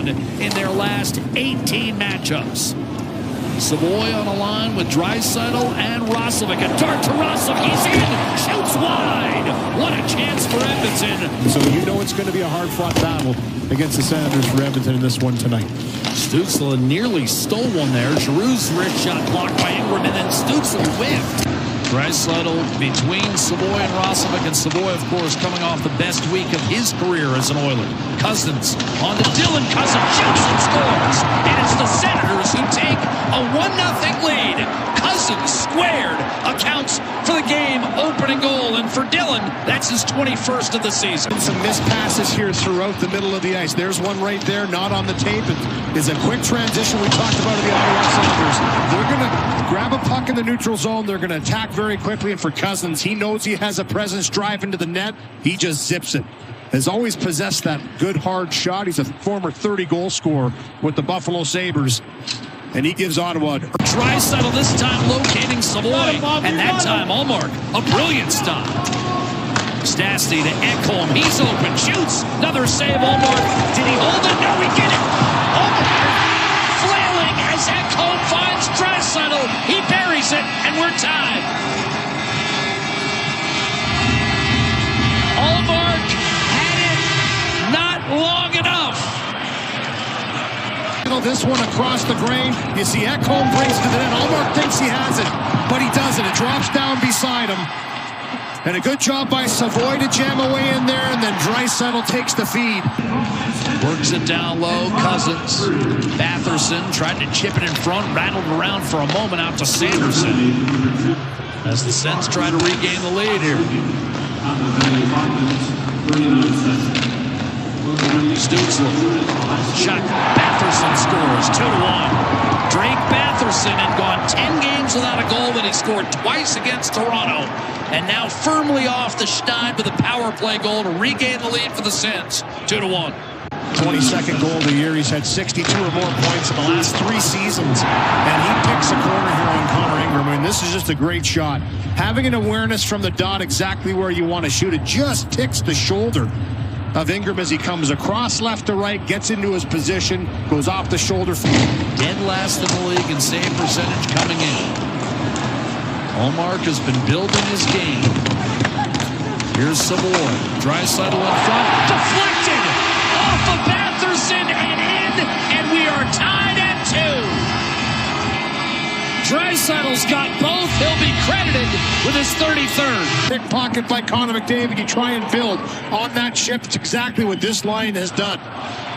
in their last 18 matchups. Savoy on a line with Draisaitl and Roslovic. A dart to Roslovic. He's in. Shoots wide. What a chance for Edmonton. So you know it's going to be a hard-fought battle against the Senators for Edmonton in this one tonight. Stützle nearly stole one there. Giroux's wrist shot blocked by Ingram, and then Stützle whiffed. Draisaitl between Savoy and Roslovic, and Savoy, of course, coming off the best week of his career as an Oiler. Cousins on to Dylan. Cousins shoots and scores. And it's the Senators who take a 1-0 lead. Cousins squared accounts for the game opening goal. And for Dylan, that's his 21st of the season. Some missed passes here throughout the middle of the ice. There's one right there, not on the tape. It is a quick transition we talked about in the Ottawa Senators. They're going to grab a puck in the neutral zone. They're going to attack very quickly. And for Cousins, he knows he has a presence drive into the net. He just zips it. Has always possessed that good hard shot. He's a former 30-goal scorer with the Buffalo Sabres. And he gives Ottawa Draisaitl this time locating Savoy. And that time Ullmark, a brilliant stop. Stastny to Ekholm. He's open. Shoots. Another save. Ullmark. Did he hold it? No, he did it. Ullmark flailing as Ekholm finds Draisaitl. He buries it, and we're tied. Ullmark had it not long enough. This one across the grain. You see Ekholm brings to the net. Ullmark thinks he has it, but he doesn't. It drops down beside him. And a good job by Savoy to jam away in there, and then Draisaitl takes the feed. Works it down low. Cousins. Batherson tried to chip it in front, rattled around for a moment out to Sanderson. As the Sens try to regain the lead here. Stützle. Shot. Batherson scores 2-1. Drake Batherson had gone 10 games without a goal, but he scored twice against Toronto. And now firmly off the schneid with a power play goal to regain the lead for the Sens. 2-1. 22nd goal of the year. He's had 62 or more points in the last 3 seasons. And he picks a corner here on Connor Ingram. I mean, this is just a great shot. Having an awareness from the dot exactly where you want to shoot it, just ticks the shoulder of Ingram as he comes across left to right, gets into his position, goes off the shoulder. Dead last in the league in save percentage coming in. Ullmark has been building his game. Here's Savoy. Draisaitl in front. Deflected off of Batherson and in, and we are tied at 2. Draisaitl's got both. He'll be credited with his 33rd. Pickpocket by Connor McDavid. You try and build on that shift. It's exactly what this line has done.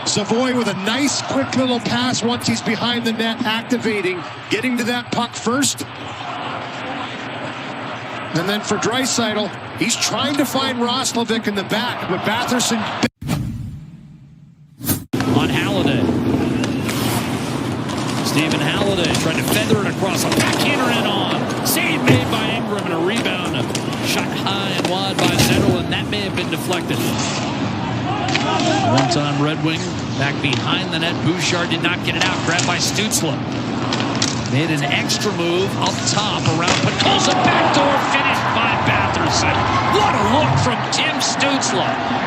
Savoy with a nice, quick little pass once he's behind the net, activating, getting to that puck first. And then for Draisaitl, he's trying to find Roslovic in the back, but Batherson on Halliday. Stephen Halliday trying to feather it across a backhander and on. Save made by Ingram and a rebound. Shot high and wide by Zettel, and that may have been deflected. One-time Red Wing back behind the net. Bouchard did not get it out. Grabbed by Stützle. Made an extra move up top around Podkolzin. Backdoor finished by Batherson. What a look from Tim Stützle.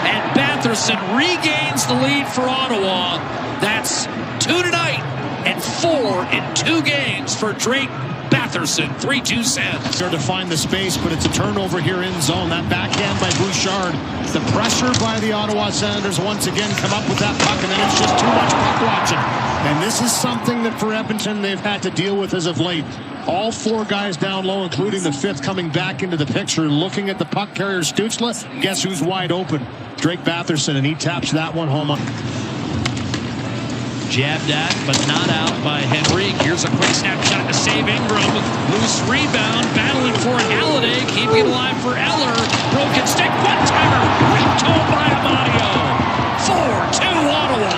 And Batherson regains the lead for Ottawa. That's 2 tonight and 4 in 2 games for Drake Batherson. 3-2 Sens. To find the space, but it's a turnover here in zone. That backhand by Bouchard. The pressure by the Ottawa Senators once again come up with that puck, and then it's just too much puck watching. And this is something that for Edmonton they've had to deal with as of late. All 4 guys down low, including the 5th coming back into the picture. Looking at the puck carrier Stützle, guess who's wide open? Drake Batherson, and he taps that one home. Jabbed at, but not out by Henrique. Here's a quick snapshot to save Ingram. Loose rebound, battling for Halliday, keeping it alive for Eller. Broken stick, one-timer, ripped home by Amadio. 4-2 Ottawa.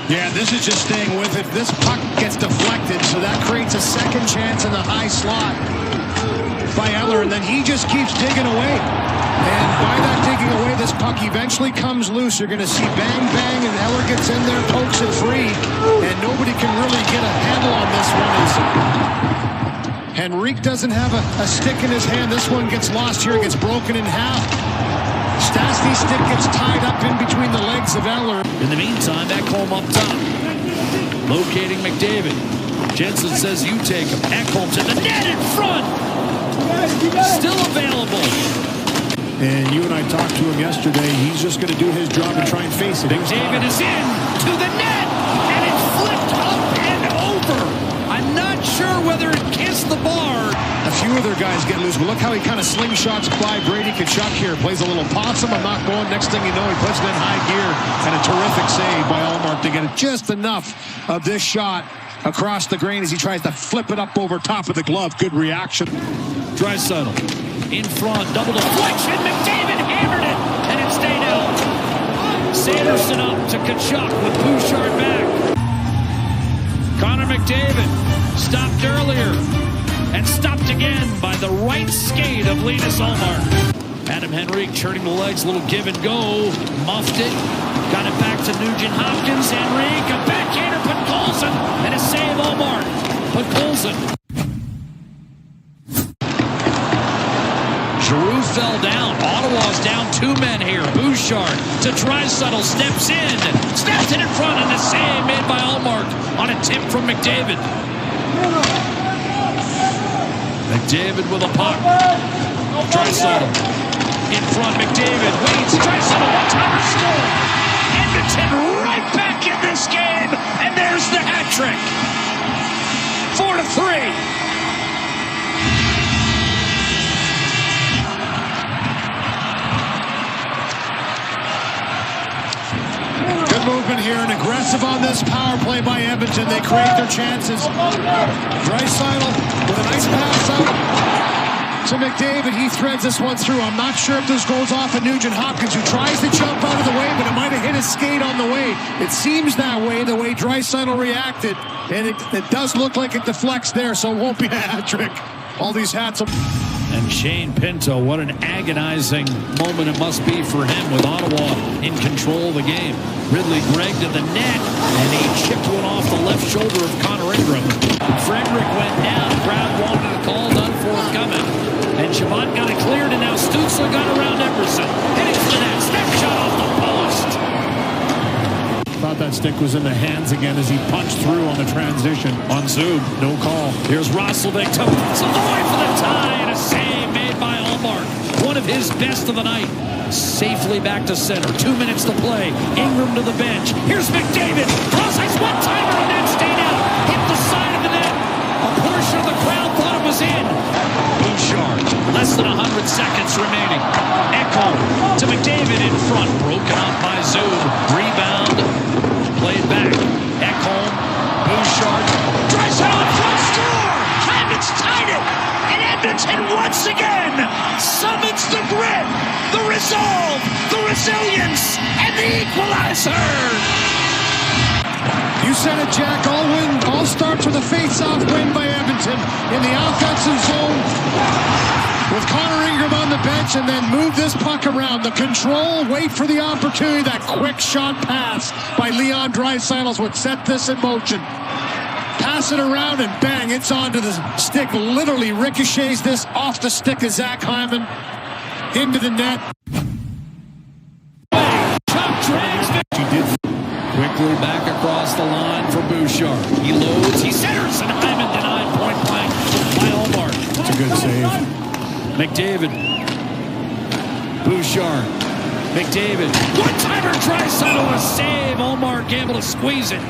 Yeah, this is just staying with it. This puck gets deflected, so that creates a second chance in the high slot by Eller, and then he just keeps digging away. And by that digging away, this puck eventually comes loose. You're going to see bang, bang, and Eller gets in there, pokes it free, and nobody can really get a handle on this one. Henrique doesn't have a stick in his hand. This one gets lost here, gets broken in half. Stastny's stick gets tied up in between the legs of Eller. In the meantime, Ekholm up top. Locating McDavid. Jensen says you take him. Ekholm to the net in front. Still available. And you and I talked to him yesterday. He's just going to do his job and try and face it. McDavid is in to the net. And it flipped up and over. I'm not sure whether it kissed the bar. A few other guys get loose, but look how he kind of slingshots by Brady Tkachuk here. Plays a little possum. I'm not going. Next thing you know, he puts it in high gear. And a terrific save by Ullmark to get it just enough of this shot across the grain as he tries to flip it up over top of the glove. Good reaction. Draisaitl in front, double deflection. McDavid hammered it, and it stayed out. Sanderson up to Tkachuk with Bouchard back. Connor McDavid stopped earlier and stopped again by the right skate of Linus Ullmark. Adam Henrique churning the legs, little give and go, muffed it, got it back to Nugent Hopkins. Henrique, a backhander, Podkolzin, and a save Ullmark. Podkolzin. Giroux fell down. Ottawa's down 2 men here. Bouchard to Draisaitl, steps in, snaps it in front, and a save made by Ullmark on a tip from McDavid. McDavid with a puck. Draisaitl in front. McDavid waits. Draisaitl one-timer score. Edmonton right back in this game, and there's the hat trick. 4-3. Movement here and aggressive on this power play by Edmonton. They create their chances. Draisaitl with a nice pass out to McDavid. He threads this one through. I'm not sure if this goes off of Nugent Hopkins, who tries to jump out of the way, but it might have hit his skate on the way. It seems that way, the way Draisaitl reacted. And it does look like it deflects there, so it won't be a hat trick. All these hats up. And Shane Pinto, what an agonizing moment it must be for him with Ottawa in control of the game. Ridley Gregg to the net, and he chipped one off the left shoulder of Connor Ingram. Frederick went down, crowd wanted a call, none forthcoming. And Chabot got it cleared, and now Stützle got around Emerson. Hitting to the net, step shot off the post. Thought that stick was in the hands again as he punched through on the transition. On Zoom, no call. Here's Roslovic to Savoy for the tie, and a save made by Ullmark. One of his best of the night. Safely back to center. 2 minutes to play. Ingram to the bench. Here's McDavid. Cross-ice one-timer, and that stayed out. Hit the side of the net. A portion of the crowd thought it was in. Bouchard. Less than 100 seconds remaining. Ekholm to McDavid in front. Broken up by Zoom. Rebound. Played back. Ekholm. Bouchard. Draisaitl in front. Score! Hyman's tied it. And Edmonton once again summons the grit, the resolve, the resilience, and the equalizer. You said it, Jack. All starts with a face-off win by Edmonton in the offensive zone with Connor Ingram on the bench, and then move this puck around. The control, wait for the opportunity. That quick shot pass by Leon Draisaitl is what set this in motion. Pass it around and bang, it's onto the stick. Literally ricochets this off the stick of Zach Hyman into the net. He did quickly back across the line for Bouchard. He loads, he centers, and Hyman denied point blank by Ullmark. It's a good save. McDavid. Bouchard. McDavid. One-timer, Draisaitl, a save. Ullmark able to squeeze it.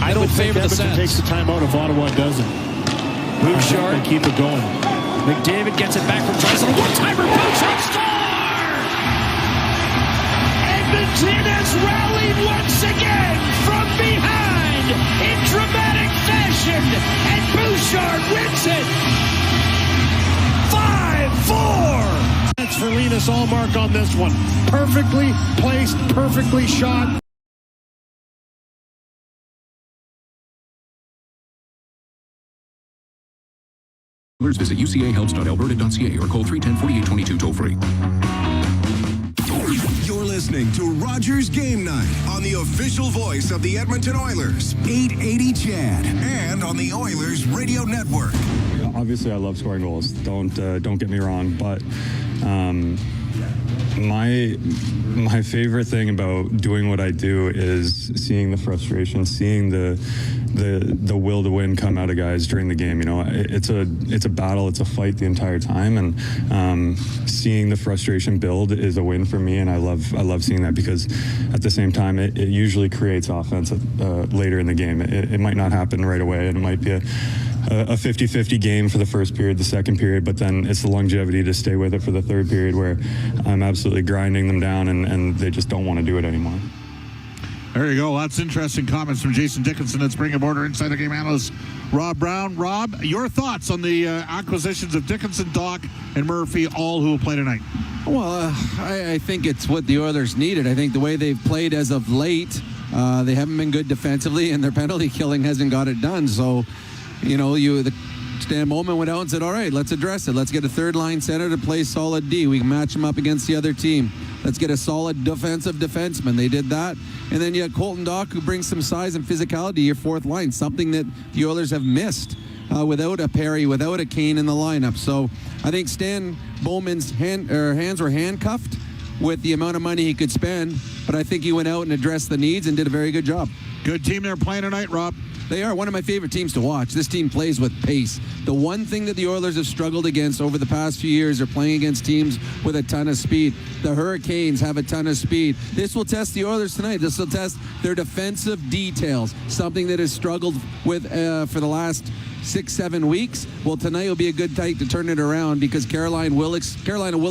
I don't think Edmonton takes the timeout if Ottawa doesn't. Bouchard. Keep it going. McDavid gets it back from Draisaitl. One-timer, Bouchard score! Edmonton has rallied once again from behind in dramatic fashion, and Bouchard wins it. 5-4. That's for Linus Ullmark on this one. Perfectly placed, perfectly shot. Visit ucahelps.alberta.ca or call 310-4822 toll-free. You're listening to Rogers Game Night on the official voice of the Edmonton Oilers, 880 CHAD, and on the Oilers Radio Network. obviously I love scoring goals. Don't get me wrong, but my favorite thing about doing what I do is seeing the frustration, seeing the will to win come out of guys during the game. You know, it's a battle, it's a fight the entire time, and seeing the frustration build is a win for me, and I love seeing that, because at the same time it usually creates offense later in the game. It might not happen right away, and it might be a 50-50 game for the first period, the second period, but then it's the longevity to stay with it for the third period, where I'm absolutely grinding them down and they just don't want to do it anymore. There you go. Lots of interesting comments from Jason Dickinson. Let's bring aboard our Inside the Game analyst, Rob Brown. Rob, your thoughts on the acquisitions of Dickinson, Doc, and Murphy, all who will play tonight? Well, I think it's what the Oilers needed. I think the way they've played as of late, they haven't been good defensively, and their penalty killing hasn't got it done. So, you know, Stan Bowman went out and said, all right, let's address it. Let's get a third-line center to play solid D. We can match him up against the other team. Let's get a solid defensive defenseman. They did that. And then you had Colton Dock, who brings some size and physicality to your fourth line, something that the Oilers have missed without a Perry, without a Kane in the lineup. So I think Stan Bowman's hands were handcuffed with the amount of money he could spend, but I think he went out and addressed the needs and did a very good job. Good team they're playing tonight, Rob. They are one of my favorite teams to watch. This team plays with pace. The one thing that the Oilers have struggled against over the past few years are playing against teams with a ton of speed. The Hurricanes have a ton of speed. This will test the Oilers tonight. This will test their defensive details, something that has struggled with for the last 6-7 weeks. Well, tonight will be a good night to turn it around, because Carolina will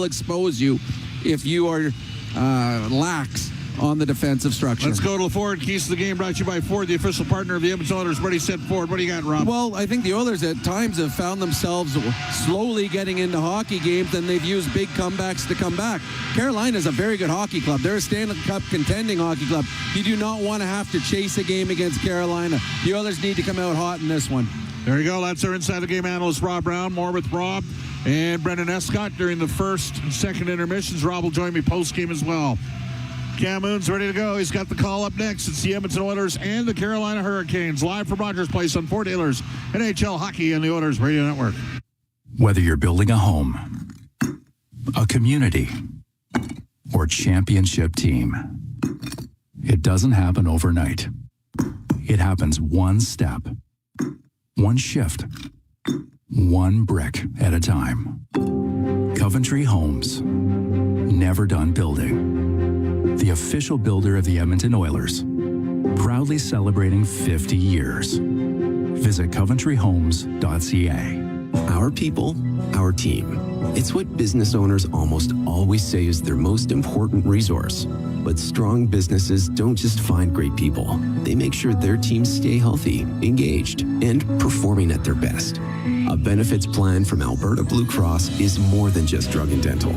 expose you if you are lax on the defensive structure. Let's go to the Ford. Keys to the Game brought to you by Ford, the official partner of the Edmonton Oilers. Ready, set, Ford. What do you got, Rob? Well, I think the Oilers at times have found themselves slowly getting into hockey games, and they've used big comebacks to come back. Carolina's a very good hockey club. They're a Stanley Cup contending hockey club. You do not want to have to chase a game against Carolina. The Oilers need to come out hot in this one. There you go. That's our Inside the Game analyst, Rob Brown. More with Rob and Brendan Escott during the first and second intermissions. Rob will join me post-game as well. Cam Moon's ready to go. He's got the call up next. It's the Edmonton Oilers and the Carolina Hurricanes, live from Rogers Place on Fort Oilers, NHL Hockey and the Oilers Radio Network. Whether you're building a home, a community, or championship team, it doesn't happen overnight. It happens one step, one shift, one brick at a time. Coventry Homes, never done building. The official builder of the Edmonton Oilers, proudly celebrating 50 years. Visit coventryhomes.ca. Our people, our team. It's what business owners almost always say is their most important resource. But strong businesses don't just find great people. They make sure their teams stay healthy, engaged, and performing at their best. A benefits plan from Alberta Blue Cross is more than just drug and dental.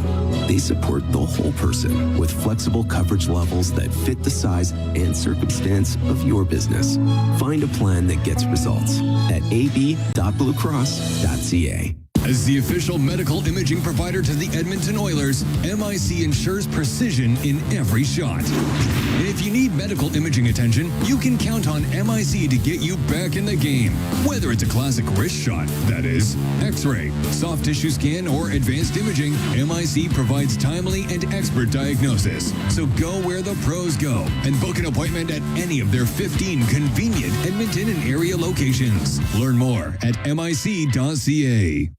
They support the whole person with flexible coverage levels that fit the size and circumstance of your business. Find a plan that gets results at ab.bluecross.ca. As the official medical imaging provider to the Edmonton Oilers, MIC ensures precision in every shot. And if you need medical imaging attention, you can count on MIC to get you back in the game. Whether it's a classic wrist shot, that is, X-ray, soft tissue scan, or advanced imaging, MIC provides timely and expert diagnosis. So go where the pros go and book an appointment at any of their 15 convenient Edmonton and area locations. Learn more at mic.ca.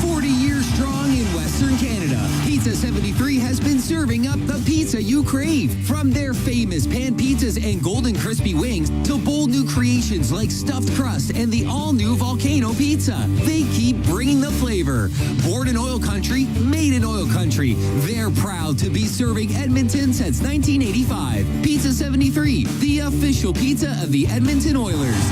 40 years strong in Western Canada, Pizza 73 has been serving up the pizza you crave. From their famous pan pizzas and golden crispy wings to bold new creations like stuffed crust and the all-new volcano pizza, they keep bringing the flavor. Born in Oil Country, made in Oil Country, they're proud to be serving Edmonton since 1985. Pizza 73, the official pizza of the Edmonton Oilers.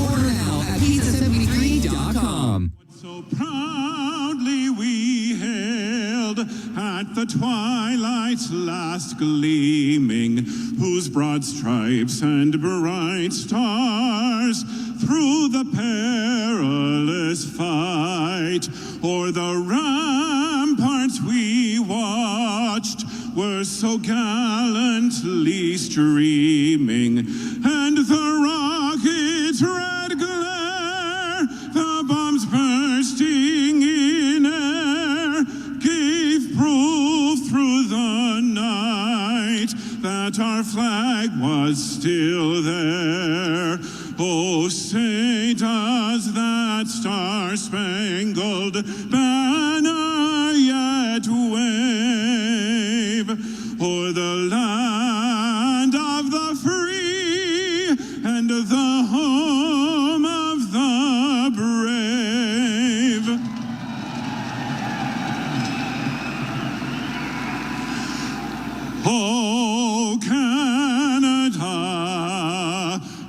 Order now at pizza73.com. So proudly we hailed at the twilight's last gleaming, whose broad stripes and bright stars through the perilous fight o'er the ramparts we watched were so gallantly streaming, and the rocket's red glare, the that our flag was still there. Oh, say does that star-spangled banner yet wave o'er the land of the free and the home of the brave. Oh, Canada,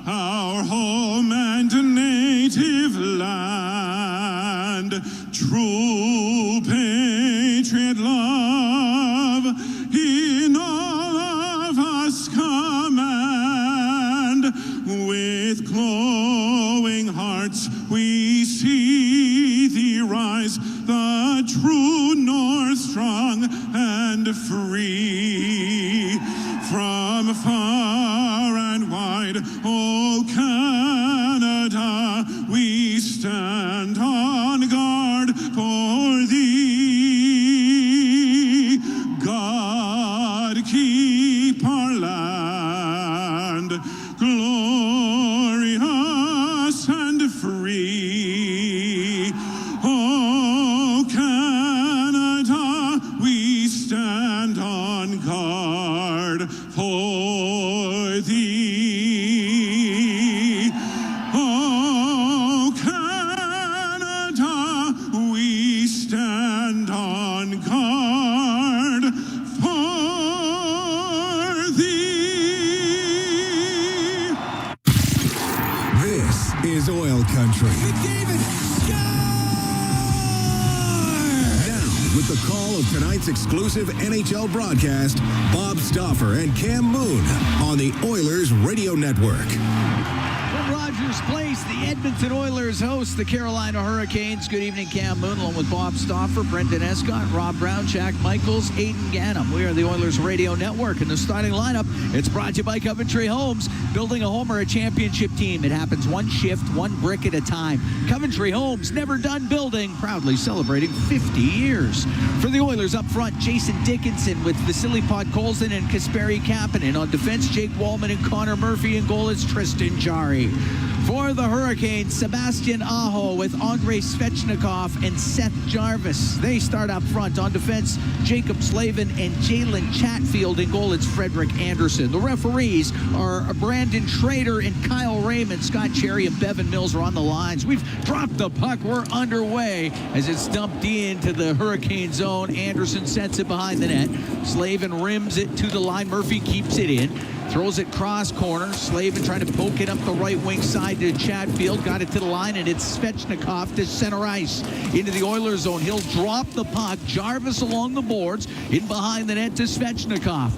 our home and native land, true patriot love in all of us command. With glowing hearts we see thee rise, the true North strong and free. From far and wide, oh Canada, we stand on guard for thee. God keep our land glorious and free. Oh Canada, we stand on guard for thee. Oh Canada, we stand on guard for thee. This is Oil Country. McDavid, Now, with the call of tonight's exclusive NHL broadcast, Bob Stauffer and Cam Moon on the Oilers Radio Network. From Rogers Place, the Edmonton Oilers host the Carolina Hurricanes. Good evening, Cam Moon, along with Bob Stauffer, Brendan Escott, Rob Brown, Jack Michaels, Aidan Gannam. We are the Oilers Radio Network. In the starting lineup, it's brought to you by Coventry Homes. Building a home or a championship team, it happens one shift, one brick at a time. Coventry Homes, never done building, proudly celebrating 50 years. For the Oilers up front, Jason Dickinson with Vasily Podkolzin and Kasperi Kapanen. On defense, Jake Wallman and Connor Murphy. In goal, it's Tristan Jarry. For the Hurricanes, Sebastian Aho with Andrei Svechnikov and Seth Jarvis. They start up front. On defense, Jacob Slavin and Jalen Chatfield. In goal, it's Frederick Anderson. The referees are Brandon Schrader and Kyle Raymond. Scott Cherry and Bevan Mills are on the lines. We've dropped the puck. We're underway as it's dumped into the Hurricane zone. Anderson sets it behind the net. Slavin rims it to the line. Murphy keeps it in. Throws it cross corner. Slavin trying to poke it up the right wing side to Chatfield. Got it to the line, and it's Svechnikov to center ice. Into the Oilers zone. He'll drop the puck. Jarvis along the boards. In behind the net to Svechnikov.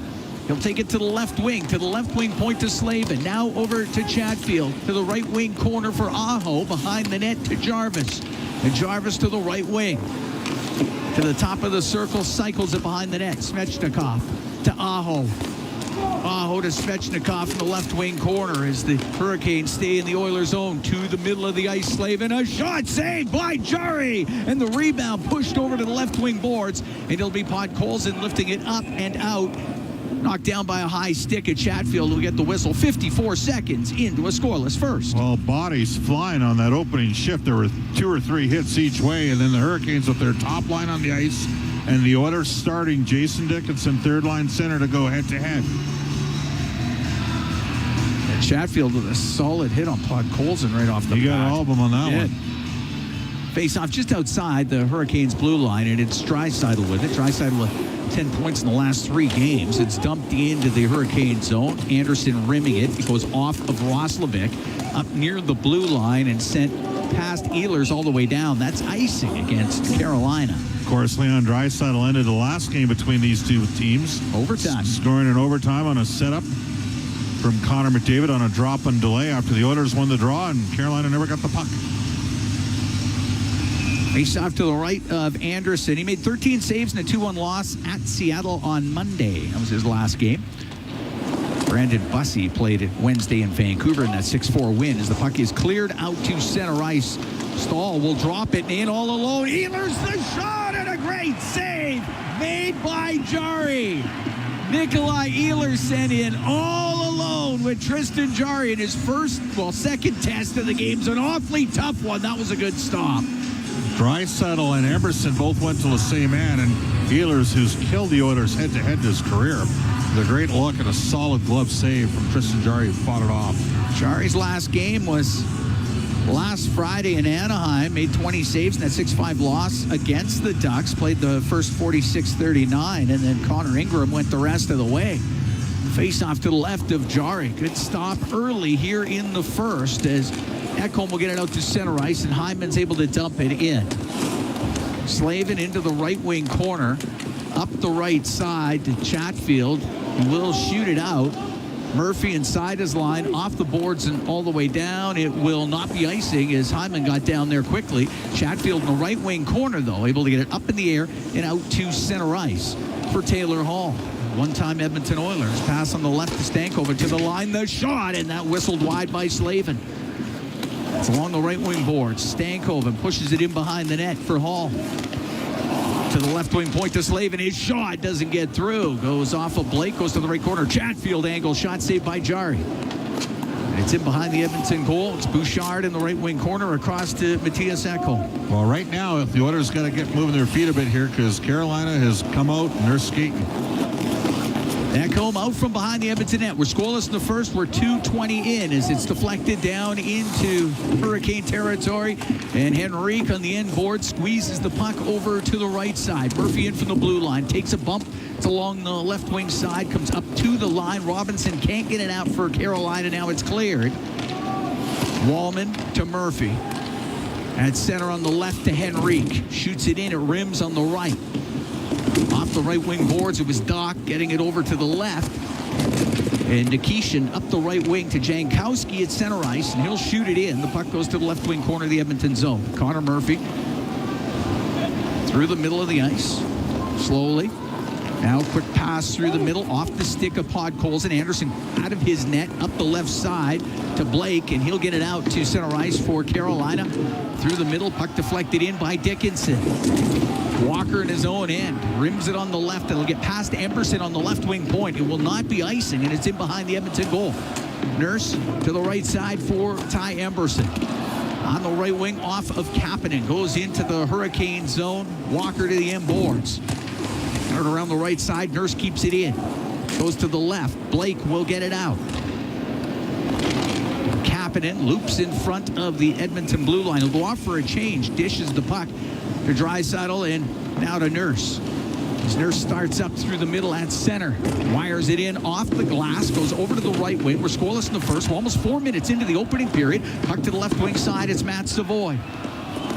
He'll take it to the left wing point to Slavin. Now over to Chatfield. To the right wing corner for Aho. Behind the net to Jarvis. And Jarvis to the right wing. To the top of the circle. Cycles it behind the net. Svechnikov to Aho. Aho to Svechnikov in the left wing corner as the Hurricanes stay in the Oilers zone. To the middle of the ice, Slavin. A shot saved by Jarry. And the rebound pushed over to the left wing boards. And it'll be Podkolzin lifting it up and out. Knocked down by a high stick at Chatfield. Will get the whistle. 54 seconds into a scoreless first. Well, bodies flying on that opening shift. There were 2 or 3 hits each way. And then the Hurricanes with their top line on the ice. And the Oilers starting Jason Dickinson, third line center, to go head to head. Chatfield with a solid hit on Podkolzin right off the bat. You got all of them on that one. Face off just outside the Hurricanes' blue line, and it's Draisaitl with it. Draisaitl with 10 points in the last 3 games. It's dumped into the Hurricane zone. Anderson rimming it. It goes off of Roslovic up near the blue line and sent past Ehlers all the way down. That's icing against Carolina. Of course, Leon Draisaitl ended the last game between these two teams. Overtime. Scoring in overtime on a setup from Connor McDavid on a drop and delay after the Oilers won the draw, and Carolina never got the puck. Face off to the right of Anderson. He made 13 saves in a 2-1 loss at Seattle on Monday. That was his last game. Brandon Bussey played it Wednesday in Vancouver in that 6-4 win as the puck is cleared out to center ice. Stahl will drop it in all alone. Ehlers the shot and a great save made by Jarry. Nikolai Ehlers sent in all alone with Tristan Jarry in his second test of the game. It's an awfully tough one. That was a good stop. Draisaitl and Emerson both went to the same man, and Ehlers, who's killed the Oilers head-to-head in his career, with a great look and a solid glove save from Tristan Jarry, who fought it off. Jarry's last game was last Friday in Anaheim, made 20 saves in that 6-5 loss against the Ducks, played the first 46-39, and then Connor Ingram went the rest of the way. Face off to the left of Jarry. Good stop early here in the first as Ekholm will get it out to center ice, and Hyman's able to dump it in. Slavin into the right wing corner, up the right side to Chatfield. He will shoot it out. Murphy inside his line, off the boards and all the way down. It will not be icing as Hyman got down there quickly. Chatfield in the right wing corner, though, able to get it up in the air and out to center ice for Taylor Hall. One-time Edmonton Oilers. Pass on the left to Stankoven to the line. The shot, and that whistled wide by Slavin. It's along the right wing boards. Stankoven pushes it in behind the net for Hall. To the left wing point to Slavin. His shot doesn't get through. Goes off of Blake, goes to the right corner. Chatfield angle, shot saved by Jarry. And it's in behind the Edmonton goal. It's Bouchard in the right wing corner across to Matthias Ekholm. Well, right now, if the Oilers got to get moving their feet a bit here because Carolina has come out and they're skating. Ekholm out from behind the Edmonton net. We're scoreless in the first. We're 2:20 in as it's deflected down into Hurricane territory. And Henrique on the end board squeezes the puck over to the right side. Murphy in from the blue line. Takes a bump. It's along the left wing side. Comes up to the line. Robinson can't get it out for Carolina. Now it's cleared. Wallman to Murphy. At center on the left to Henrique. Shoots it in. It rims on the right. Off the right wing boards, it was Doc getting it over to the left. And Nikishin up the right wing to Jankowski at center ice, and he'll shoot it in. The puck goes to the left wing corner of the Edmonton zone. Connor Murphy through the middle of the ice. Slowly. Now quick pass through the middle, off the stick of Podkolzin. Anderson out of his net, up the left side to Blake, and he'll get it out to center ice for Carolina. Through the middle, puck deflected in by Dickinson. Walker in his own end, rims it on the left. It'll get past Emberson on the left wing point. It will not be icing, and it's in behind the Edmonton goal. Nurse to the right side for Ty Emberson. On the right wing, off of Kapanen. Goes into the Hurricane zone. Walker to the end boards. Turn around the right side. Nurse keeps it in. Goes to the left. Blake will get it out. Kapanen loops in front of the Edmonton blue line. He'll go off for a change. Dishes the puck to Draisaitl and now to Nurse. As Nurse starts up through the middle at center. Wires it in off the glass. Goes over to the right wing. We're scoreless in the first. We're almost 4 minutes into the opening period. Puck to the left wing side. It's Matt Savoy.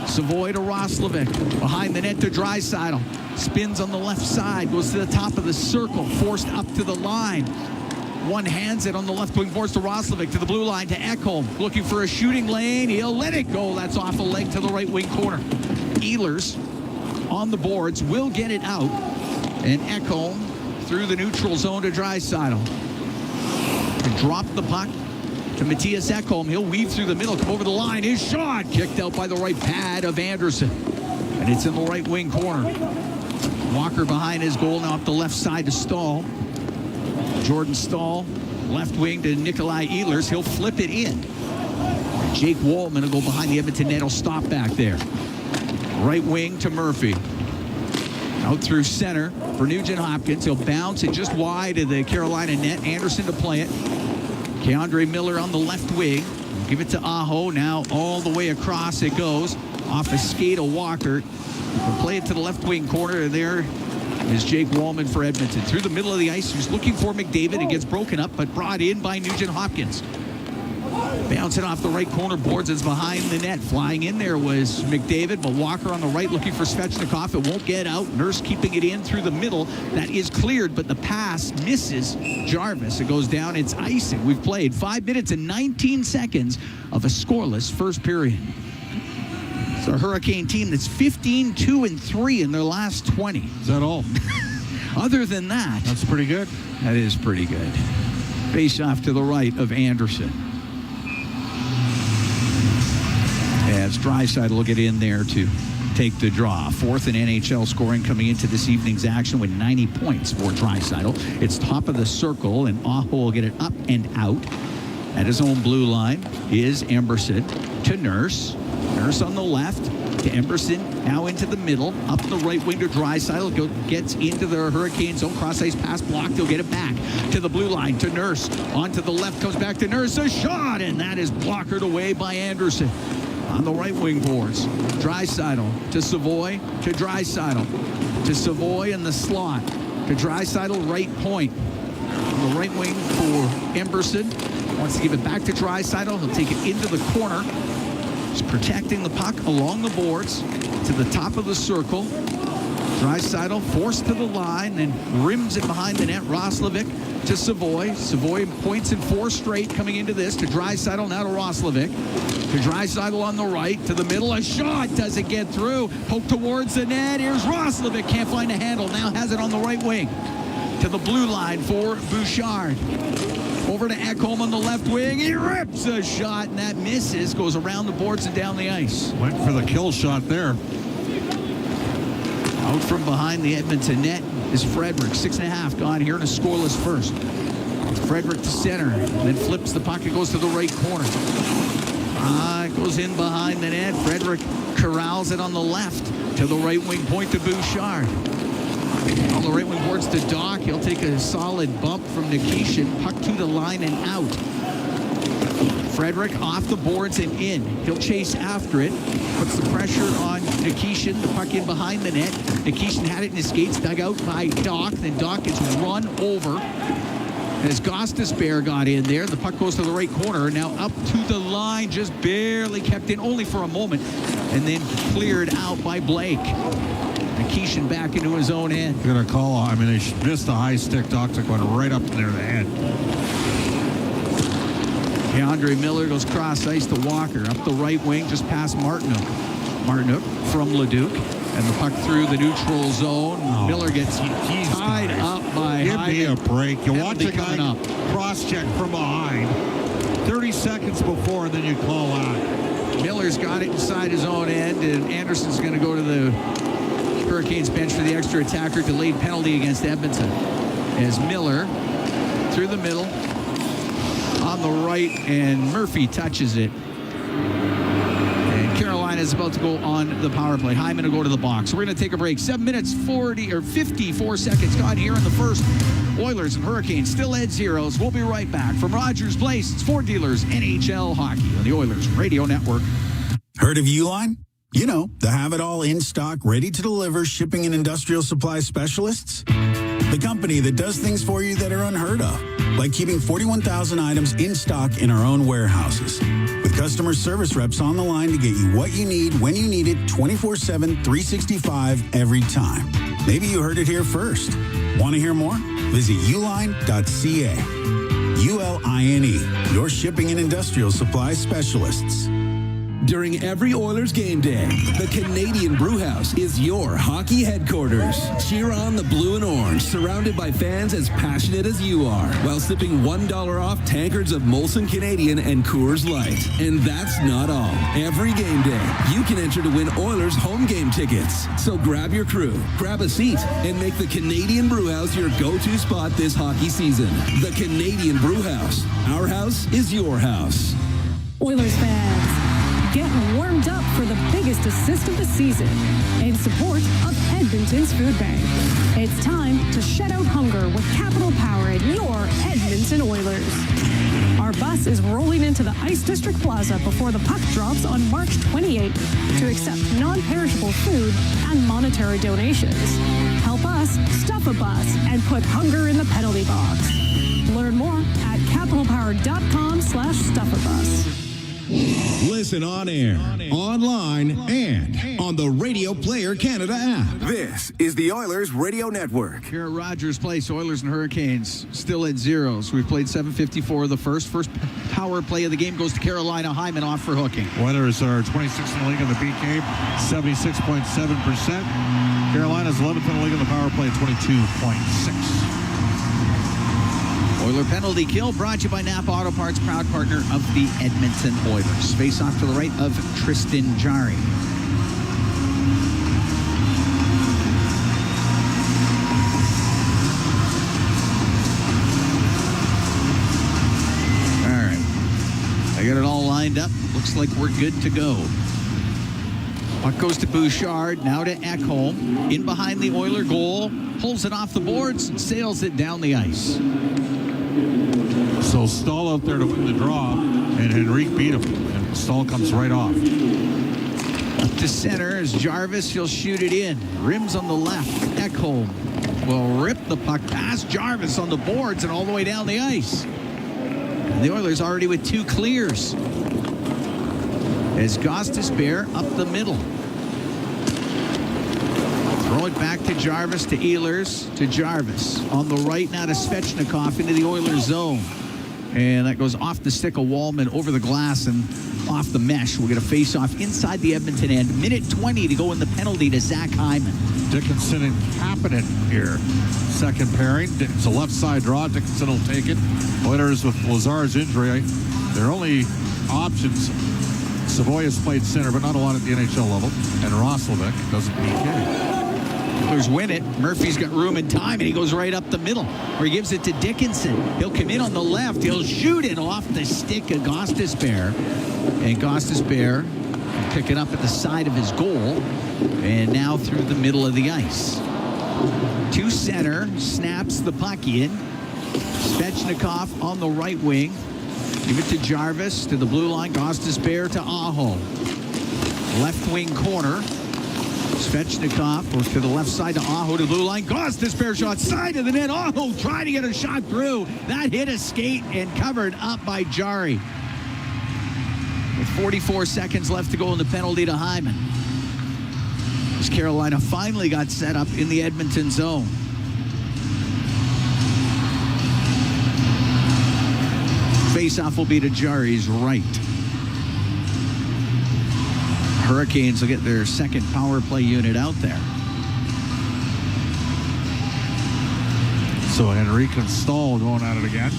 Savoy to Roslovic. Behind the net to Draisaitl. Spins on the left side. Goes to the top of the circle. Forced up to the line. One hands it on the left wing boards to Roslovic. To the blue line to Ekholm. Looking for a shooting lane. He'll let it go. That's off a leg to the right wing corner. Ehlers on the boards will get it out. And Ekholm through the neutral zone to Draisaitl. To drop the puck to Matthias Ekholm. He'll weave through the middle, come over the line. His shot kicked out by the right pad of Anderson. And it's in the right wing corner. Walker behind his goal now up the left side to Stahl. Jordan Stahl, left wing to Nikolai Ehlers. He'll flip it in. Jake Wallman will go behind the Edmonton net. He'll stop back there. Right wing to Murphy. Out through center for Nugent Hopkins. He'll bounce it just wide of the Carolina net. Anderson to play it. Keandre Miller on the left wing. Give it to Aho. Now all the way across it goes. Off a skate of Walker. We'll play it to the left wing corner. And there is Jake Wallman for Edmonton. Through the middle of the ice. He's looking for McDavid. It gets broken up, but brought in by Nugent Hopkins. Bouncing off the right corner boards. It's behind the net. Flying in there was McDavid, but Walker on the right looking for Svechnikov. It won't get out. Nurse keeping it in through the middle. That is cleared, but the pass misses Jarvis. It goes down. It's icing. We've played 5 minutes and 19 seconds of a scoreless first period. It's a Hurricane team that's 15-2-3 in their last 20. Is that all? Other than that. That's pretty good. That is pretty good. Face off to the right of Anderson. As Draisaitl will get in there to take the draw. Fourth in NHL scoring coming into this evening's action with 90 points for Draisaitl. It's top of the circle, and Aho will get it up and out. At his own blue line is Emberson to Nurse. Nurse on the left to Emberson, now into the middle, up the right wing to Draisaitl, gets into the Hurricanes zone, cross ice pass blocked, he'll get it back to the blue line, to Nurse, onto the left, comes back to Nurse, a shot, and that is blockered away by Anderson. On the right wing boards, Draisaitl to Savoy, to Draisaitl, to Savoy in the slot, to Draisaitl right point. On the right wing for Emberson, wants to give it back to Draisaitl, he'll take it into the corner. He's protecting the puck along the boards to the top of the circle. Draisaitl forced to the line, then rims it behind the net. Roslovic to Savoy. Savoy points in 4 straight coming into this to Draisaitl, now to Roslovic. To Draisaitl on the right, to the middle. A shot doesn't get through. Poke towards the net. Here's Roslovic, can't find a handle. Now has it on the right wing. To the blue line for Bouchard. Over to Ekholm on the left wing. He rips a shot, and that misses. Goes around the boards and down the ice. Went for the kill shot there. Out from behind the Edmonton net is Frederick. 6.5 gone here in a scoreless first. Frederick to center, then flips the puck. It goes to the right corner. It goes in behind the net. Frederick corrals it on the left to the right wing point to Bouchard. On the right wing boards to Doc. He'll take a solid bump from Nikishin. Puck to the line and out. Frederick off the boards and in. He'll chase after it. Puts the pressure on Nikishin. The puck in behind the net. Nikishin had it in his skates. Dug out by Doc. Then Doc is run over. As Gostisbehere got in there, the puck goes to the right corner. Now up to the line. Just barely kept in only for a moment. And then cleared out by Blake. Nikishin back into his own end. They're going to call, I mean, they missed the high stick. Doc took one right up near the head. Keandre Miller goes cross ice to Walker. Up the right wing, just past Martinook. Martinook from Leduc. And the puck through the neutral zone. Oh, Miller gets tied up by Give Hyman. me a break. You watch a guy up. cross-check from behind 30 seconds before, and then you call out. Miller's got it inside his own end, and Anderson's going to go to the Hurricanes bench for the extra attacker. Delayed penalty against Edmonton. As Miller through the middle on the right, and Murphy touches it. And Carolina is about to go on the power play. Hyman will go to the box. We're going to take a break. 7 minutes 54 seconds gone here in the first. Oilers and Hurricanes still at zeros. We'll be right back from Rogers Place. It's Ford Dealers NHL Hockey on the Oilers Radio Network. Heard of Uline? You know, the have-it-all in-stock, ready-to-deliver shipping and industrial supply specialists. The company that does things for you that are unheard of, like keeping 41,000 items in stock in our own warehouses. With customer service reps on the line to get you what you need, when you need it, 24/7, 365, every time. Maybe you heard it here first. Want to hear more? Visit uline.ca. ULINE, your shipping and industrial supply specialists. During every Oilers game day, the Canadian Brewhouse is your hockey headquarters. Cheer on the blue and orange, surrounded by fans as passionate as you are, while sipping $1 off tankards of Molson Canadian and Coors Light. And that's not all. Every game day, you can enter to win Oilers home game tickets. So grab your crew, grab a seat, and make the Canadian Brewhouse your go-to spot this hockey season. The Canadian Brewhouse. Our house is your house. Oilers fans, get warmed up for the biggest assist of the season in support of Edmonton's Food Bank. It's time to shut out hunger with Capital Power at your Edmonton Oilers. Our bus is rolling into the Ice District Plaza before the puck drops on March 28th to accept non-perishable food and monetary donations. Help us stuff a bus and put hunger in the penalty box. Learn more at capitalpower.com/stuffabus. Listen on air, online, and on the Radio Player Canada app. This is the Oilers Radio Network. Here at Rogers Place, Oilers and Hurricanes still at zeros. We've played 7:54 of the first. First power play of the game goes to Carolina. Hyman off for hooking. Oilers are 26th in the league in the PK, 76.7%. Carolina's 11th in the league in the power play at 22.6%. Oiler penalty kill brought to you by Napa Auto Parts, proud partner of the Edmonton Oilers. Face off to the right of Tristan Jarry. looks like we're good to go. Puck goes to Bouchard, now to Ekholm. In behind the Oiler goal, pulls it off the boards, and sails it down the ice. So Stahl out there to win the draw, and Henrique beat him. And Stahl comes right off. Up to center is Jarvis. He'll shoot it in. Rims on the left. Ekholm will rip the puck past Jarvis on the boards and all the way down the ice. And the Oilers already with 2 clears. As Gostisbehere up the middle. Throw it back to Jarvis, to Ehlers, to Jarvis. On the right now to Svechnikov into the Oilers zone. And that goes off the stick of Wallman over the glass and off the mesh. We'll get a face-off inside the Edmonton end. Minute 20 to go in the penalty to Zach Hyman. Dickinson and Kapanen here. Second pairing. It's a left side draw. Dickinson will take it. Oilers with Lazar's injury, their only options. Savoy has played center, but not a lot at the NHL level. And Roslovic doesn't PK. Oilers win it. Murphy's got room and time, and he goes right up the middle, where he gives it to Dickinson. He'll come in on the left. He'll shoot it off the stick of Gostisbehere. And Gostisbehere will pick it up at the side of his goal, and now through the middle of the ice. To center, snaps the puck in. Svechnikov on the right wing. Give it to Jarvis, to the blue line. Gostisbehere to Aho. Left wing corner. Svechnikov or to the left side to Aho to the blue line. Gostisbehere shot side of the net. Aho trying to get a shot through. That hit a skate and covered up by Jari. With 44 seconds left to go in the penalty to Hyman. As Carolina finally got set up in the Edmonton zone. Face-off will be to Jari's right. Hurricanes will get their second power play unit out there. So Henrique and Stahl going at it again.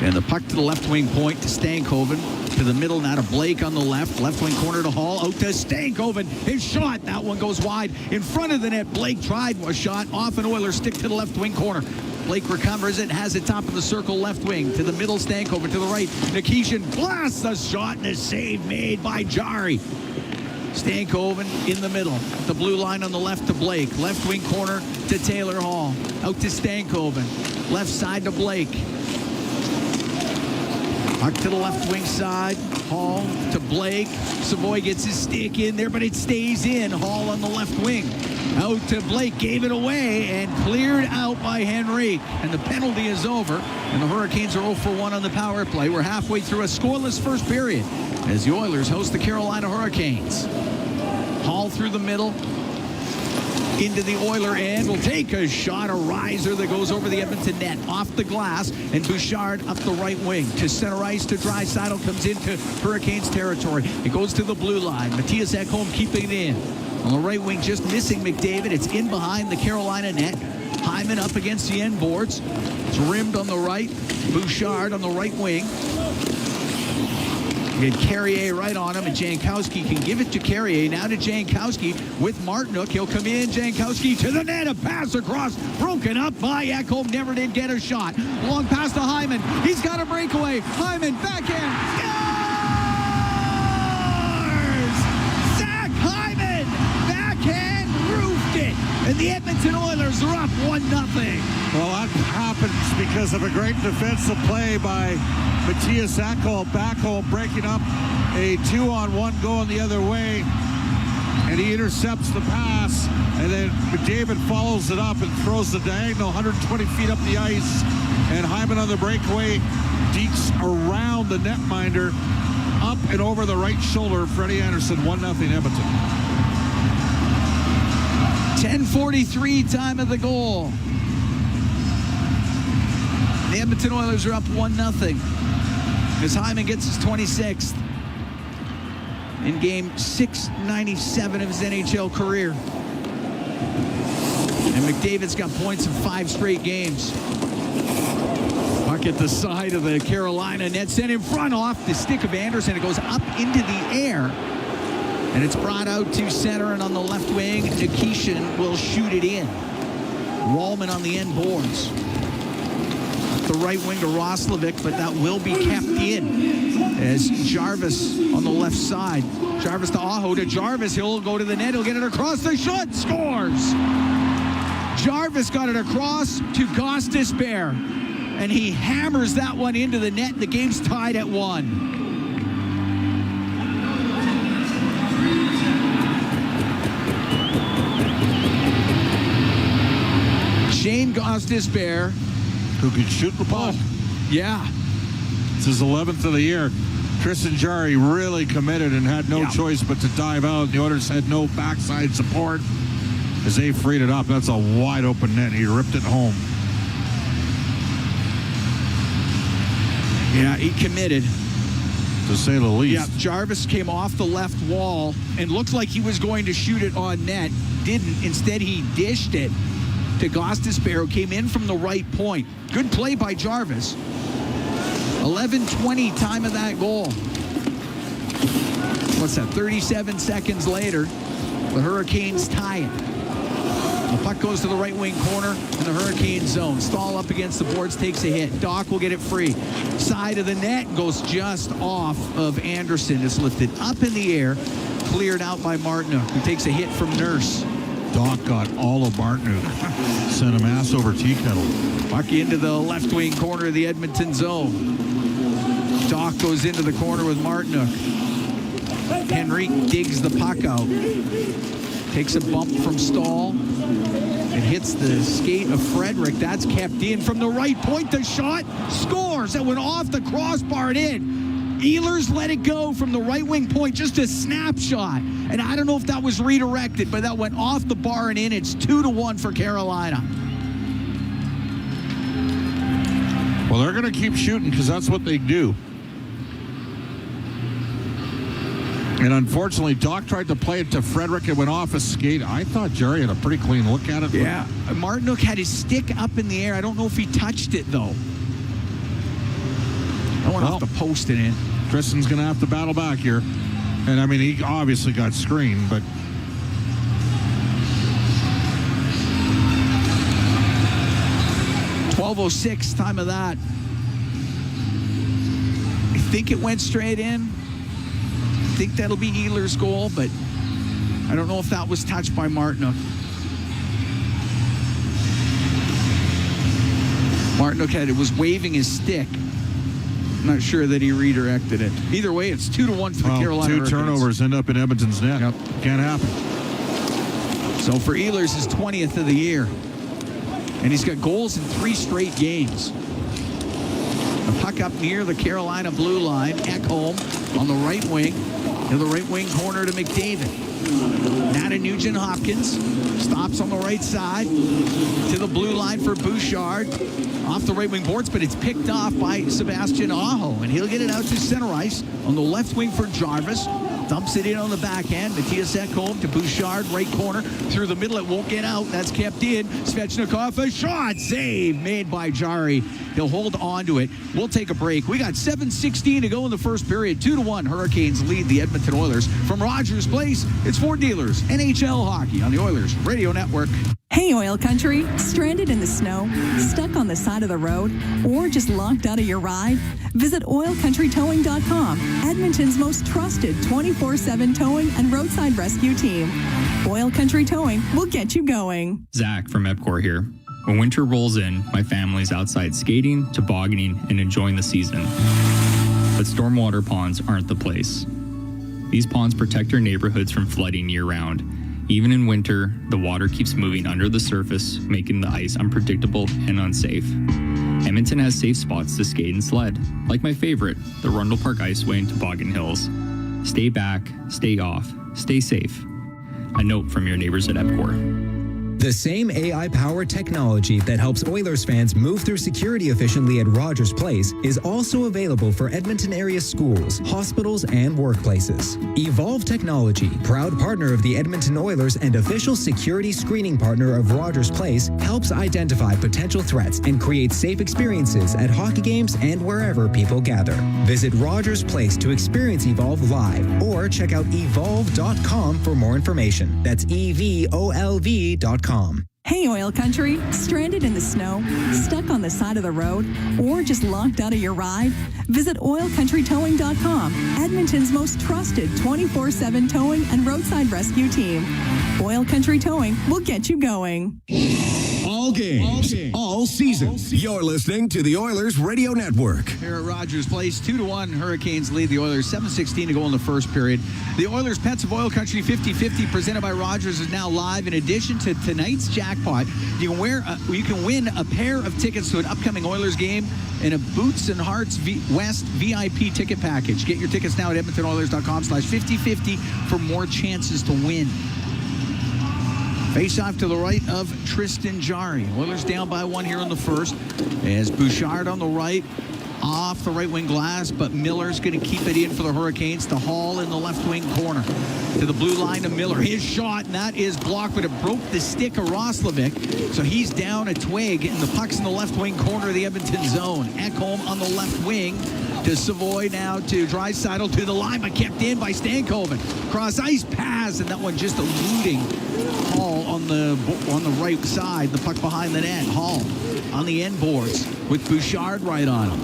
And the puck to the left wing point to Stankoven. To the middle now to Blake on the left. Left wing corner to Hall. Out to Stankoven. His shot. That one goes wide. In front of the net. Blake tried a shot off an Oilers stick to the left wing corner. Blake recovers it, has it top of the circle left wing. To the middle, Stankoven to the right. Nikishin blasts the shot and a save made by Jari. Stankoven in the middle. The blue line on the left to Blake. Left wing corner to Taylor Hall. Out to Stankoven. Left side to Blake. Puck to the left wing side. Hall to Blake. Savoy gets his stick in there, but it stays in. Hall on the left wing. Out to Blake, gave it away, and cleared out by Henrique. And the penalty is over, and the Hurricanes are 0 for 1 on the power play. We're halfway through a scoreless first period as the Oilers host the Carolina Hurricanes. Hall through the middle, into the Oiler end, will take a shot, a riser that goes over the Edmonton net, off the glass, and Bouchard up the right wing. To center ice, to Draisaitl, comes into Hurricanes territory. It goes to the blue line. Matthias Ekholm keeping it in. On the right wing, just missing McDavid. It's in behind the Carolina net. Hyman up against the end boards. It's rimmed on the right. Bouchard on the right wing. You get Carrier right on him, and Jankowski can give it to Carrier. Now to Jankowski with Martinook. He'll come in. Jankowski to the net. A pass across. Broken up by Ekholm. Never did get a shot. Long pass to Hyman. He's got a breakaway. Hyman backhand. And the Edmonton Oilers are up 1-0. Well, that happens because of a great defensive play by Matthias Ekholm. Back home, breaking up a 2-on-1 going the other way. And he intercepts the pass. And then McDavid follows it up and throws the diagonal 120 feet up the ice. And Hyman on the breakaway dekes around the netminder, up and over the right shoulder. Freddie Anderson, 1-0 Edmonton. 10:43 time of the goal. The Edmonton Oilers are up 1-0 as Hyman gets his 26th in game 697 of his NHL career. And McDavid's got points in 5 straight games. Puck at the side of the Carolina net, sent in front off the stick of Anderson. It goes up into the air. And it's brought out to center, and on the left wing, Nikishin will shoot it in. Wallman on the end boards. The the right wing to Roslovic, but that will be kept in as Jarvis on the left side. Jarvis to Aho to Jarvis. He'll go to the net. He'll get it across the shot. Scores! Jarvis got it across to Gostis Bear, and he hammers that one into the net. The game's tied at 1. Shane Gostis Bear, who could shoot the puck. Yeah. It's his 11th of the year. Tristan Jarry really committed and had no choice but to dive out. The Oilers had no backside support as they freed it up. That's a wide open net. He ripped it home. Yeah, he committed, to say the least. Yeah, Jarvis came off the left wall and looked like he was going to shoot it on net. Didn't. Instead, he dished it to Gostis Bear, who came in from the right point. Good play by Jarvis. 11:20 time of that goal. What's that? 37 seconds later, the Hurricanes tie it. The puck goes to the right wing corner in the Hurricane zone. Stahl up against the boards, takes a hit. Doc will get it free. Side of the net goes just off of Anderson. It's lifted up in the air, cleared out by Martinook, who takes a hit from Nurse. Doc got all of Martinook. Sent him ass over tea kettle. Puck into the left wing corner of the Edmonton zone. Doc goes into the corner with Martinook. Henrique digs the puck out. Takes a bump from Stahl. It hits the skate of Frederick. That's kept in from the right point. The shot scores. That went off the crossbar and in. Ehlers let it go from the right wing point. Just a snapshot. And I don't know if that was redirected, but that went off the bar and in. It's 2-1 for Carolina. Well, they're going to keep shooting because that's what they do. And unfortunately, Doc tried to play it to Frederick. It went off a skate. I thought Jerry had a pretty clean look at it. Yeah. Martinook had his stick up in the air. I don't know if he touched it, though. I went off the post and in. Tristan's going to have to battle back here. And, I mean, he obviously got screened, but... .12:06, time of that. I think it went straight in. I think that'll be Ehlers' goal, but I don't know if that was touched by Martinook. Martinook was waving his stick. I'm not sure that he redirected it. Either way, it's 2-1 for the Carolina Hurricanes. 2 turnovers end up in Edmonton's net. Yep. Can't happen. So for Ehlers, his 20th of the year. And he's got goals in 3 straight games. The puck up near the Carolina blue line. Ekholm on the right wing. To the right wing corner to McDavid. Now to Nugent Hopkins. Stops on the right side. To the blue line for Bouchard. Off the right wing boards, but it's picked off by Sebastian Aho. And he'll get it out to center ice on the left wing for Jarvis. Dumps it in on the backhand. Matthias Ekholm to Bouchard, right corner. Through the middle, it won't get out. That's kept in. Svechnikov, a shot. Save made by Jarry. He'll hold on to it. We'll take a break. We got 7:16 to go in the first period. 2-1. Hurricanes lead the Edmonton Oilers. From Rogers Place, it's Ford Dealers. NHL Hockey on the Oilers Radio Network. Hey, Oil Country. Stranded in the snow? Stuck on the side of the road? Or just locked out of your ride? Visit OilCountryTowing.com, Edmonton's most trusted 24/7 towing and roadside rescue team. Oil Country Towing will get you going. Zach from EPCOR here. When winter rolls in, my family's outside skating, tobogganing, and enjoying the season. But stormwater ponds aren't the place. These ponds protect our neighborhoods from flooding year-round. Even in winter, the water keeps moving under the surface, making the ice unpredictable and unsafe. Edmonton has safe spots to skate and sled, like my favorite, the Rundle Park Iceway in Toboggan Hills. Stay back, stay off, stay safe. A note from your neighbors at EPCOR. The same AI-powered technology that helps Oilers fans move through security efficiently at Rogers Place is also available for Edmonton area schools, hospitals, and workplaces. Evolve Technology, proud partner of the Edmonton Oilers and official security screening partner of Rogers Place, helps identify potential threats and create safe experiences at hockey games and wherever people gather. Visit Rogers Place to experience Evolve live or check out evolve.com for more information. That's EVOLV.com. Hey, Oil Country. Stranded in the snow? Stuck on the side of the road? Or just locked out of your ride? Visit OilCountryTowing.com, Edmonton's most trusted 24/7 towing and roadside rescue team. Oil Country Towing will get you going. All games, all season. You're listening to the Oilers Radio Network. Here at Rogers Place, 2-1, Hurricanes lead the Oilers, 7:16 to go in the first period. The Oilers Pets of Oil Country 50-50 presented by Rogers is now live. In addition to tonight's jackpot, you can win a pair of tickets to an upcoming Oilers game and a Boots and Hearts West VIP ticket package. Get your tickets now at EdmontonOilers.com/50-50 for more chances to win. Face off to the right of Tristan Jarry. Oilers down by 1 here in the first. As Bouchard on the right, off the right wing glass, but Miller's going to keep it in for the Hurricanes to Hall in the left wing corner. To the blue line to Miller. His shot, and that is blocked, but it broke the stick of Roslovic. So he's down a twig, and the puck's in the left wing corner of the Edmonton zone. Ekholm on the left wing. To Savoy now to Draisaitl to the line, but kept in by Stankoven. Cross ice pass, and that one just eluding Hall on the right side. The puck behind the net. Hall on the end boards with Bouchard right on him.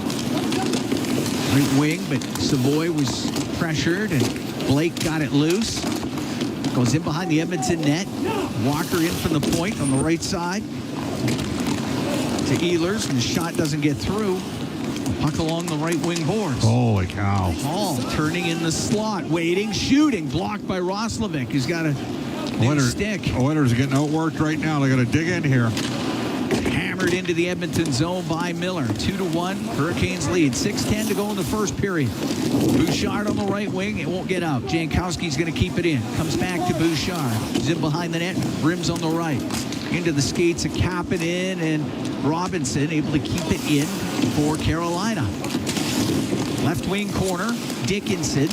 Right wing, but Savoy was pressured, and Blake got it loose. Goes in behind the Edmonton net. Walker in from the point on the right side. To Ehlers, and the shot doesn't get through. Puck along the right wing boards. Holy cow. Hall turning in the slot, waiting, shooting, blocked by Roslovic. He's got a new stick. Oilers are getting outworked right now. They got to dig in here. Hammered into the Edmonton zone by Miller. 2-1, Hurricanes lead. 6:10 to go in the first period. Bouchard on the right wing. It won't get out. Jankowski's going to keep it in. Comes back to Bouchard. He's in behind the net. Rims on the right. Into the skates of Kapanen and Robinson, able to keep it in for Carolina. Left wing corner, Dickinson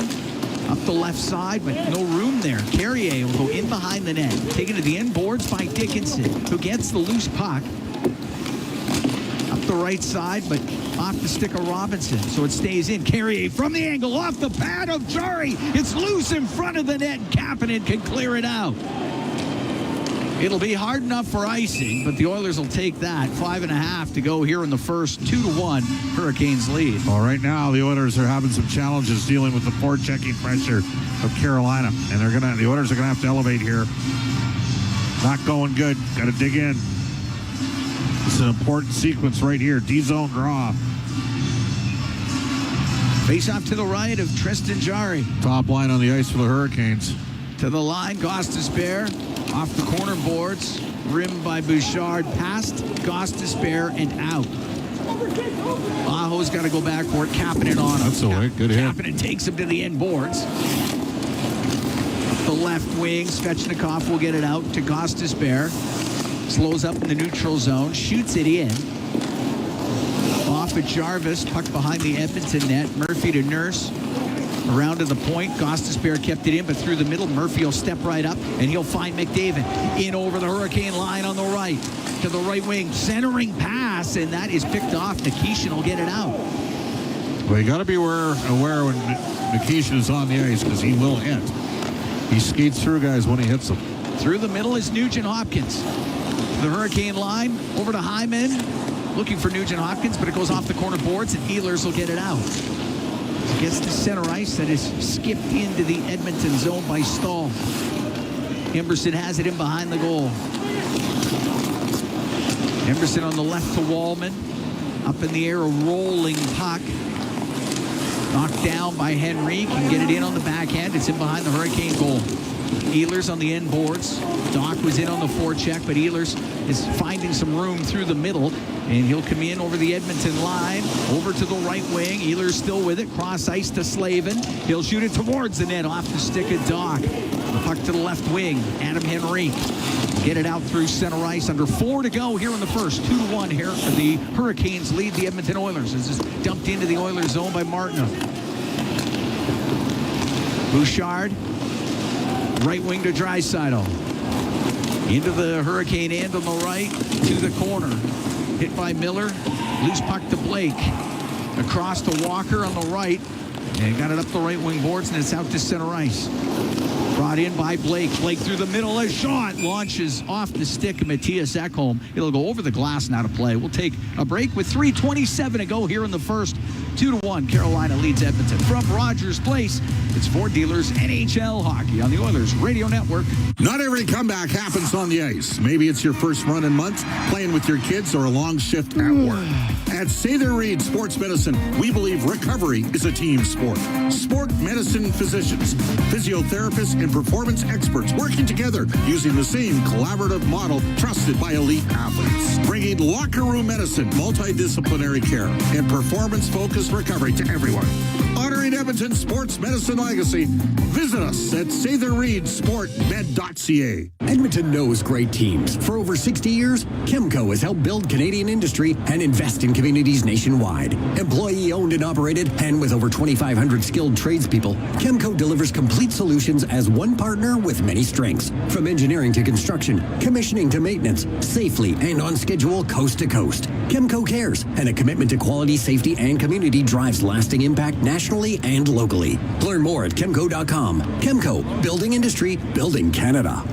up the left side, but no room there. Carrier will go in behind the net, taken to the end boards by Dickinson, who gets the loose puck up the right side, but off the stick of Robinson, so it stays in. Carrier from the angle, off the pad of Jarry. It's loose in front of the net. Kapanen can clear it out. It'll be hard enough for icing, but the Oilers will take that. 5.5 to go here in the first. 2-1, Hurricanes lead. Well, right now the Oilers are having some challenges dealing with the forechecking pressure of Carolina, and the Oilers are gonna have to elevate here. Not going good. Got to dig in. It's an important sequence right here. D-zone draw. Face off to the right of Tristan Jarry. Top line on the ice for the Hurricanes. To the line, Gostisbehere. Off the corner boards, rimmed by Bouchard, past Gostisbehere and out. Aho's got to go back for it. Kapanen on him. That's the way. Good hit. Kapanen takes him to the end boards. Up the left wing, Svechnikov will get it out to Gostisbehere. Slows up in the neutral zone, shoots it in. Off at Jarvis, puck behind the Edmonton net. Murphy to Nurse. Around to the point, Gostisbehere kept it in, but through the middle, Murphy will step right up, and he'll find McDavid. In over the Hurricane line on the right, to the right wing, centering pass, and that is picked off. Nikishin will get it out. Well, you got to be aware when Nikishin is on the ice, because he will hit. He skates through guys when he hits them. Through the middle is Nugent Hopkins. The Hurricane line, over to Hyman, looking for Nugent Hopkins, but it goes off the corner boards, and Ehlers will get it out. Gets to center ice, that is skipped into the Edmonton zone by Stahl. Emberson has it in behind the goal. Emberson on the left to Wallman. Up in the air, a rolling puck. Knocked down by Henry. Can get it in on the backhand. It's in behind the Hurricane goal. Ehlers on the end boards. Doc was in on the forecheck, but Ehlers is finding some room through the middle, and he'll come in over the Edmonton line, over to the right wing. Ehlers still with it. Cross ice to Slavin. He'll shoot it towards the net off the stick of Doc. The puck to the left wing. Adam Henrique. Get it out through center ice. Under 4 to go here in the first. 2-1 here. The Hurricanes lead the Edmonton Oilers. This is dumped into the Oilers zone by Martino. Bouchard. Right wing to Draisaitl. Into the Hurricane end on the right. To the corner. Hit by Miller. Loose puck to Blake. Across to Walker on the right. And got it up the right wing boards, and it's out to center ice. Brought in by Blake. Blake through the middle. A shot launches off the stick of Matthias Ekholm. It'll go over the glass and out of play. We'll take a break with 3:27 to go here in the first. 2-1, Carolina leads Edmonton. From Rogers Place, it's Ford Dealers NHL Hockey on the Oilers Radio Network. Not every comeback happens on the ice. Maybe it's your first run in months, playing with your kids, or a long shift at work. At Sather Reed Sports Medicine, we believe recovery is a team sport. Sport medicine physicians, physiotherapists, and performance experts working together using the same collaborative model trusted by elite athletes. Bringing locker room medicine, multidisciplinary care, and performance-focused recovery to everyone. Honoring Edmonton's sports medicine legacy, visit us at SatherReedSportMed.ca. Edmonton knows great teams. For over 60 years, Chemco has helped build Canadian industry and invest in communities nationwide. Employee-owned and operated, and with over 2,500 skilled tradespeople, Chemco delivers complete solutions as one partner with many strengths. From engineering to construction, commissioning to maintenance, safely and on schedule coast to coast. Chemco cares, and a commitment to quality, safety, and community drives lasting impact nationally and locally. Learn more at Chemco.com. Chemco, building industry, building Canada.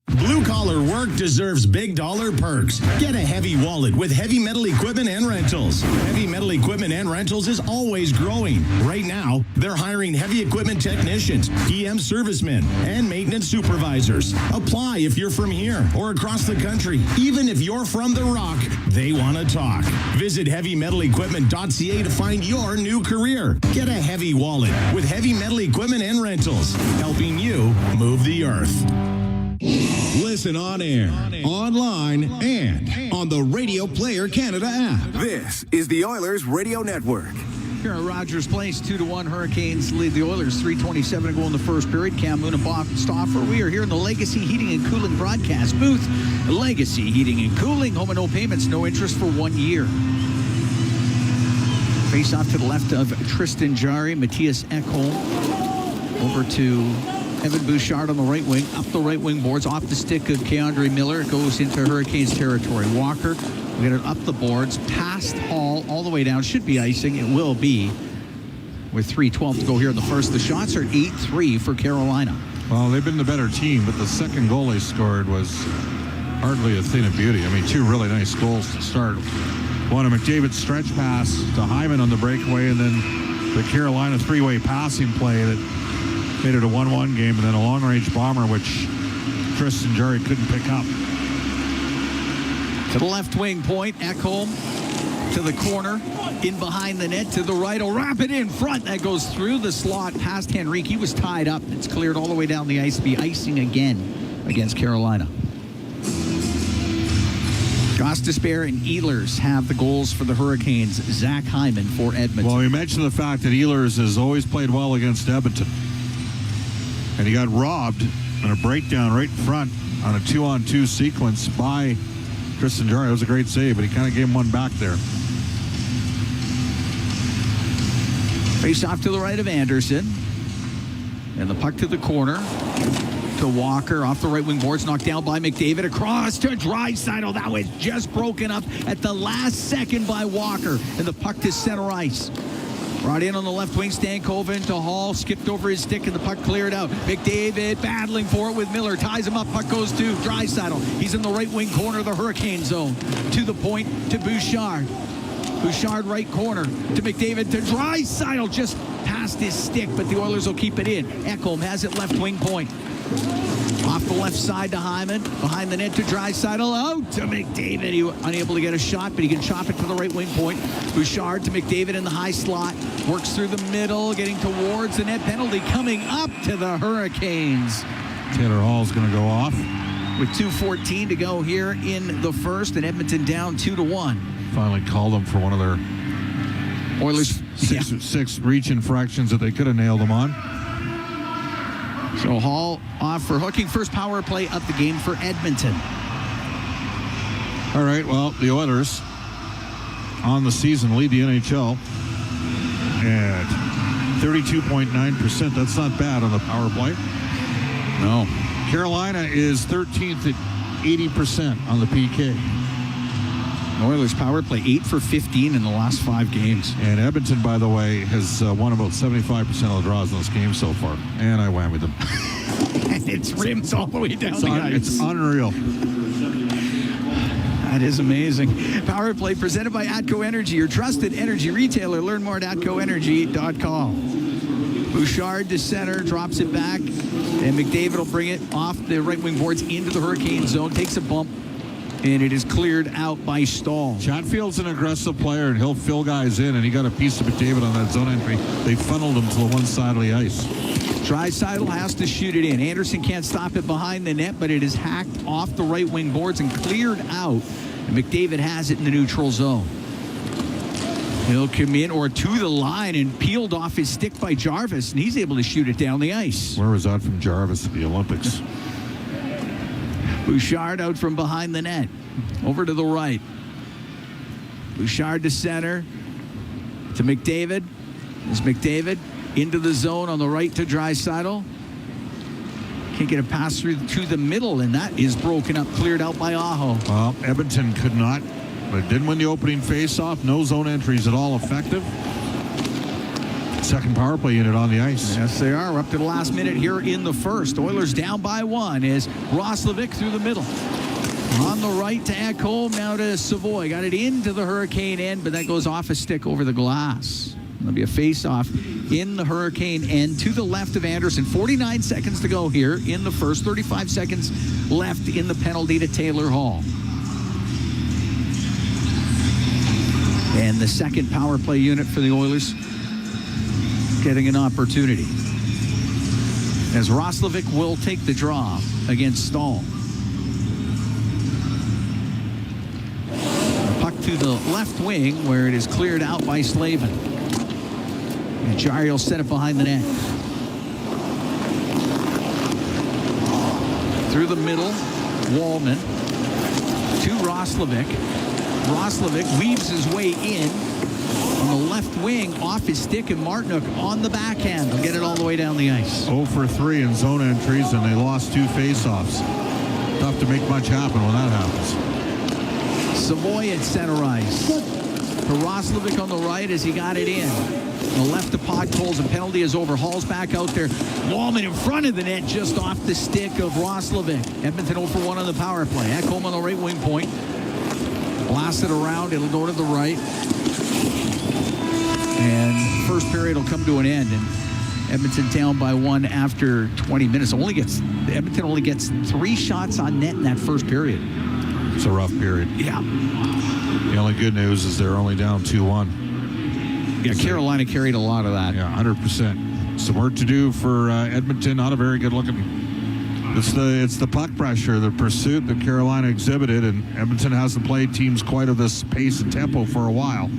Blue-collar work deserves big dollar perks. Get a heavy wallet with Heavy Metal Equipment and Rentals. Heavy Metal Equipment and Rentals is always growing. Right now, they're hiring heavy equipment technicians, PM servicemen, and maintenance supervisors. Apply if you're from here or across the country. Even if you're from the Rock, they want to talk. Visit HeavyMetalEquipment.ca to find your new career. Get a heavy wallet with Heavy Metal Equipment and Rentals, helping you move the earth. Listen on air, online, and on the Radio Player Canada app. This is the Oilers Radio Network. Here at Rogers Place, 2-1 Hurricanes lead the Oilers. 3:27 to go in the first period. Cam Moon and Bob Stauffer. We are here in the Legacy Heating and Cooling broadcast booth. Legacy Heating and Cooling. Home and no payments, no interest for 1 year. Face off to the left of Tristan Jarry, Matthias Ekholm. Over to Evan Bouchard on the right wing, up the right wing boards, off the stick of Keandre Miller. It goes into Hurricanes territory. Walker, we get it up the boards, past Hall, all the way down. Should be icing. It will be. With 3:12 to go here in the first. The shots are 8-3 for Carolina. Well, they've been the better team, but the second goal they scored was hardly a thing of beauty. I mean, two really nice goals to start. One, a McDavid stretch pass to Hyman on the breakaway, and then the Carolina three-way passing play that made it a 1-1 game, and then a long-range bomber, which Tristan Jarry couldn't pick up. To the left wing point, Ekholm to the corner, in behind the net, to the right. Oh, wrap it in front. That goes through the slot past Henrique. He was tied up. It's cleared all the way down the ice. Be icing again against Carolina. Gostisbehere and Ehlers have the goals for the Hurricanes. Zach Hyman for Edmonton. Well, we mentioned the fact that Ehlers has always played well against Edmonton. And he got robbed on a breakdown right in front on a 2-on-2 sequence by Tristan Jarry. It was a great save, but he kind of gave him one back there. Face off to the right of Anderson. And the puck to the corner. To Walker, off the right wing boards, knocked down by McDavid. Across to Draisaitl. That was just broken up at the last second by Walker. And the puck to center ice. Brought in on the left wing, Stankoven to Hall, skipped over his stick, and the puck cleared out. McDavid battling for it with Miller, ties him up, puck goes to Draisaitl. He's in the right wing corner of the Hurricane zone. To the point, to Bouchard. Bouchard right corner, to McDavid, to Draisaitl, just past his stick, but the Oilers will keep it in. Ekholm has it left wing point. Off the left side to Hyman, behind the net to Draisaitl, out to McDavid. He was unable to get a shot, but he can chop it to the right wing point. Bouchard to McDavid in the high slot, works through the middle, getting towards the net. Penalty coming up to the Hurricanes. Taylor Hall's going to go off. With 2:14 to go here in the first, and Edmonton down 2-1. Finally called them for one of their Oilers six reach infractions that they could have nailed them on. So Hall off for hooking. First power play of the game for Edmonton. All right, well, the Oilers on the season lead the NHL at 32.9%. That's not bad on the power play. No. Carolina is 13th at 80% on the PK. Oilers power play 8 for 15 in the last 5 games. And Edmonton, by the way, has won about 75% of the draws in this game so far. And I whammied them. And it's rims all the way down the ice. It's unreal. That is amazing. Power Play presented by ATCO Energy, your trusted energy retailer. Learn more at atcoenergy.com. Bouchard to center, drops it back, and McDavid will bring it off the right wing boards into the Hurricane zone, takes a bump, and it is cleared out by Stahl. Chatfield's an aggressive player, and he'll fill guys in, and he got a piece of McDavid on that zone entry. They funneled him to the one side of the ice. Draisaitl has to shoot it in. Anderson can't stop it behind the net, but it is hacked off the right wing boards and cleared out. And McDavid has it in the neutral zone. He'll come in or to the line and peeled off his stick by Jarvis, and he's able to shoot it down the ice. Where was that from Jarvis at the Olympics? Bouchard out from behind the net. Over to the right. Bouchard to center. To McDavid. There's McDavid into the zone on the right to Draisaitl. Can't get a pass through to the middle, and that is broken up, cleared out by Aho. Well, Edmonton could not, but didn't win the opening faceoff. No zone entries at all effective. Second power play unit on the ice. Yes, they are. We're up to the last minute here in the first. Oilers down by one as Roslovic through the middle. On the right to Ekholm, now to Savoy. Got it into the Hurricane end, but that goes off a stick over the glass. There'll be a face-off in the Hurricane end to the left of Anderson. 49 seconds to go here in the first. 35 seconds left in the penalty to Taylor Hall. And the second power play unit for the Oilers getting an opportunity, as Roslovic will take the draw against Stahl. Puck to the left wing where it is cleared out by Slavin. And Jarry will set it behind the net. Through the middle, Wallman to Roslovic. Roslovic weaves his way in on the left wing off his stick, and Martinook on the backhand. They'll get it all the way down the ice. 0 for 3 in zone entries, and they lost 2 faceoffs. Tough to make much happen when that happens. Savoy at center ice. To Roslovic on the right as he got it in. On the left to Podkolzin. Penalty is over. Hall's back out there. Wallman in front of the net just off the stick of Roslovic. Edmonton 0 for 1 on the power play. Ekholm on the right wing point. Blasted around. It'll go to the right. And first period will come to an end. And Edmonton down by 1 after 20 minutes. Edmonton only gets 3 shots on net in that first period. It's a rough period. Yeah. The only good news is they're only down 2-1. Yeah, Carolina carried a lot of that. Yeah, 100%. Some work to do for Edmonton. Not a very good looking. It's the puck pressure, the pursuit that Carolina exhibited, and Edmonton hasn't played teams quite of this pace and tempo for a while.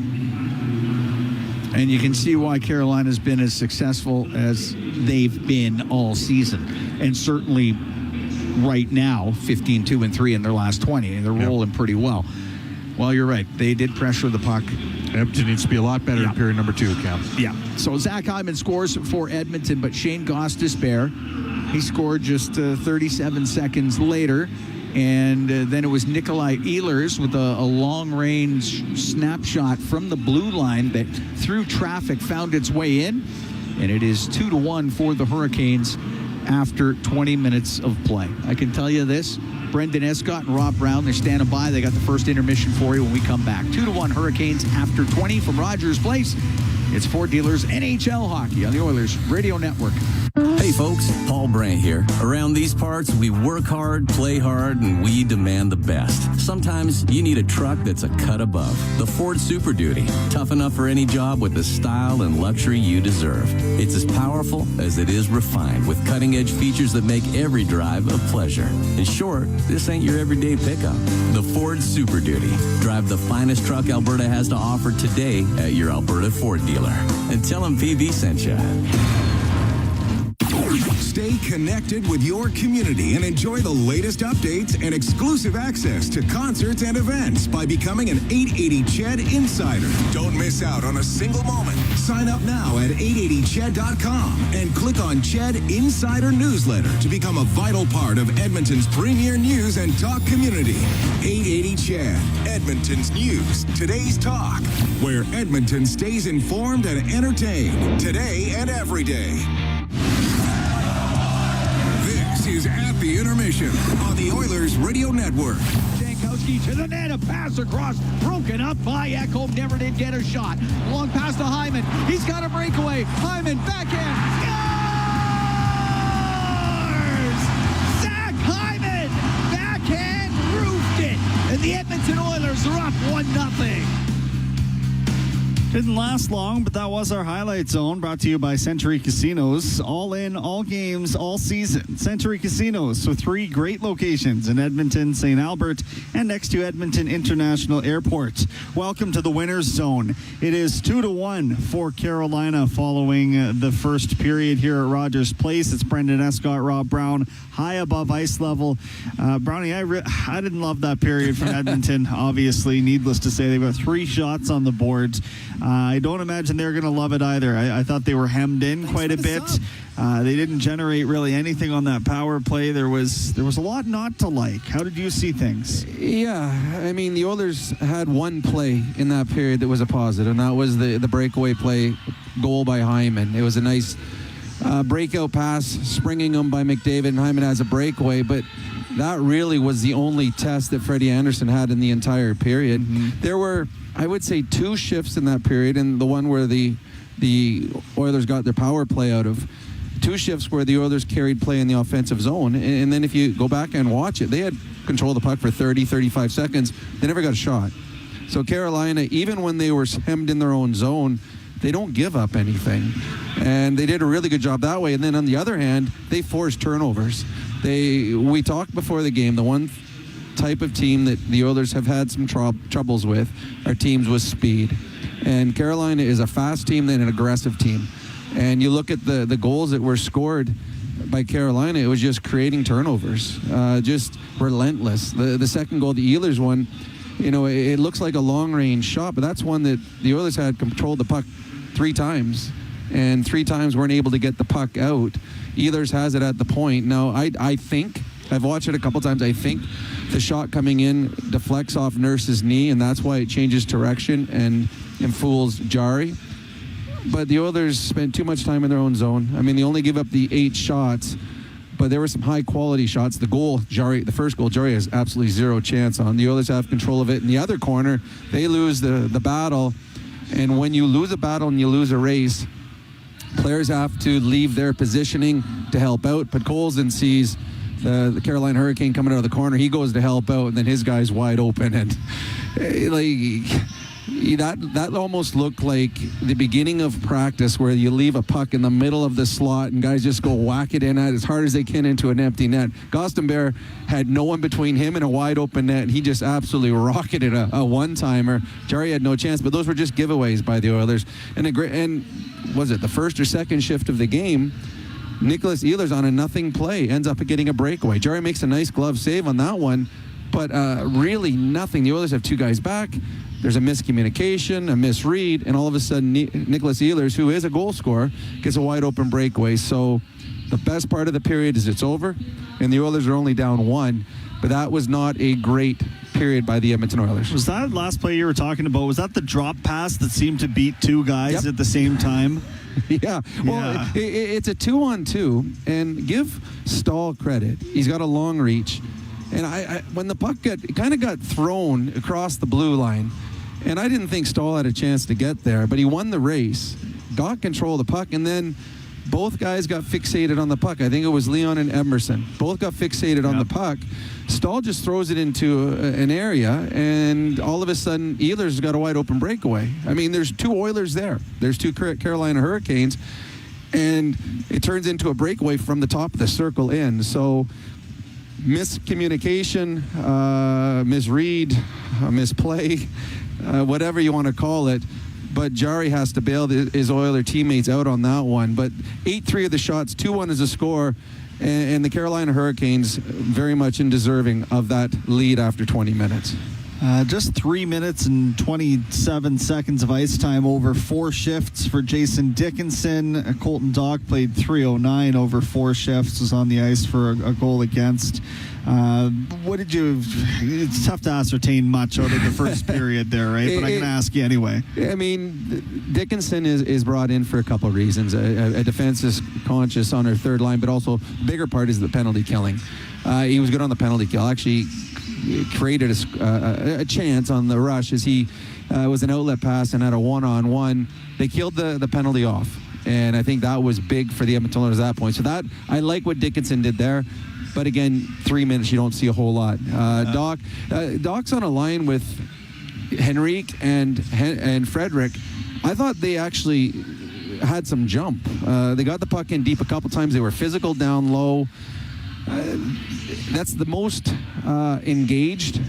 And you can see why Carolina's been as successful as they've been all season. And certainly right now, 15-2-3 in their last 20. And they're rolling pretty well. Well, you're right. They did pressure the puck. Edmonton needs to be a lot better in period number 2, Cam. Yeah. So Zach Hyman scores for Edmonton, but Shane Goss despair. He scored just 37 seconds later. And then it was Nikolai Ehlers with a long-range snapshot from the blue line that through traffic found its way in. And it is 2-1 for the Hurricanes after 20 minutes of play. I can tell you this. Brendan Escott and Rob Brown, they're standing by. They got the first intermission for you when we come back. 2-1 Hurricanes after 20 from Rogers Place. It's Ford Dealers NHL Hockey on the Oilers Radio Network. Hey folks, Paul Brandt here. Around these parts, we work hard, play hard, and we demand the best. Sometimes you need a truck that's a cut above. The Ford Super Duty. Tough enough for any job with the style and luxury you deserve. It's as powerful as it is refined, with cutting-edge features that make every drive a pleasure. In short, this ain't your everyday pickup. The Ford Super Duty. Drive the finest truck Alberta has to offer today at your Alberta Ford dealer. And tell them PV sent you. Stay connected with your community and enjoy the latest updates and exclusive access to concerts and events by becoming an 880 Ched Insider. Don't miss out on a single moment. Sign up now at 880ched.com and click on Ched Insider Newsletter to become a vital part of Edmonton's premier news and talk community. 880 Ched, Edmonton's news, today's talk, where Edmonton stays informed and entertained today and every day. is At the Intermission on the Oilers Radio Network. Jankowski to the net, a pass across, broken up by Ekholm, never did get a shot. Long pass to Hyman, he's got a breakaway. Hyman, backhand, scores! Zach Hyman, backhand, roofed it, and the Edmonton Oilers are up 1-0. Didn't last long, but that was our highlight zone, brought to you by Century Casinos. All in, all games, all season. Century Casinos, with 3 great locations in Edmonton, St. Albert, and next to Edmonton International Airport. Welcome to the winner's zone. It is 2-1 for Carolina following the first period here at Rogers Place. It's Brendan Escott, Rob Brown, high above ice level. Brownie, I didn't love that period from Edmonton, obviously. Needless to say, they've got 3 shots on the boards. I don't imagine they're going to love it either. I thought they were hemmed in quite a bit. They didn't generate really anything on that power play. There was a lot not to like. How did you see things? Yeah, I mean, the Oilers had one play in that period that was a positive, and that was the breakaway play goal by Hyman. It was a nice breakout pass, springing them by McDavid, and Hyman has a breakaway, but that really was the only test that Freddie Anderson had in the entire period. Mm-hmm. There were, I would say, 2 shifts in that period, and the one where the Oilers got their power play out of. 2 shifts where the Oilers carried play in the offensive zone, and then if you go back and watch it, they had control of the puck for 30, 35 seconds. They never got a shot. So Carolina, even when they were hemmed in their own zone, they don't give up anything. And they did a really good job that way. And then on the other hand, they forced turnovers. We talked before the game, the one type of team that the Oilers have had some troubles with are teams with speed. And Carolina is a fast team and an aggressive team. And you look at the goals that were scored by Carolina, it was just creating turnovers, just relentless. The second goal, the Ehlers one, it looks like a long-range shot, but that's one that the Oilers had controlled the puck 3 times, and 3 times weren't able to get the puck out. Ehlers has it at the point. Now, I think, I've watched it a couple times, I think the shot coming in deflects off Nurse's knee, and that's why it changes direction and fools Jarry. But the Oilers spent too much time in their own zone. I mean, they only give up the 8 shots, but there were some high-quality shots. The first goal, Jarry has absolutely 0 chance on. The Oilers have control of it. In the other corner, they lose the battle. And when you lose a battle and you lose a race, players have to leave their positioning to help out. Podkolzin sees the Carolina Hurricane coming out of the corner. He goes to help out, and then his guy's wide open. And that almost looked like the beginning of practice where you leave a puck in the middle of the slot and guys just go whack it in as hard as they can into an empty net. Gosdenbehr had no one between him and a wide open net, and he just absolutely rocketed a one-timer. Jarry had no chance, but those were just giveaways by the Oilers. And was it the first or second shift of the game, Nicholas Ehlers on a nothing play ends up getting a breakaway. Jarry makes a nice glove save on that one, but really nothing. The Oilers have 2 guys back. There's a miscommunication, a misread, and all of a sudden Nicholas Ehlers, who is a goal scorer, gets a wide open breakaway. So the best part of the period is it's over, and the Oilers are only down 1. But that was not a great period by the Edmonton Oilers. Was that last play you were talking about, was that the drop pass that seemed to beat 2 guys at the same time? Yeah. Well, it's a 2-on-2, and give Stahl credit. He's got a long reach. And I when the puck kind of got thrown across the blue line, and I didn't think Stahl had a chance to get there, but he won the race, got control of the puck, and then both guys got fixated on the puck. I think it was Leon and Emerson. Both got fixated on the puck. Stahl just throws it into an area, and all of a sudden, Ehlers got a wide open breakaway. I mean, there's 2 Oilers there. There's 2 Carolina Hurricanes, and it turns into a breakaway from the top of the circle in. So miscommunication, misread, misplay, whatever you want to call it. But Jarry has to bail his Oiler teammates out on that one. But 8-3 of the shots, 2-1 is a score, and the Carolina Hurricanes very much undeserving of that lead after 20 minutes. Just 3 minutes and 27 seconds of ice time over 4 shifts for Jason Dickinson. Colton Dock played 3:09 over 4 shifts, was on the ice for a goal against. What did you... It's tough to ascertain much out of the first period there, right? But I'm going to ask you anyway. I mean, Dickinson is brought in for a couple of reasons. A defense is conscious on their third line, but also the bigger part is the penalty killing. He was good on the penalty kill. Actually created a chance on the rush as he was an outlet pass and had a one-on-one. They killed the penalty off, and I think that was big for the Edmonton Oilers at that point. So that I like what Dickinson did there. But again, 3 minutes, you don't see a whole lot. Doc's on a line with Henrique and Frederick. I thought they actually had some jump. They got the puck in deep a couple times. They were physical down low. That's the most engaged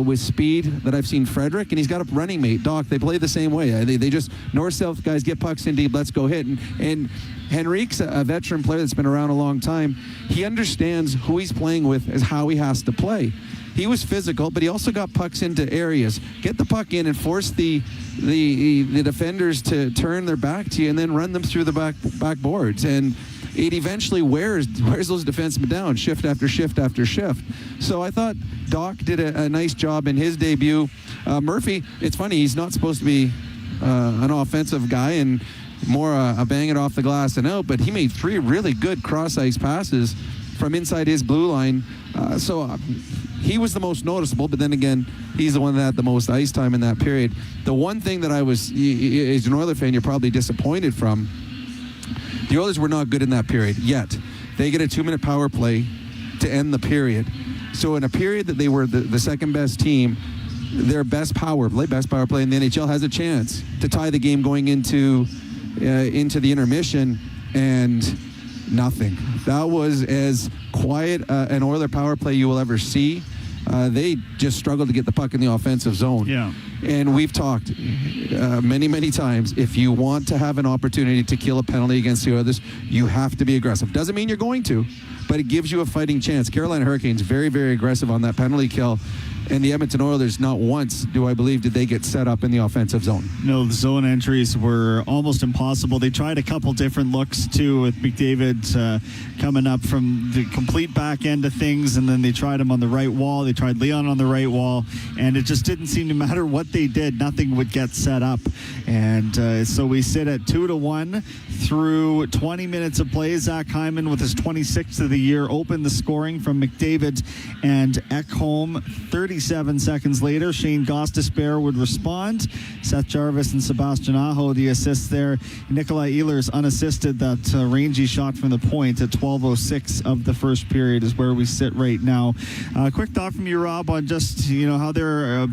with speed that I've seen Frederick, and he's got a running mate, Doc. They play the same way. They just north-south guys get pucks in deep, let's go hit. And Henrique's a veteran player that's been around a long time. He understands who he's playing with is how he has to play. He was physical, but he also got pucks into areas. Get the puck in and force the defenders to turn their back to you and then run them through the back boards. And it eventually wears those defensemen down shift after shift after shift. So I thought Doc did a nice job in his debut. Murphy, it's funny, he's not supposed to be an offensive guy and more a bang it off the glass and out, but he made 3 really good cross-ice passes from inside his blue line. He was the most noticeable, but then again, he's the one that had the most ice time in that period. The one thing that I was, as an Oilers fan, you're probably disappointed from, the Oilers were not good in that period yet. They get a 2-minute power play to end the period. So in a period that they were the second best team, their best power play in the NHL has a chance to tie the game going into the intermission, and nothing. That was as quiet an Oiler power play you will ever see. They just struggled to get the puck in the offensive zone. Yeah. And we've talked many, many times, if you want to have an opportunity to kill a penalty against the Oilers, you have to be aggressive. Doesn't mean you're going to, but it gives you a fighting chance. Carolina Hurricanes very, very aggressive on that penalty kill. And the Edmonton Oilers, not once, do I believe, did they get set up in the offensive zone. No, the zone entries were almost impossible. They tried a couple different looks, too, with McDavid coming up from the complete back end of things, and then they tried him on the right wall. They tried Leon on the right wall, and it just didn't seem to matter what they did, nothing would get set up. And so we sit at 2-1 through 20 minutes of play. Zach Hyman, with his 26th of the year, opened the scoring from McDavid and Ekholm. 37 seconds later, Shane Gostisbehere would respond. Seth Jarvis and Sebastian Aho, the assists there. Nikolai Ehlers unassisted, that rangy shot from the point at 12:06 of the first period is where we sit right now. Quick thought from you, Rob, on just how they're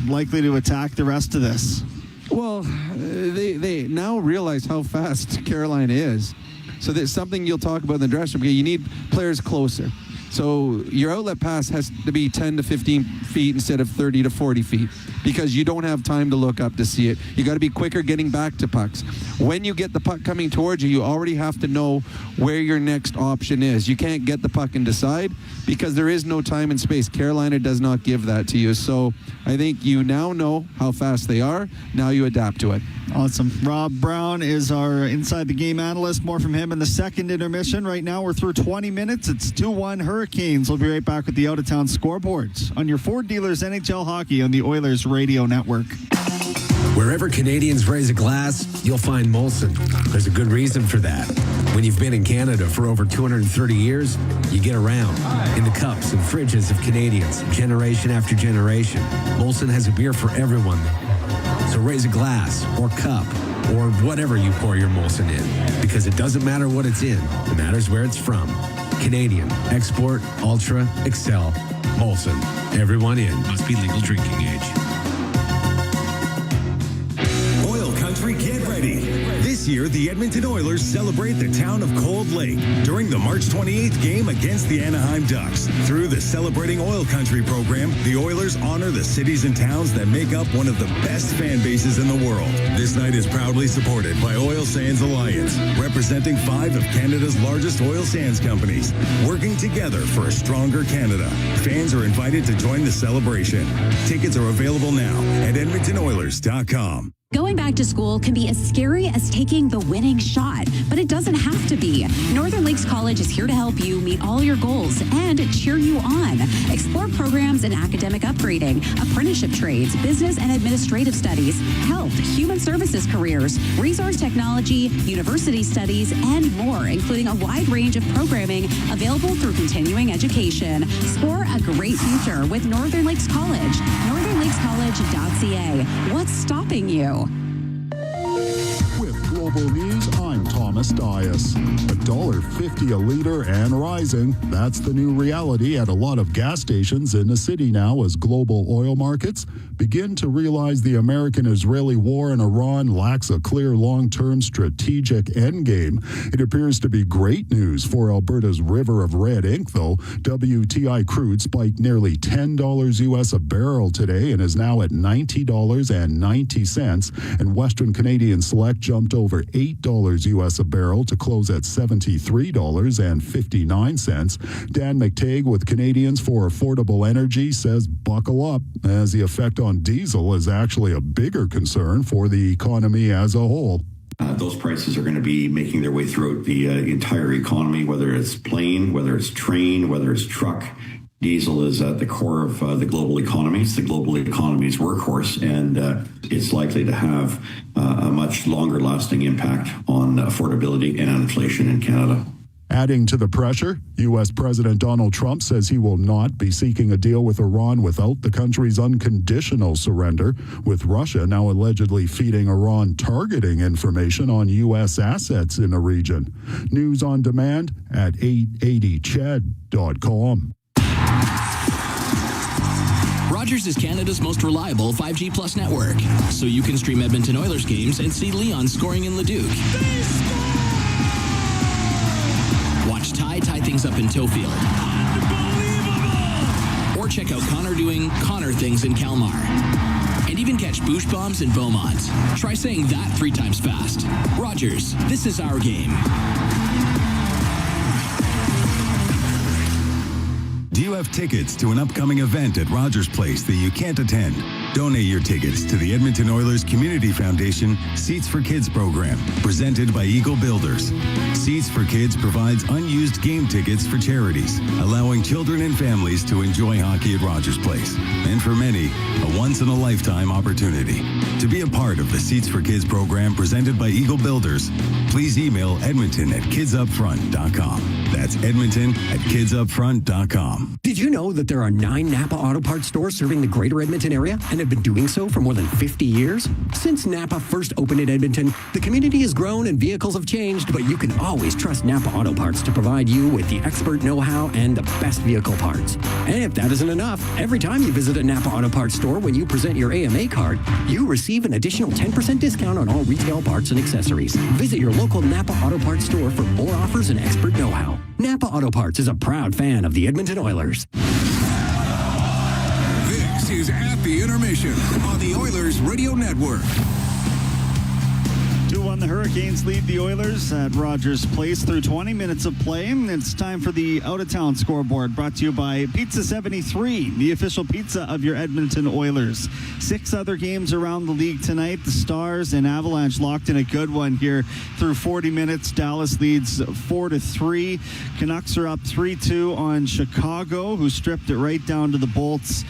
likely to attack the rest of this. Well, they now realize how fast Carolina is. So that's something you'll talk about in the dressing room. You need players closer. So your outlet pass has to be 10 to 15 feet instead of 30 to 40 feet because you don't have time to look up to see it. You got to be quicker getting back to pucks. When you get the puck coming towards you, you already have to know where your next option is. You can't get the puck and decide because there is no time and space. Carolina does not give that to you. So I think you now know how fast they are. Now you adapt to it. Awesome. Rob Brown is our Inside the Game analyst. More from him in the second intermission. Right now we're through 20 minutes. It's 2-1 Hurricanes. We'll be right back with the out-of-town scoreboards on your Ford Dealers NHL Hockey on the Oilers Radio Network. Wherever Canadians raise a glass, you'll find Molson. There's a good reason for that. When you've been in Canada for over 230 years, you get around in the cups and fridges of Canadians, generation after generation. Molson has a beer for everyone. So raise a glass or cup or whatever you pour your Molson in, because it doesn't matter what it's in. It matters where it's from. Canadian, export, ultra, excel, Molson. Everyone in. Must be legal drinking age. OilCountry, get ready. This This year, the Edmonton Oilers celebrate the town of Cold Lake during the March 28th game against the Anaheim Ducks. Through the Celebrating OilCountry program, the Oilers honor the cities and towns that make up one of the best fan bases in the world. This night is proudly supported by Oil Sands Alliance, representing 5 of Canada's largest oil sands companies, working together for a stronger Canada. Fans are invited to join the celebration. Tickets are available now at EdmontonOilers.com. Going back to school can be as scary as taking the winning shot, but it doesn't have to be. Northern Lakes College is here to help you meet all your goals and cheer you on. Explore programs in academic upgrading, apprenticeship trades, business and administrative studies, health, human services careers, resource technology, university studies, and more, including a wide range of programming available through continuing education. Score a great future with Northern Lakes College. NorthernLakesCollege.ca. What's stopping you? With Global News, I'm Thomas Dias. $1.50 a liter and rising. That's the new reality at a lot of gas stations in the city now as global oil markets begin to realize the American-Israeli war in Iran lacks a clear long-term strategic endgame. It appears to be great news for Alberta's River of Red Ink, though. WTI crude spiked nearly $10 US a barrel today and is now at $90.90, and Western Canadian Select jumped over $8 US a barrel to close at $73.59. Dan McTague with Canadians for Affordable Energy says buckle up, as the effect on diesel is actually a bigger concern for the economy as a whole. Those prices are going to be making their way throughout the entire economy, whether it's plane, whether it's train, whether it's truck. Diesel is at the core of the global economy. It's the global economy's workhorse, and it's likely to have a much longer lasting impact on affordability and inflation in Canada. Adding to the pressure, U.S. President Donald Trump says he will not be seeking a deal with Iran without the country's unconditional surrender, with Russia now allegedly feeding Iran targeting information on U.S. assets in the region. News on demand at 880ched.com. Rogers is Canada's most reliable 5G Plus network, so you can stream Edmonton Oilers games and see Leon scoring in Leduc. Watch Ty tie things up in Tofield. Or check out Connor doing Connor things in Kalmar. And even catch Boosh Bombs in Beaumont. Try saying that 3 times fast. Rogers, this is our game. Do you have tickets to an upcoming event at Rogers Place that you can't attend? Donate your tickets to the Edmonton Oilers Community Foundation Seats for Kids program, presented by Eagle Builders. Seats for Kids provides unused game tickets for charities, allowing children and families to enjoy hockey at Rogers Place. And for many, a once-in-a-lifetime opportunity. To be a part of the Seats for Kids program presented by Eagle Builders, please email edmonton@kidsupfront.com. That's edmonton@kidsupfront.com. Did you know that there are 9 Napa Auto Parts stores serving the greater Edmonton area and have been doing so for more than 50 years? Since Napa first opened in Edmonton, the community has grown and vehicles have changed, but you can always trust Napa Auto Parts to provide you with the expert know-how and the best vehicle parts. And if that isn't enough, every time you visit a Napa Auto Parts store when you present your AMA card, you receive an additional 10% discount on all retail parts and accessories. Visit your local Napa Auto Parts store for more offers and expert know-how. Napa Auto Parts is a proud fan of the Edmonton Oilers. This is At the Intermission on the Oilers Radio Network. 2-1, the Hurricanes lead the Oilers at Rogers Place through 20 minutes of play. It's time for the out-of-town scoreboard, brought to you by Pizza 73, the official pizza of your Edmonton Oilers. 6 other games around the league tonight. The Stars and Avalanche locked in a good one here through 40 minutes. Dallas leads 4-3. Canucks are up 3-2 on Chicago, who stripped it right down to the bolts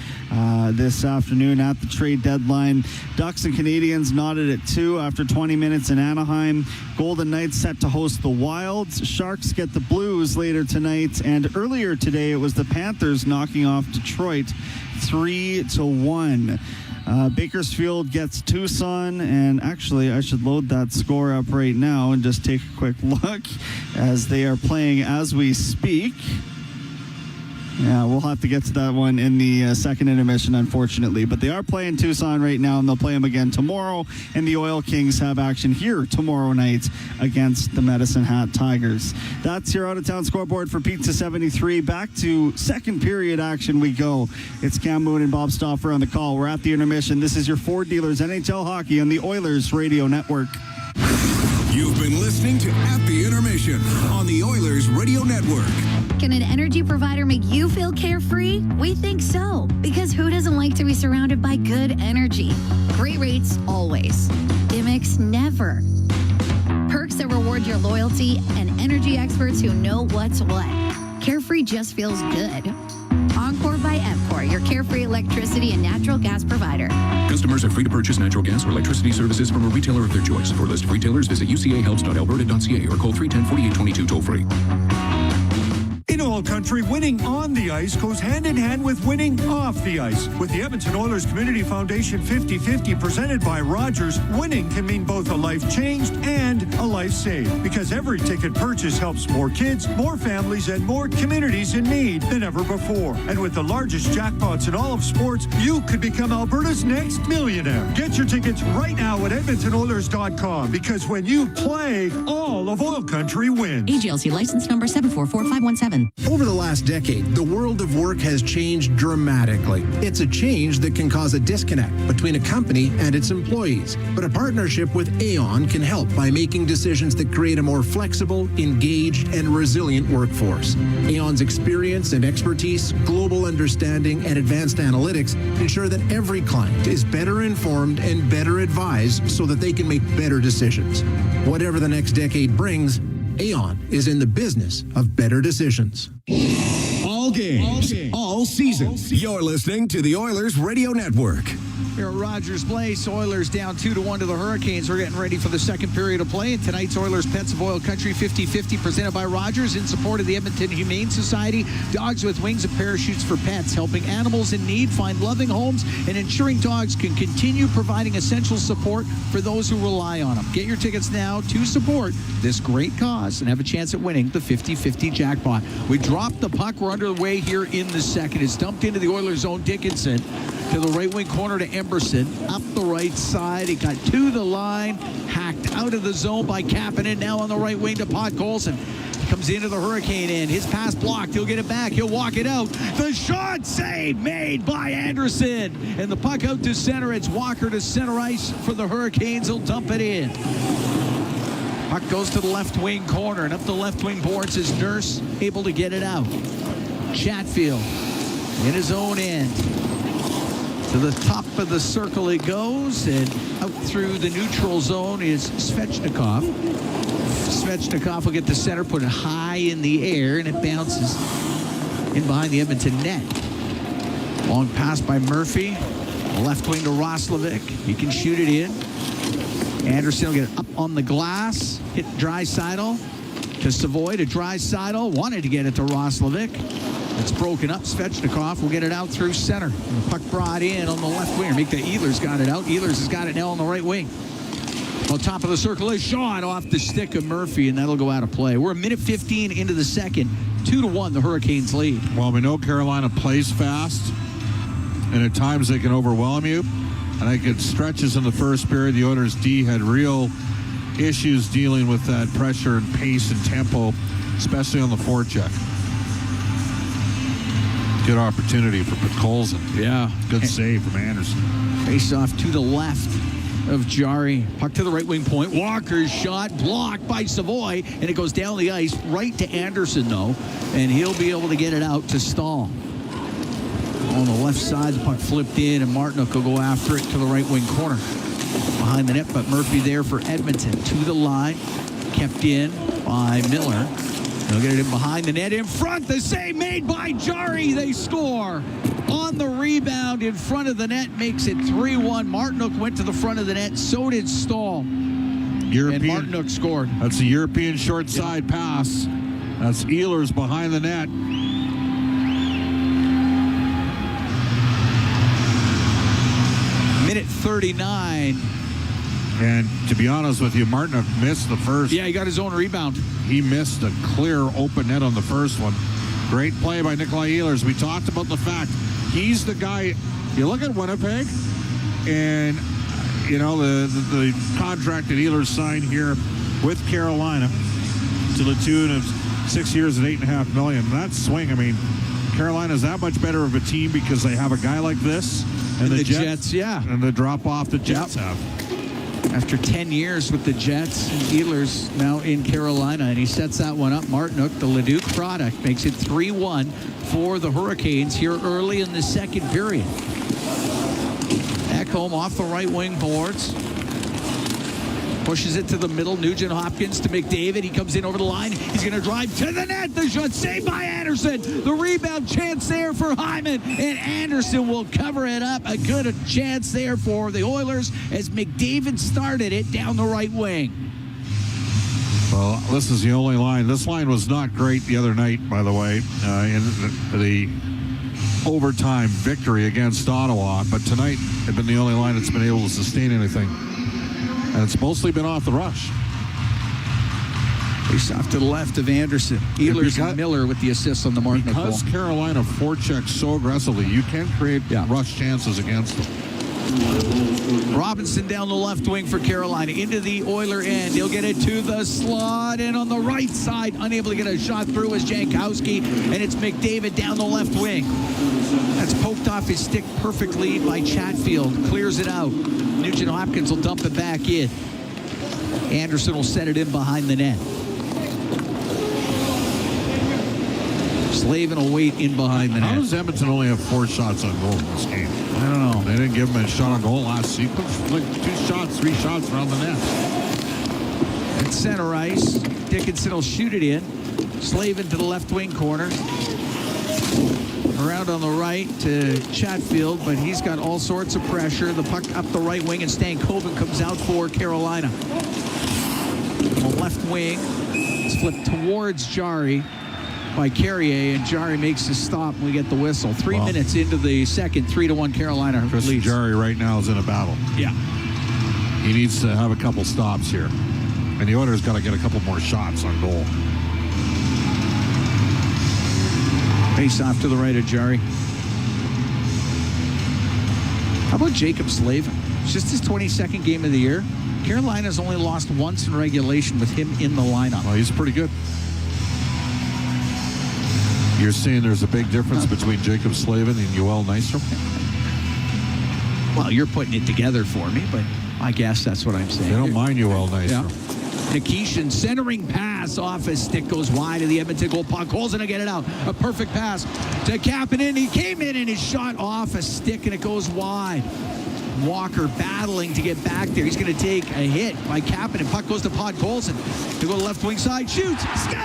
this afternoon at the trade deadline. Ducks and Canadians knotted at 2 after 20 minutes in Anaheim. Golden Knights set to host the Wilds. Sharks get the Blues later tonight. And earlier today, it was the Panthers knocking off Detroit 3-1. Bakersfield gets Tucson, and actually I should load that score up right now and just take a quick look as they are playing as we speak. Yeah, we'll have to get to that one in the second intermission, unfortunately. But they are playing Tucson right now, and they'll play them again tomorrow. And the Oil Kings have action here tomorrow night against the Medicine Hat Tigers. That's your out-of-town scoreboard for Pizza 73. Back to second period action we go. It's Cam Moon and Bob Stauffer on the call. We're at the intermission. This is your Ford Dealers NHL Hockey on the Oilers Radio Network. You've been listening to At the Intermission on the Oilers Radio Network. Can an energy provider make you feel carefree? We think so, because who doesn't like to be surrounded by good energy? Great rates always. Gimmicks never. Perks that reward your loyalty and energy experts who know what's what. Carefree just feels good. Encore by Empor, your carefree electricity and natural gas provider. Customers are free to purchase natural gas or electricity services from a retailer of their choice. For a list of retailers, visit ucahelps.alberta.ca or call 310-4822 toll-free. In OilCountry, winning on the ice goes hand in hand with winning off the ice. With the Edmonton Oilers Community Foundation 50-50 presented by Rogers, winning can mean both a life changed and a life saved. Because every ticket purchase helps more kids, more families, and more communities in need than ever before. And with the largest jackpots in all of sports, you could become Alberta's next millionaire. Get your tickets right now at EdmontonOilers.com, because when you play, all of OilCountry wins. AGLC license number 744517. Over the last decade, the world of work has changed dramatically. It's a change that can cause a disconnect between a company and its employees. But a partnership with Aon can help by making decisions that create a more flexible, engaged, and resilient workforce. Aon's experience and expertise, global understanding, and advanced analytics ensure that every client is better informed and better advised so that they can make better decisions. Whatever the next decade brings, Aon is in the business of better decisions. All games, all seasons. You're listening to the Oilers Radio Network. Here at Rogers Place, Oilers down 2-1 to the Hurricanes. We're getting ready for the second period of play. And tonight's Oilers Pets of OilCountry 50-50 presented by Rogers in support of the Edmonton Humane Society. Dogs with Wings and Parachutes for Pets, helping animals in need find loving homes and ensuring dogs can continue providing essential support for those who rely on them. Get your tickets now to support this great cause and have a chance at winning the 50-50 jackpot. We dropped the puck. We're underway here in the second. It's dumped into the Oilers zone. Dickinson to the right wing corner to Emberson, up the right side. He got to the line, hacked out of the zone by Kapanen. Now on the right wing to Podkolzin. Comes into the Hurricane end. His pass blocked. He'll get it back. He'll walk it out. The shot save made by Anderson. And the puck out to center. It's Walker to center ice for the Hurricanes. He'll dump it in. Puck goes to the left wing corner. And up the left wing boards is Nurse, able to get it out. Chatfield in his own end. To the top of the circle it goes, and out through the neutral zone is Svechnikov. Svechnikov will get the center, put it high in the air, and it bounces in behind the Edmonton net. Long pass by Murphy. Left wing to Roslovic. He can shoot it in. Anderson will get it up on the glass. Hit Draisaitl to Savoy to Draisaitl. Wanted to get it to Roslovic. It's broken up. Svechnikov will get it out through center. And the puck brought in on the left wing. Make the Ehlers got it out. Ehlers has got it now on the right wing. On top of the circle is shot off the stick of Murphy, and that'll go out of play. We're a minute 15 into the second. 2-1, the Hurricanes lead. Well, we know Carolina plays fast, and at times they can overwhelm you. And I think it stretches in the first period. The Oilers D had real issues dealing with that pressure and pace and tempo, especially on the forecheck. Good opportunity for Podkolzin. Yeah. Good save from Anderson. Face off to the left of Jari. Puck to the right wing point. Walker's shot blocked by Savoy, and it goes down the ice right to Anderson, though, and he'll be able to get it out to Stahl. On the left side, the puck flipped in, and Martinook will go after it to the right wing corner. Behind the net, but Murphy there for Edmonton. To the line, kept in by Miller. They'll get it in behind the net. In front, the save made by Jari. They score. On the rebound in front of the net, makes it 3-1. Martinook went to the front of the net. So did Stahl. And Martinook scored. That's a European short side pass. That's Ehlers behind the net. Minute 39. And to be honest with you, Martinook missed the first. Yeah, he got his own rebound. He missed a clear open net on the first one. Great play by Nikolai Ehlers. We talked about the fact he's the guy. You look at Winnipeg, and you know the contract that Ehlers signed here with Carolina to the tune of 6 years at $8.5 million. That swing, I mean, Carolina's that much better of a team because they have a guy like this, and the Jets, yeah, and the drop off the Jets have. After 10 years with the Jets, Ehlers now in Carolina, and he sets that one up. Martinook, the Leduc product, makes it 3-1 for the Hurricanes here early in the second period. Ekholm off the right wing boards. Pushes it to the middle. Nugent Hopkins to McDavid. He comes in over the line. He's going to drive to the net. The shot saved by Anderson. The rebound chance there for Hyman. And Anderson will cover it up. A good chance there for the Oilers as McDavid started it down the right wing. Well, this is the only line. This line was not great the other night, by the way, in the overtime victory against Ottawa. But tonight had been the only line that's been able to sustain anything. And it's mostly been off the rush. Face off to the left of Anderson. Ehlers and Miller with the assist on the Martin. Because Carolina forechecks so aggressively, you can create rush chances against them. Robinson down the left wing for Carolina. Into the Oiler end. He'll get it to the slot. And on the right side, unable to get a shot through is Jankowski. And it's McDavid down the left wing. That's poked off his stick perfectly by Chatfield. Clears it out. Nugent Hopkins will dump it back in. Anderson will set it in behind the net. Slavin will wait in behind the net. How does Edmonton only have 4 shots on goal in this game? I don't know. They didn't give him a shot on goal last sequence. Like 2 shots, 3 shots around the net. At center ice, Dickinson will shoot it in. Slavin to the left wing corner. Around on the right to Chatfield, but he's got all sorts of pressure. The puck up the right wing, and Stankoven comes out for Carolina. On the left wing, it's flipped towards Jarry by Carrier, and Jarry makes the stop, and we get the whistle. 3 minutes into the second, 3-1 Carolina leads. Jarry right now is in a battle. Yeah. He needs to have a couple stops here. And the Oilers got to get a couple more shots on goal. Face off to the right of Jarry. How about Jacob Slavin? It's just his 22nd game of the year. Carolina's only lost once in regulation with him in the lineup. Well, he's pretty good. You're saying there's a big difference between Jacob Slavin and Yoel Nystrom? Well, you're putting it together for me, but I guess that's what I'm saying. They don't mind Yoel Nystrom. Yeah. Nikishin centering pass off his stick goes wide of the Edmonton goal. Podkolzin to get it out. A perfect pass to Kapanen. He came in and his shot off a stick and it goes wide. Walker battling to get back there. He's going to take a hit by Kapanen. Puck goes to Podkolzin. To go to left wing side. Shoots. Scores!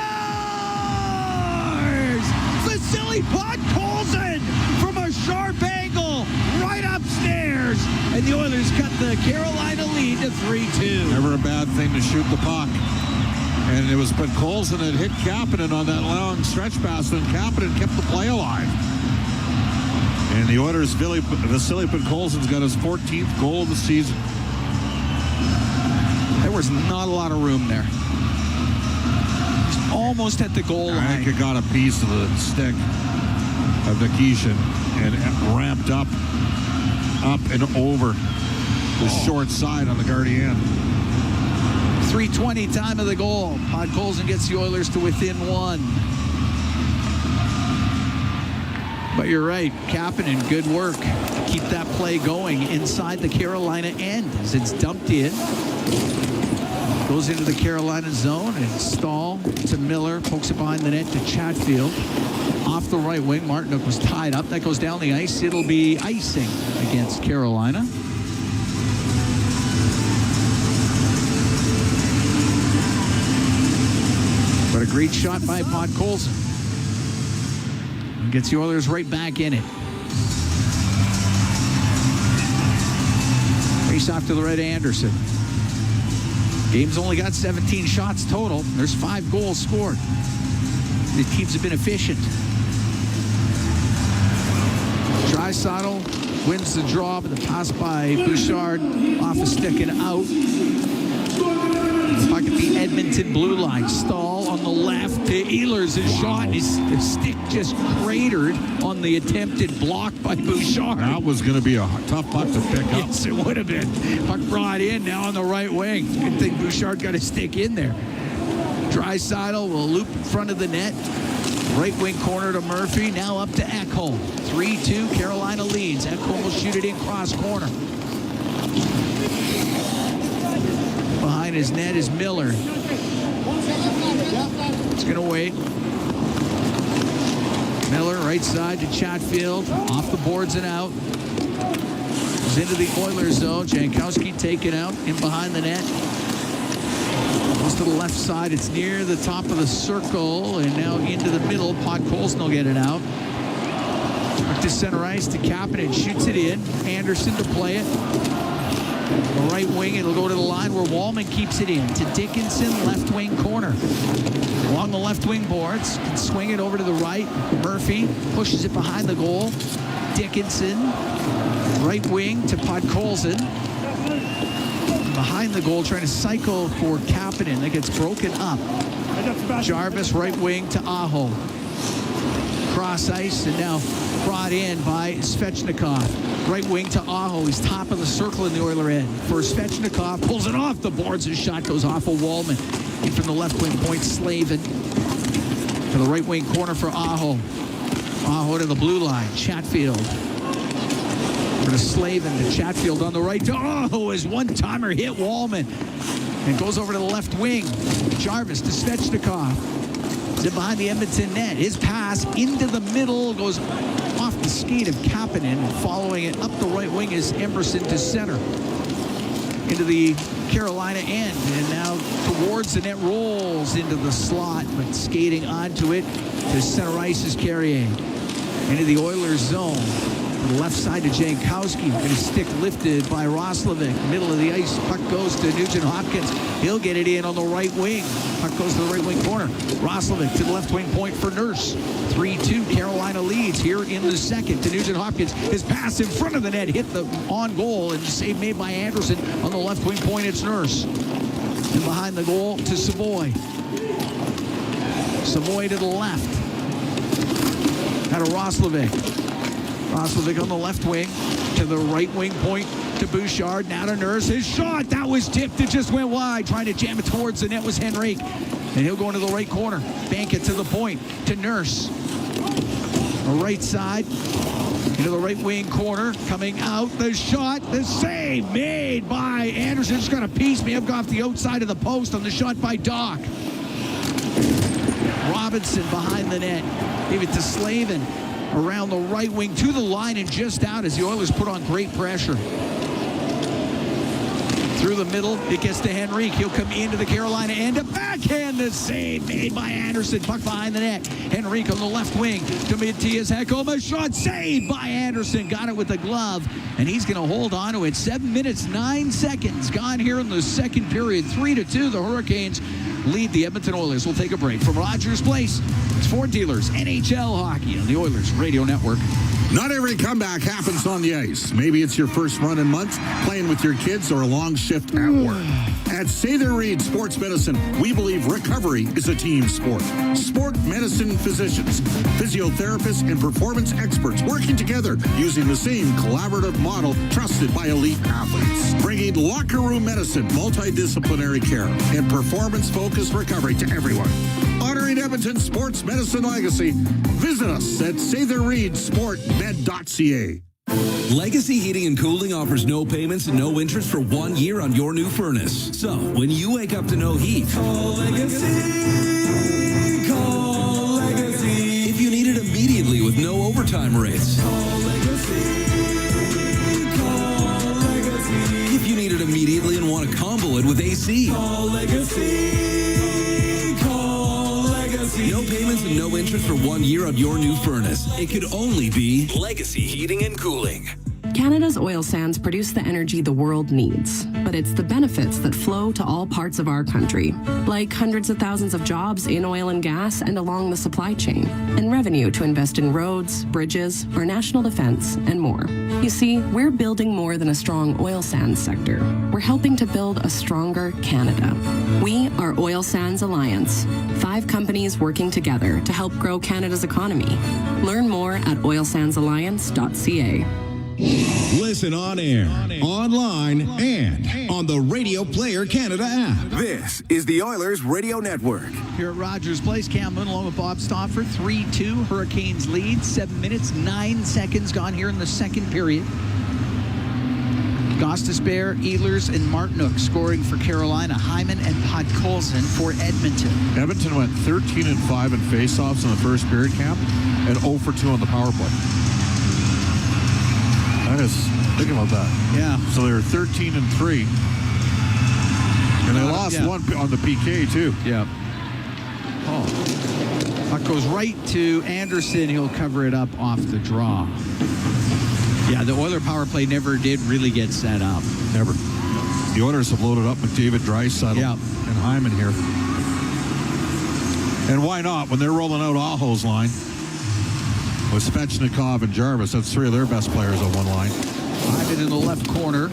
Vasily Podkolzin from a sharp angle right upstairs. And the Oilers cut the Carolina lead to 3-2. Never a bad thing to shoot the puck. And it was Podkolzin that hit Kapanen on that long stretch pass, and Kapanen kept the play alive. And the Oilers, Vasily Podkolzin's got his 14th goal of the season. There was not a lot of room there. He's almost at the goal line. I think it got a piece of the stick of Nikishin and ramped up and over the short side on the Guardian. 3:20 time of the goal. Podkolzin gets the Oilers to within 1. But you're right, Kapanen, good work. Keep that play going inside the Carolina end as it's dumped in. Goes into the Carolina zone and Stahl to Miller, pokes it behind the net to Chatfield. Off the right wing, Martinook was tied up. That goes down the ice. It'll be icing against Carolina. But a great shot by Podkolzin. Gets the Oilers right back in it. Face off to the right of Anderson. Game's only got 17 shots total. There's 5 goals scored. The teams have been efficient. Draisaitl wins the draw, but the pass by Bouchard off a stick and out. The puck at the Edmonton blue line. Stahl on the left to Ehlers. His shot, his stick just cratered on the attempted block by Bouchard. That was going to be a tough puck to pick up. Yes, it would have been. Puck brought in now on the right wing. Good thing Bouchard got a stick in there. Draisaitl will loop in front of the net. Right wing corner to Murphy. Now up to Ekholm. 3-2, Carolina leads. Ekholm will shoot it in cross corner. Behind his net is Miller. He's going to wait. Miller, right side to Chatfield. Off the boards and out. Goes into the Oilers zone. Jankowski taken out in behind the net. Goes to the left side. It's near the top of the circle. And now into the middle. Podkolzin will get it out. Back to center ice to Kapanen. Shoots it in. Anderson to play it. The right wing, it'll go to the line where Wallman keeps it in. To Dickinson, left wing corner. Along the left wing boards. Can swing it over to the right. Murphy pushes it behind the goal. Dickinson, right wing to Podkolzin. Behind the goal, trying to cycle for Kapanen. That gets broken up. Jarvis, right wing to Aho. Cross ice, and now brought in by Svechnikov. Right wing to Aho. He's top of the circle in the Oiler end. For Svechnikov, pulls it off the boards. His shot goes off of Wallman. In from the left wing point, Slavin. To the right wing corner for Aho. Aho to the blue line. Chatfield. For the Slavin to Chatfield on the right. To Aho, his one-timer hit Wallman. And goes over to the left wing. Jarvis to Svechnikov. He's behind the Edmonton net. His pass into the middle goes off the skate of Kapanen. Following it up the right wing is Emerson to center. Into the Carolina end. And now towards the net, rolls into the slot, but skating onto it to center ice is Carrier. Into the Oilers zone. To the left side to Jankowski. Got his stick lifted by Roslovic. Middle of the ice. Puck goes to Nugent Hopkins. He'll get it in on the right wing. Puck goes to the right wing corner. Roslovic to the left wing point for Nurse. 3-2, Carolina leads here in the second to Nugent Hopkins. His pass in front of the net hit the on goal, and save made by Anderson on the left wing point. It's Nurse. And behind the goal to Savoy. Savoy to the left. Out of Roslovic. Roslovic on the left wing to the right wing point to Bouchard. Now to Nurse. His shot, that was tipped. It just went wide. Trying to jam it towards the net was Henrique. And he'll go into the right corner. Bank it to the point to Nurse. The right side into the right wing corner. Coming out. The shot. The save made by Anderson. Just got a piece. May have gone off the outside of the post on the shot by Doc. Robinson behind the net. Gave it to Slavin. Around the right wing to the line and just out as the Oilers put on great pressure. Through the middle, it gets to Henrique. He'll come into the Carolina end. A backhand, the save made by Anderson. Puck behind the net. Henrique on the left wing to Matthias Ekholm. A shot saved by Anderson. Got it with the glove, and he's going to hold on to it. 7 minutes, 9 seconds gone here in the second period. 3-2, the Hurricanes lead the Edmonton Oilers. We'll take a break. From Rogers Place, it's Ford Dealers, NHL Hockey on the Oilers Radio Network. Not every comeback happens on the ice. Maybe it's your first run in months, playing with your kids, or a long shift at work. At Sather Reed Sports Medicine, we believe recovery is a team sport. Sport medicine physicians, physiotherapists, and performance experts working together using the same collaborative model trusted by elite athletes. Bringing locker room medicine, multidisciplinary care, and performance-focused recovery to everyone. Honoring Edmonton's sports medicine legacy, visit us at SatherReedSportMed.ca. Legacy Heating and Cooling offers no payments and no interest for 1 year on your new furnace. So, when you wake up to no heat, call Legacy. Call Legacy. If you need it immediately with no overtime rates, call Legacy. Call Legacy. If you need it immediately and want to combo it with AC, call Legacy. Call Legacy. No payments and no interest for 1 year on your new furnace. It could only be Legacy Heating and Cooling. Canada's oil sands produce the energy the world needs, but it's the benefits that flow to all parts of our country, like hundreds of thousands of jobs in oil and gas and along the supply chain, and revenue to invest in roads, bridges, our national defense, and more. You see, we're building more than a strong oil sands sector. We're helping to build a stronger Canada. We are Oil Sands Alliance, 5 companies working together to help grow Canada's economy. Learn more at oilsandsalliance.ca. Listen on air, online, and on the Radio Player Canada app. This is the Oilers Radio Network. Here at Rogers Place, Cam Moon along with Bob Stauffer. 3-2, Hurricanes lead. 7 minutes, 9 seconds gone here in the second period. Gostisbehere, Ehlers, and Martinook scoring for Carolina. Hyman and Podkolzin for Edmonton. Edmonton went 13-5 in faceoffs in the first period, Cam, and 0 for 2 on the power play. I was thinking about that. Yeah. So they were 13-3. And they lost one on the PK, too. Yeah. Oh. Puck goes right to Anderson. He'll cover it up off the draw. Yeah, the Oiler power play never did really get set up. Never. The Oilers have loaded up McDavid, Draisaitl, and Hyman here. And why not? When they're rolling out Aho's line with Svechnikov and Jarvis, that's 3 of their best players on one line. Hyman in the left corner.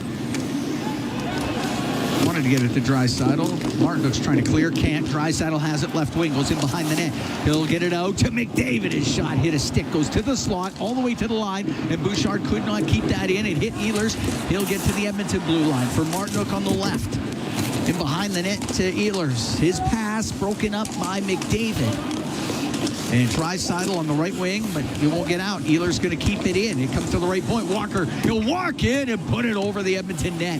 Wanted to get it to Draisaitl. Martinook's trying to clear, can't. Draisaitl has it left wing, goes in behind the net. He'll get it out to McDavid. His shot hit a stick, goes to the slot, all the way to the line, and Bouchard could not keep that in. It hit Ehlers. He'll get to the Edmonton blue line for Martinook on the left. And behind the net to Ehlers. His pass broken up by McDavid. And Draisaitl on the right wing, but he won't get out. Ehlers going to keep it in. It comes to the right point. Walker, he'll walk in and put it over the Edmonton net.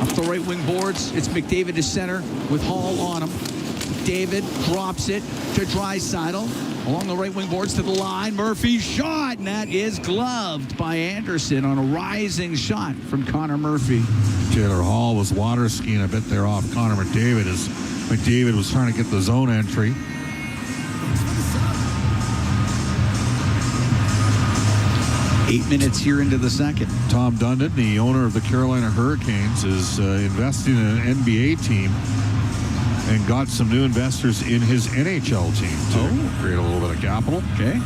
Up the right wing boards, it's McDavid to center with Hall on him. David drops it to Draisaitl. Along the right wing boards to the line. Murphy's shot, and that is gloved by Anderson on a rising shot from Connor Murphy. Taylor Hall was water skiing a bit there off Connor McDavid as McDavid was trying to get the zone entry. Eight minutes here into the second. Tom Dundon, the owner of the Carolina Hurricanes, is investing in an NBA team and got some new investors in his NHL team to create a little bit of capital. Okay.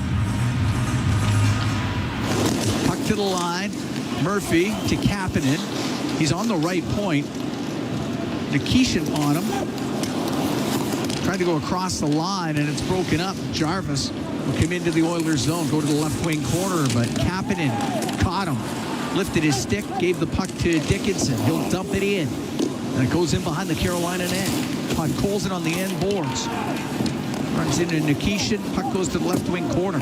Puck to the line. Murphy to Kapanen. He's on the right point. Nikishin on him. Trying to go across the line, and it's broken up. Jarvis will come into the Oilers zone, go to the left wing corner, but Kapanen caught him, lifted his stick, gave the puck to Dickinson. He'll dump it in, and it goes in behind the Carolina net. Podkolzin on the end boards. Runs into Nikishin, puck goes to the left wing corner.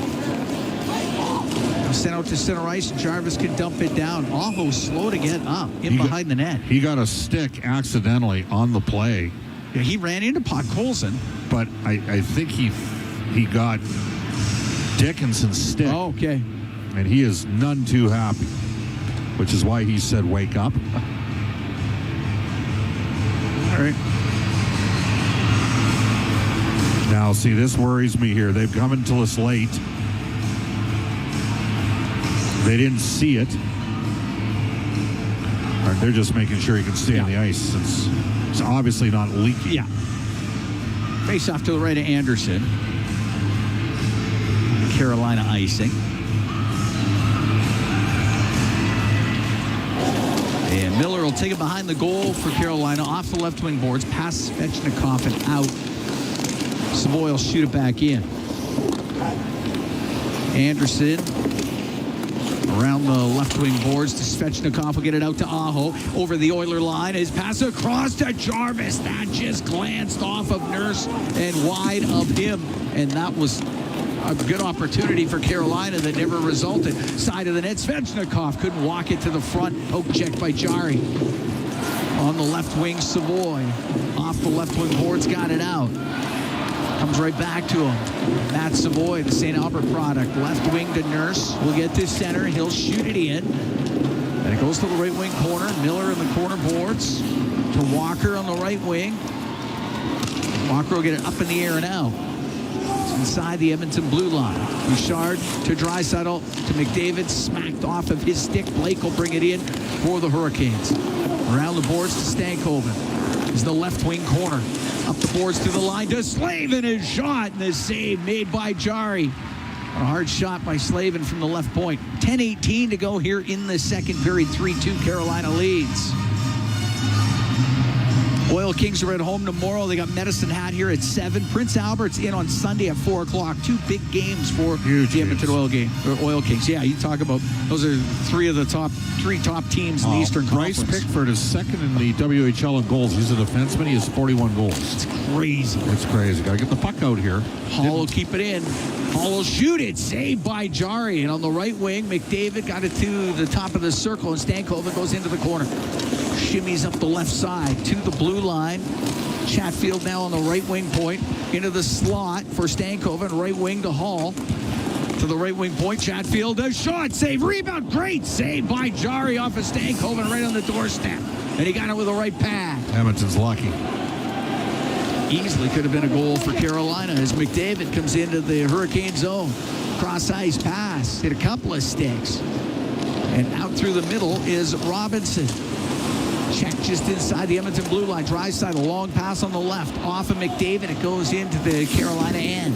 Sent out to center ice, and Jarvis can dump it down. Aho slow to get up, behind the net. He got a stick accidentally on the play. Yeah, he ran into Podkolzin. But I think he got Dickinson's stick. Oh, okay. And he is none too happy, which is why he said, wake up. All right. Now, see, this worries me here. They've come until us late. They didn't see it. Or they're just making sure he can stay on the ice. It's obviously not leaking. Yeah. Face off to the right of Anderson. Carolina icing. And Miller will take it behind the goal for Carolina. Off the left wing boards. Past Svechnikov and out. Savoy will shoot it back in. Anderson around the left wing boards to Svechnikov. Will get it out to Aho. Over the Oiler line. His pass across to Jarvis. That just glanced off of Nurse and wide of him. And that was a good opportunity for Carolina that never resulted. Side of the net. Svechnikov couldn't walk it to the front. Poke check by Jari. On the left wing, Savoy. Off the left wing boards. Got it out. Comes right back to him. Matt Savoy, the St. Albert product. Left wing to Nurse. Will get to center. He'll shoot it in. And it goes to the right wing corner. Miller in the corner boards. To Walker on the right wing. Walker will get it up in the air and out. inside the Edmonton blue line. Bouchard to Draisaitl to McDavid, smacked off of his stick. Blake will bring it in for the Hurricanes. Around the boards to Stankoven. Is the left wing corner. Up the boards to the line to Slavin. His shot and the save made by Jari. A hard shot by Slavin from the left point. 10:18 to go here in the second period. 3-2 Carolina leads. Oil Kings are at home tomorrow. They got Medicine Hat here at 7. Prince Albert's in on Sunday at 4 o'clock. 2 big games for the Edmonton Oil Kings. Yeah, you talk about those are three top teams in the Eastern Conference. Bryce Pickford is second in the WHL in goals. He's a defenseman. He has 41 goals. It's crazy. It's crazy. Got to get the puck out here. Hall will keep it in. Hall will shoot it. Saved by Jari. And on the right wing, McDavid got it to the top of the circle, and Stankoven goes into the corner. Shimmies up the left side to the blue line. Chatfield now on the right wing point. Into the slot for Stankoven. Right wing to Hall. To the right wing point. Chatfield a shot. Save. Rebound. Great save by Jari off of Stankoven right on the doorstep. And he got it with the right pad. Edmonton's lucky. Easily could have been a goal for Carolina as McDavid comes into the Hurricane zone. Cross-ice pass. Hit a couple of sticks. And out through the middle is Robinson. Check just inside the Edmonton blue line. Draisaitl, a long pass on the left. Off of McDavid. It goes into the Carolina end.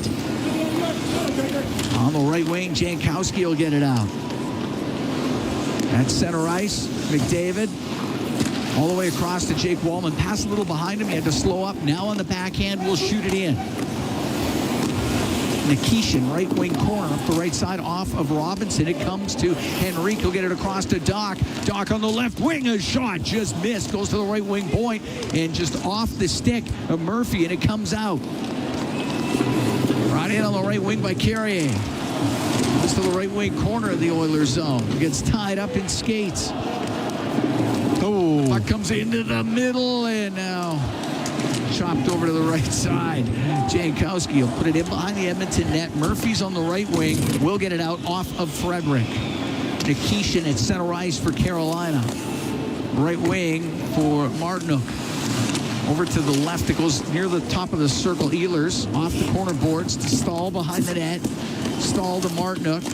On the right wing, Jankowski will get it out. At center ice, McDavid. All the way across to Jake Wallman. Pass a little behind him. He had to slow up. Now on the backhand, will shoot it in. Nikishin, right wing corner, up the right side off of Robinson. It comes to Henrique. He'll get it across to Doc. Doc on the left wing, a shot just missed. Goes to the right wing point and just off the stick of Murphy, and it comes out. Right in on the right wing by Carrier. Goes to the right wing corner of the Oilers zone. Gets tied up in skates. Oh, puck comes into the middle, and now chopped over to the right side. Jankowski will put it in behind the Edmonton net. Murphy's on the right wing. Will get it out off of Frederick. Nikishin at center ice for Carolina. Right wing for Martinook. Over to the left. It goes near the top of the circle. Ehlers off the corner boards to Stahl behind the net. Stahl to Martinook.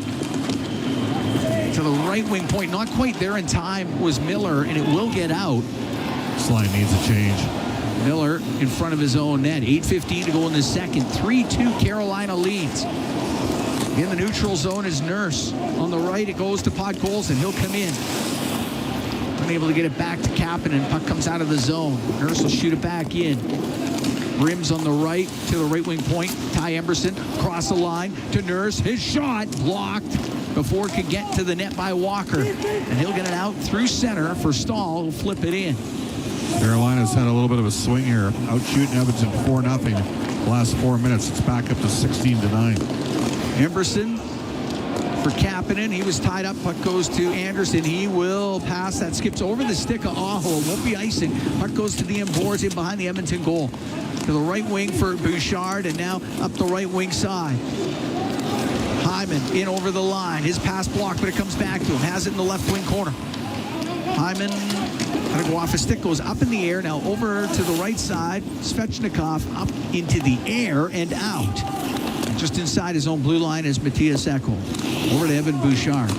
To the right wing point. Not quite there in time was Miller, and it will get out. This line needs a change. Miller in front of his own net. 8:15 to go in the second. 3-2 Carolina leads. In the neutral zone is Nurse. On the right, it goes to Podkolzin. He'll come in. Unable to get it back to Kapanen. Puck comes out of the zone. Nurse will shoot it back in. Rims on the right to the right wing point. Ty Emberson across the line to Nurse. His shot blocked before it could get to the net by Walker. And he'll get it out through center for Stahl. He'll flip it in. Carolina's had a little bit of a swing here. Out shooting Edmonton 4-0. Last 4 minutes, it's back up to 16-9. Emberson for Kapanen. He was tied up. Puck goes to Anderson. He will pass. That skips over the stick of Aho. Won't be icing. Puck goes to the end boards in behind the Edmonton goal. To the right wing for Bouchard, and now up the right wing side. Hyman in over the line. His pass blocked, but it comes back to him. Has it in the left wing corner. Hyman going to go off. His stick goes up in the air. Now over to the right side. Svechnikov up into the air and out. Just inside his own blue line is Matthias Ekholm. Over to Evan Bouchard.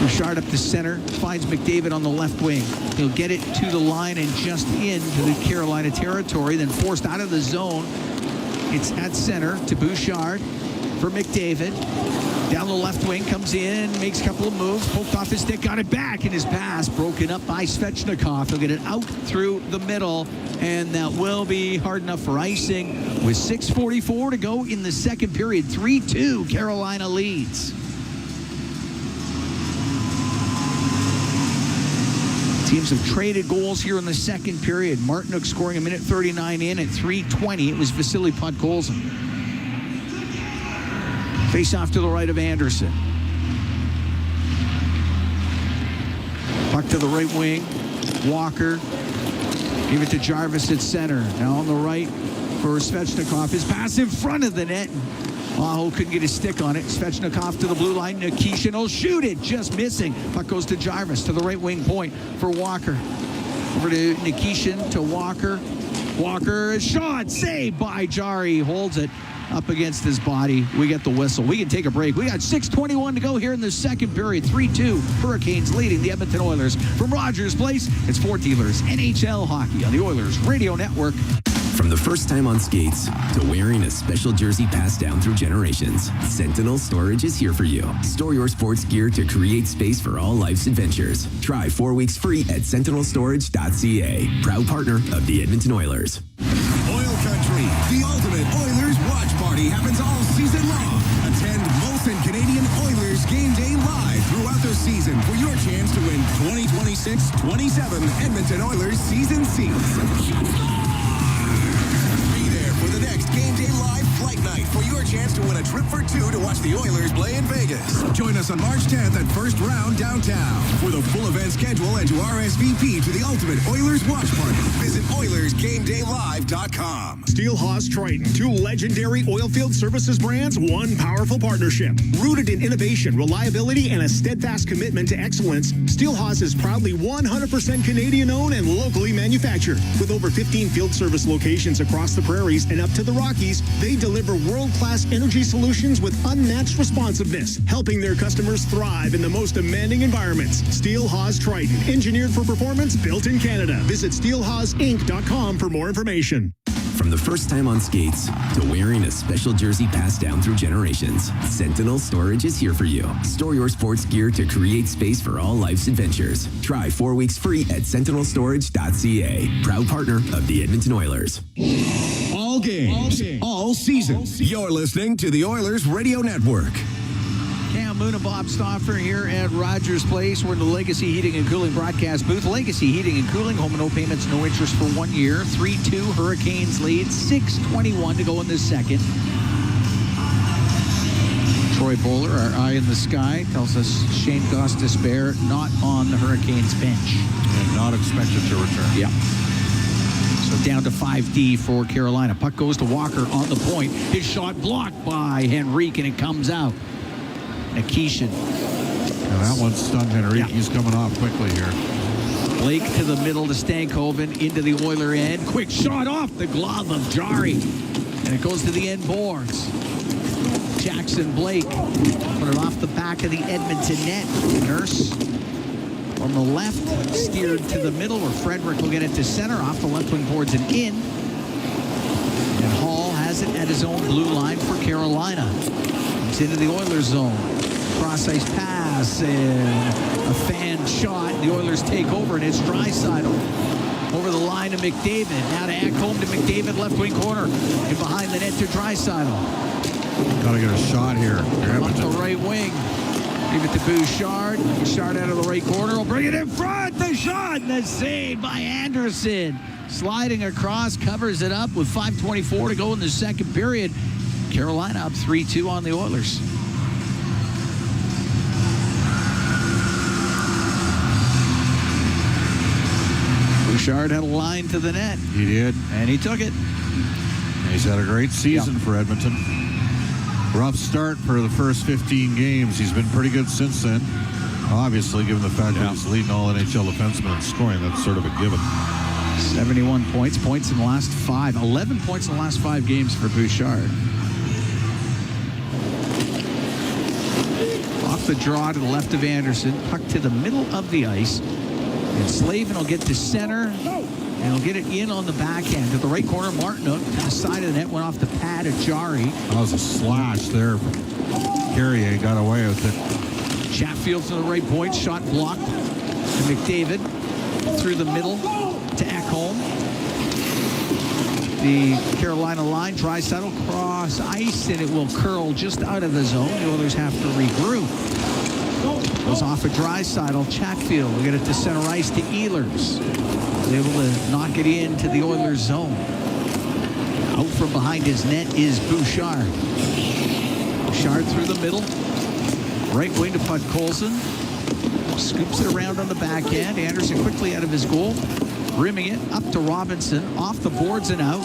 Bouchard up the center. Finds McDavid on the left wing. He'll get it to the line and just into the Carolina territory. Then forced out of the zone. It's at center to Bouchard for McDavid. Down the left wing, comes in, makes a couple of moves, poked off his stick, got it back, and his pass broken up by Svechnikov. He'll get it out through the middle, and that will be hard enough for icing. With 6:44 to go in the second period, 3-2, Carolina leads. Teams have traded goals here in the second period. Martinook scoring a minute 39 in at 3:20. It was Vasily Podkolzin. Face off to the right of Anderson. Puck to the right wing. Walker. Give it to Jarvis at center. Now on the right for Svechnikov. His pass in front of the net. Aho couldn't get his stick on it. Svechnikov to the blue line. Nikishin will shoot it. Just missing. Puck goes to Jarvis to the right wing point for Walker. Over to Nikishin to Walker. Walker, shot saved by Jari. Holds it. up against his body. We get the whistle. We can take a break. We got 6:21 to go here in the second period. 3-2 Hurricanes leading the Edmonton Oilers from Rogers Place. It's Fort Dealers NHL hockey on the Oilers Radio Network. From the first time on skates to wearing a special jersey passed down through generations, Sentinel Storage is here for you. Store your sports gear to create space for all life's adventures. Try 4 weeks free at sentinelstorage.ca. Proud partner of the Edmonton Oilers. OilCountry, the ultimate Oilers watch party happens all season long. Attend Molson Canadian Oilers game day live throughout the season for your chance to win 2026-27 Edmonton Oilers season seats. The next Game Day Live Flight Night for your chance to win a trip for two to watch the Oilers play in Vegas. Join us on March 10th at First Round downtown. For the full event schedule and to RSVP to the ultimate Oilers watch party, visit OilersGameDayLive.com. Steelhaus Triton, two legendary oilfield services brands, one powerful partnership. Rooted in innovation, reliability, and a steadfast commitment to excellence, Steelhaus is proudly 100% Canadian-owned and locally manufactured. With over 15 field service locations across the prairies and up to the Rockies, they deliver world-class energy solutions with unmatched responsiveness, helping their customers thrive in the most demanding environments. Steelhaus Triton, engineered for performance, built in Canada. Visit steelhausinc.com for more information. From the first time on skates to wearing a special jersey passed down through generations, Sentinel Storage is here for you. Store your sports gear to create space for all life's adventures. Try 4 weeks free at sentinelstorage.ca. Proud partner of the Edmonton Oilers. All games, all season. You're listening to the Oilers Radio Network. Cam Moon and Bob Stauffer here at Rogers Place. We're in the Legacy Heating and Cooling broadcast booth. Legacy Heating and Cooling, home and no payments, no interest for 1 year. 3-2 Hurricanes lead. 6:21 to go in the second. Troy Bowler, our eye in the sky, tells us Shane Gostisbehere not on the Hurricanes bench. And not expected to return. Yeah. So down to 5D for Carolina. Puck goes to Walker on the point. His shot blocked by Henrique, and it comes out. Nikishin. And that one stunned Henrique. Yeah. He's coming off quickly here. Blake to the middle to Stankoven into the Oiler end. Quick shot off the glove of Jari. And it goes to the end boards. Jackson Blake put it off the back of the Edmonton net. Nurse on the left, steered to the middle where Frederick will get it to center off the left wing boards and in. And Hall has it at his own blue line for Carolina. It's into the Oilers zone. Cross-ice pass and a fan shot. The Oilers take over, and it's Draisaitl. Over the line to McDavid. Now to Ekholm to McDavid, left wing corner. And behind the net to Draisaitl. Got to get a shot here. Up the right wing. Give it to Bouchard. Bouchard out of the right corner. Will bring it in front. The shot and the save by Anderson. Sliding across, covers it up with 5:24 to go in the second period. Carolina up 3-2 on the Oilers. Bouchard had a line to the net. He did. And he took it. He's had a great season for Edmonton. Rough start for the first 15 games. He's been pretty good since then. Obviously, given the fact that he's leading all NHL defensemen in scoring, that's sort of a given. 71 points. Points in the last 5. 11 points in the last 5 games for Bouchard. Off the draw to the left of Anderson. Puck to the middle of the ice. And Slavin will get to center. And he'll get it in on the backhand. To the right corner, Martinook. To the side of the net, went off the pad of Jari. That was a slash there. Carrier got away with it. Chatfield to the right point. Shot blocked. To McDavid. Through the middle to Ekholm. The Carolina line. Draisaitl cross ice, and it will curl just out of the zone. The Oilers have to regroup. Goes off of Draisaitl. Chatfield will get it to center ice to Ehlers. Able to knock it into the Oilers zone. Out from behind his net is Bouchard. Bouchard through the middle. Right wing to Podkolzin. Scoops it around on the backhand. Anderson quickly out of his goal. Rimming it up to Robinson. Off the boards and out.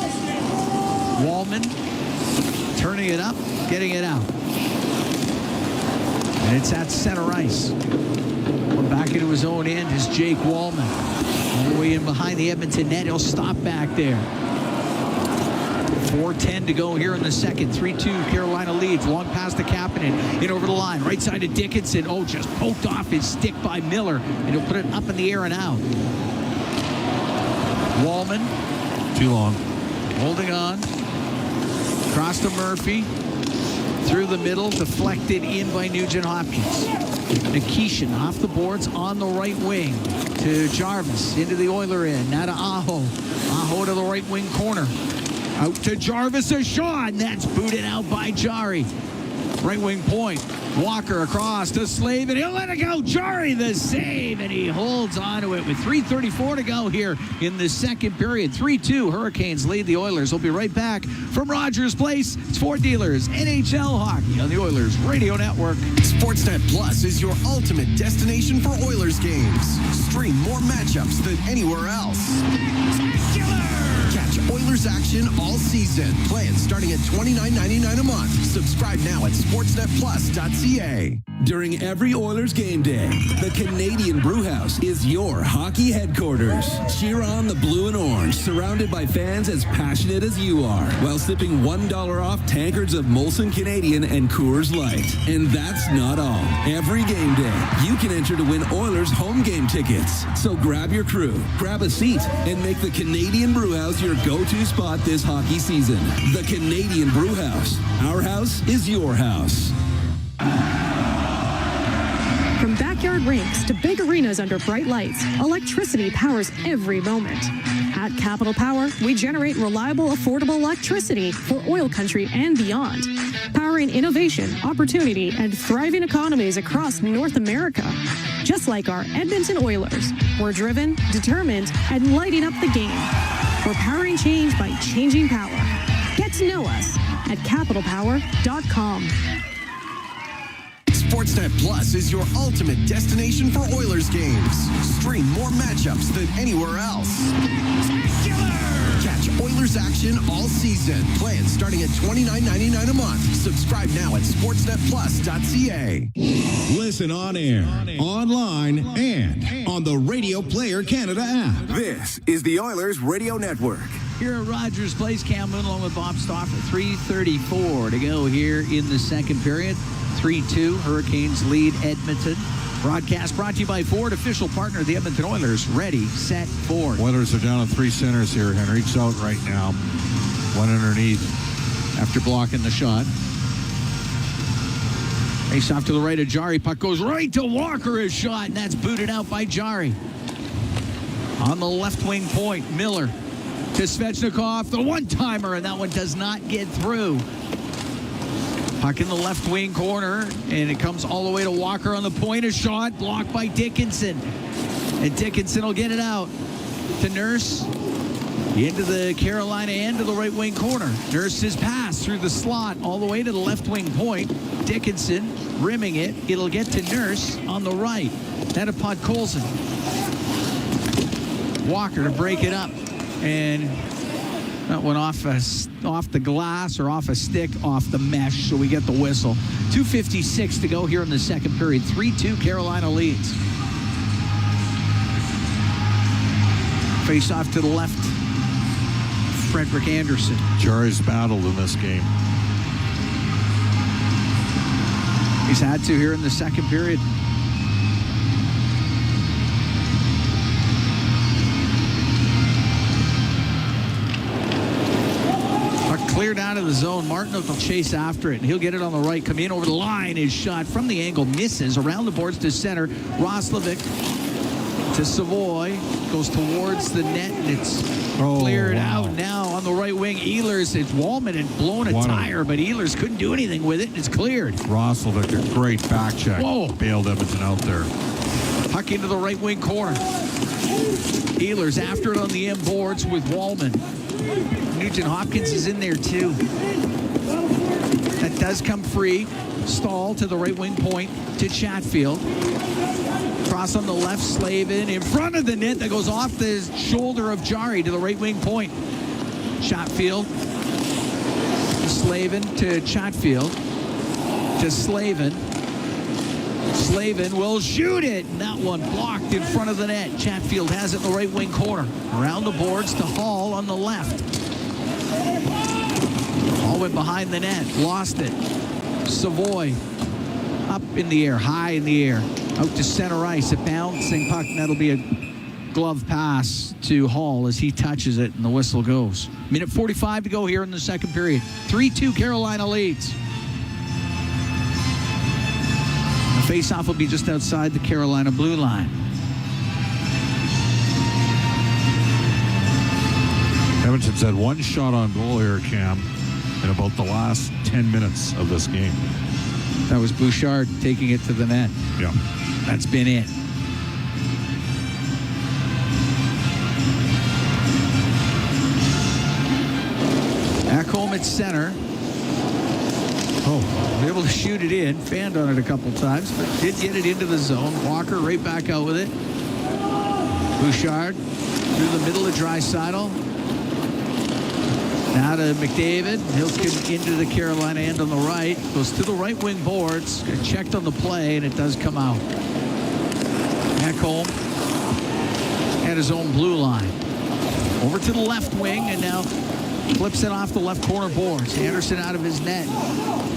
Wallman turning it up, getting it out. And it's at center ice. Back into his own end is Jake Wallman. All the way in behind the Edmonton net. He'll stop back there. 4:10 to go here in the second. 3-2 Carolina leads. Long pass to Kapanen. In over the line. Right side to Dickinson. Oh, just poked off his stick by Miller. And he'll put it up in the air and out. Wallman. Too long. Holding on. Cross to Murphy. Through the middle. Deflected in by Nugent Hopkins. Nikishin off the boards on the right wing to Jarvis. Into the Oiler end. Now to Aho. Aho to the right wing corner. Out to Jarvis, a shot, and that's booted out by Jari. Right wing point. Walker across to Slave, and he'll let it go. Jari the save, and he holds onto it with 3:34 to go here in the second period. 3-2, Hurricanes lead the Oilers. We'll be right back from Rogers Place. It's Ford Dealers, NHL Hockey on the Oilers Radio Network. Sportsnet Plus is your ultimate destination for Oilers games. Stream more matchups than anywhere else. Catch Oilers action all season. Plans starting at $29.99 a month. Subscribe now at sportsnetplus.ca. During every Oilers game day, the Canadian Brewhouse is your hockey headquarters. Cheer on the blue and orange, surrounded by fans as passionate as you are, while sipping $1 off tankards of Molson Canadian and Coors Light. And that's not all. Every game day, you can enter to win Oilers home game tickets. So grab your crew, grab a seat, and make the Canadian Brewhouse your go-to spot this hockey season. The Canadian Brewhouse. Our house is your house. From backyard rinks to big arenas under bright lights, electricity powers every moment. At Capital Power, we generate reliable, affordable electricity for oil country and beyond, powering innovation, opportunity, and thriving economies across North America. Just like our Edmonton Oilers, we're driven, determined, and lighting up the game. We're powering change by changing power. Get to know us at capitalpower.com. Sportsnet Plus is your ultimate destination for Oilers games. Stream more matchups than anywhere else. Catch Oilers action all season. Plans starting at $29.99 a month. Subscribe now at sportsnetplus.ca. Listen on air, online, and on the Radio Player Canada app. This is the Oilers Radio Network. Here at Rogers Place, Cam Moon along with Bob Stauffer. 3:34 to go here in the second period. 3-2, Hurricanes lead Edmonton. Broadcast brought to you by Ford, official partner of the Edmonton Oilers. Ready, set, Ford. Oilers are down to three centers here. Henrique's out right now. One underneath. After blocking the shot. Face off to the right of Jari. Puck goes right to Walker. His shot, and that's booted out by Jari. On the left wing point, Miller to Svechnikov. The one-timer, and that one does not get through. Puck in the left wing corner, and it comes all the way to Walker on the point. A shot blocked by Dickinson. And Dickinson will get it out to Nurse. Into the Carolina end of the right wing corner. Nurse's pass through the slot all the way to the left wing point. Dickinson rimming it. It'll get to Nurse on the right. That of Podkolzin. Walker to break it up. And that went off the glass or off a stick, off the mesh, so we get the whistle. 2:56 to go here in the second period. 3-2, Carolina leads. Face off to the left, Frederick Anderson. Jari's battled in this game. He's had to here in the second period. Cleared out of the zone. Martinook will chase after it, and he'll get it on the right. Come in over the line. His shot from the angle misses. Around the boards to center. Roslovic to Savoy. Goes towards the net, and it's cleared out now on the right wing. Ehlers, it's Wallman had blown a tire, but Ehlers couldn't do anything with it, and it's cleared. Roslovic, a great back check. Whoa. Bailed Edmonton out there. Puck into the right wing corner. Ehlers after it on the end boards with Wallman. Nugent Hopkins is in there too. That does come free. Stahl to the right wing point to Chatfield. Cross on the left, Slavin in front of the net that goes off the shoulder of Jari to the right wing point. Chatfield. Slavin to Chatfield. To Slavin. Slavin will shoot it, and that one blocked in front of the net. Chatfield has it in the right wing corner. Around the boards to Hall on the left. Ball went behind the net. Lost it. Savoy up in the air, high in the air. Out to center ice. A bouncing puck. And that'll be a glove pass to Hall as he touches it, and the whistle goes. Minute 45 to go here in the second period. 3-2 Carolina leads. The face-off will be just outside the Carolina blue line. Edmonton's had one shot on goal here, Cam, in about the last 10 minutes of this game. That was Bouchard taking it to the net. Yeah. That's been it. Ekholm at center. Able to shoot it in. Fanned on it a couple times, but did get it into the zone. Walker right back out with it. Bouchard through the middle of Draisaitl. Now to McDavid. He'll get into the Carolina end on the right. Goes to the right wing boards. Got checked on the play, and it does come out. Ekholm at his own blue line. Over to the left wing, and now flips it off the left corner boards. Anderson out of his net.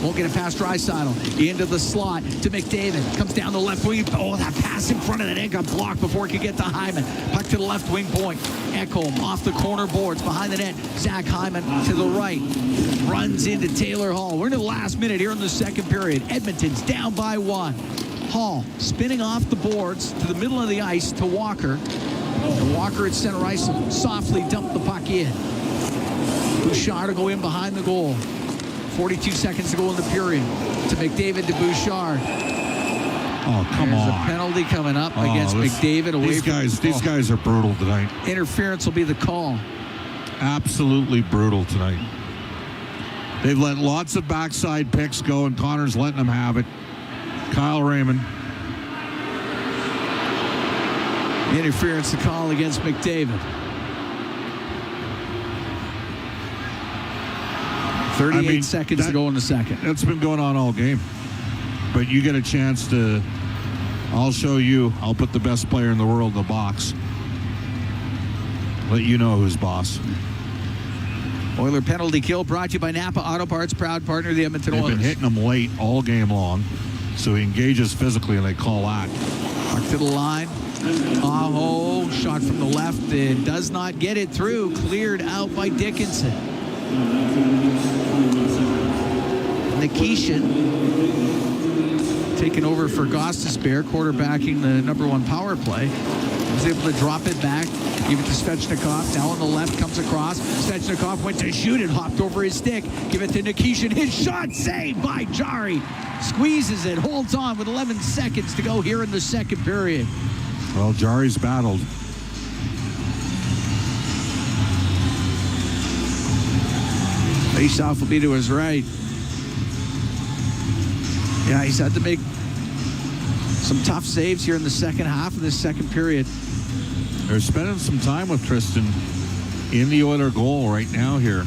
Won't get it past Draisaitl. Into the slot to McDavid. Comes down the left wing. Oh, that pass in front of the net got blocked before it could get to Hyman. Puck to the left wing point. Ekholm off the corner boards behind the net. Zach Hyman to the right. Runs into Taylor Hall. We're into the last minute here in the second period. Edmonton's down by 1. Hall spinning off the boards to the middle of the ice to Walker. And Walker at center ice softly dumped the puck in. Bouchard to go in behind the goal. 42 seconds to go in the period. To McDavid to Bouchard. Oh, come on. There's a penalty coming up against McDavid away these from guys. These guys are brutal tonight. Interference will be the call. Absolutely brutal tonight. They've let lots of backside picks go, and Connor's letting them have it. Kyle Raymond. Interference to call against McDavid. 38 seconds to go in the second. That's been going on all game. But you get a chance to, I'll show you, I'll put the best player in the world in the box. Let you know who's boss. Oiler penalty kill brought to you by Napa Auto Parts, proud partner of the Edmonton Oilers. They've been hitting him late all game long, so he engages physically, and they call that. Puck to the line. Aho, shot from the left. It does not get it through. Cleared out by Dickinson. Nikishin taking over for Gostisbehere, quarterbacking the #1 power play. Was able to drop it back, give it to Svechnikov. Now on the left, comes across. Svechnikov went to shoot it, hopped over his stick. Give it to Nikishin. His shot saved by Jari. Squeezes it, holds on with 11 seconds to go here in the second period. Well, Jari's battled. Face-off will be to his right. Yeah, he's had to make some tough saves here in the second half of this second period. They're spending some time with Tristan in the Oiler goal right now here.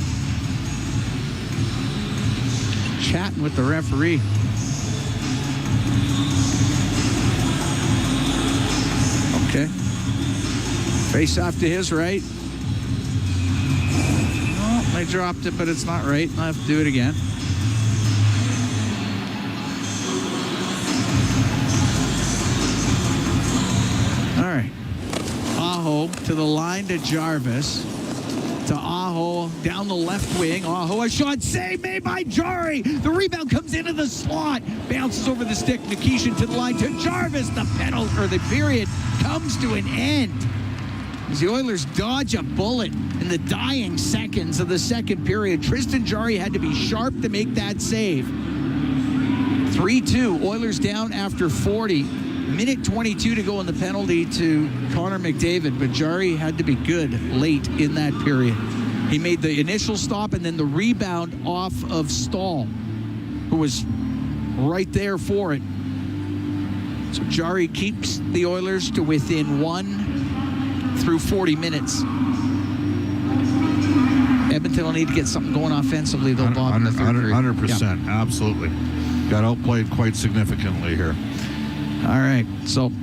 Chatting with the referee. Okay. Face-off to his right. Oh, they dropped it, but it's not right. I'll have to do it again. All right. Aho to the line to Jarvis. To Aho down the left wing. Aho, a shot save made by Jari. The rebound comes into the slot. Bounces over the stick. Nikishin to the line to Jarvis. The penalty, or the period, comes to an end as the Oilers dodge a bullet in the dying seconds of the second period. Tristan Jari had to be sharp to make that save. 3-2. Oilers down after 40. Minute 22 to go in the penalty to Connor McDavid, but Jari had to be good late in that period. He made the initial stop and then the rebound off of Stahl, who was right there for it. So Jari keeps the Oilers to within 1 through 40 minutes. Edmonton will need to get something going offensively, though, Bob, in the third period. 100%, yeah. Absolutely. Got outplayed quite significantly here. All right, so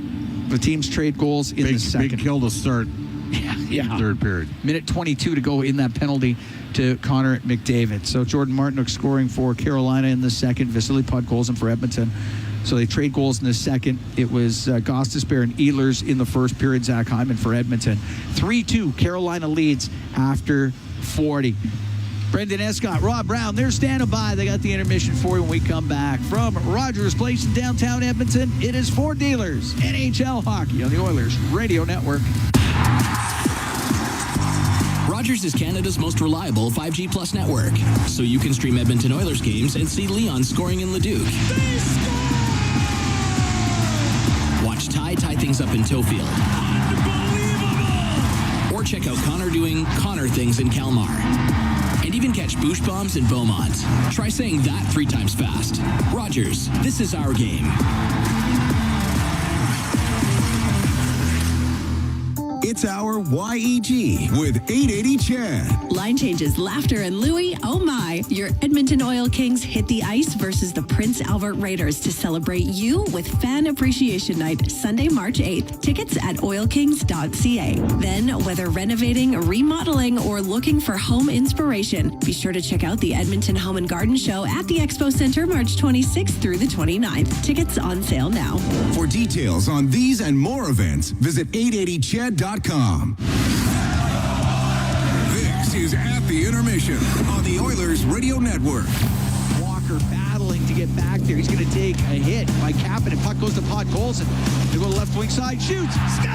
the teams trade goals in the second. Big kill to start. Yeah. third period. Minute 22 to go in that penalty to Connor McDavid. So Jordan Martinook scoring for Carolina in the second, Vasily Podkolzin for Edmonton. So they trade goals in the second. It was Gostisbehere and Ehlers in the first period, Zach Hyman for Edmonton. 3-2, Carolina leads after 40. Brendan Escott, Rob Brown, they're standing by. They got the intermission for you when we come back. From Rogers Place in downtown Edmonton, it is For Dealers, NHL Hockey on the Oilers Radio Network. Rogers is Canada's most reliable 5G Plus network, so you can stream Edmonton Oilers games and see Leon scoring in Leduc. Watch Ty tie things up in Tofield. Or check out Connor doing Connor things in Kalmar. And even catch boost bombs in Beaumont. Try saying that 3 times fast. Rogers, this is our game. It's our YEG with 880 Chad. Line changes, laughter, and Louie. Oh my. Your Edmonton Oil Kings hit the ice versus the Prince Albert Raiders to celebrate you with Fan Appreciation Night, Sunday, March 8th. Tickets at oilkings.ca. Then, whether renovating, remodeling, or looking for home inspiration, be sure to check out the Edmonton Home and Garden Show at the Expo Center, March 26th through the 29th. Tickets on sale now. For details on these and more events, visit 880ched.com. This is At the Intermission on the Oilers Radio Network. Walker battling to get back there. He's going to take a hit by Kapanen, and puck goes to Podkolzin. They go to left wing side, shoots, scores!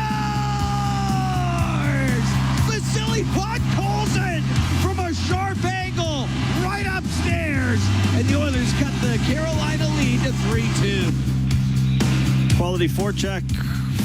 Vasily Podkolzin from a sharp angle, right upstairs, and the Oilers cut the Carolina lead to 3-2. Quality forecheck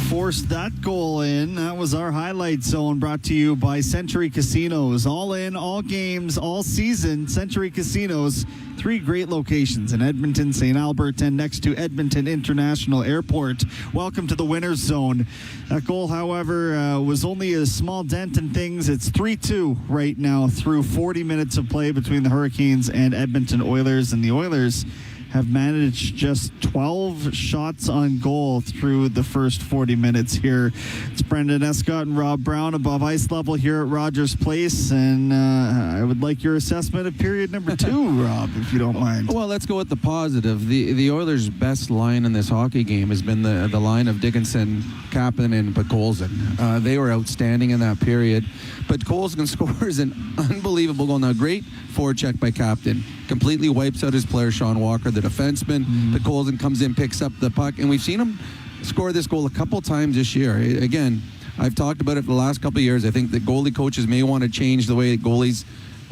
forced that goal in. That was our highlight zone, brought to you by Century Casinos. All in, all games, all season. Century Casinos, 3 great locations in Edmonton, St. Albert, and next to Edmonton International Airport. Welcome to the winner's zone. That goal, however, was only a small dent in things. It's 3-2 right now through 40 minutes of play between the Hurricanes and Edmonton Oilers, and the Oilers have managed just 12 shots on goal through the first 40 minutes here. It's Brendan Escott and Rob Brown above ice level here at Rogers Place, and I would like your assessment of period number 2, Rob, if you don't mind. Well, let's go with the positive. The Oilers' best line in this hockey game has been the line of Dickinson, Kapanen, and Podkolzin. They were outstanding in that period. Podkolzin scores an unbelievable goal. Now, great forecheck by Kapanen. Completely wipes out his player, Sean Walker, the defenseman. Podkolzin comes in, picks up the puck, and we've seen him score this goal a couple times this year. Again, I've talked about it for the last couple of years. I think that goalie coaches may want to change the way goalies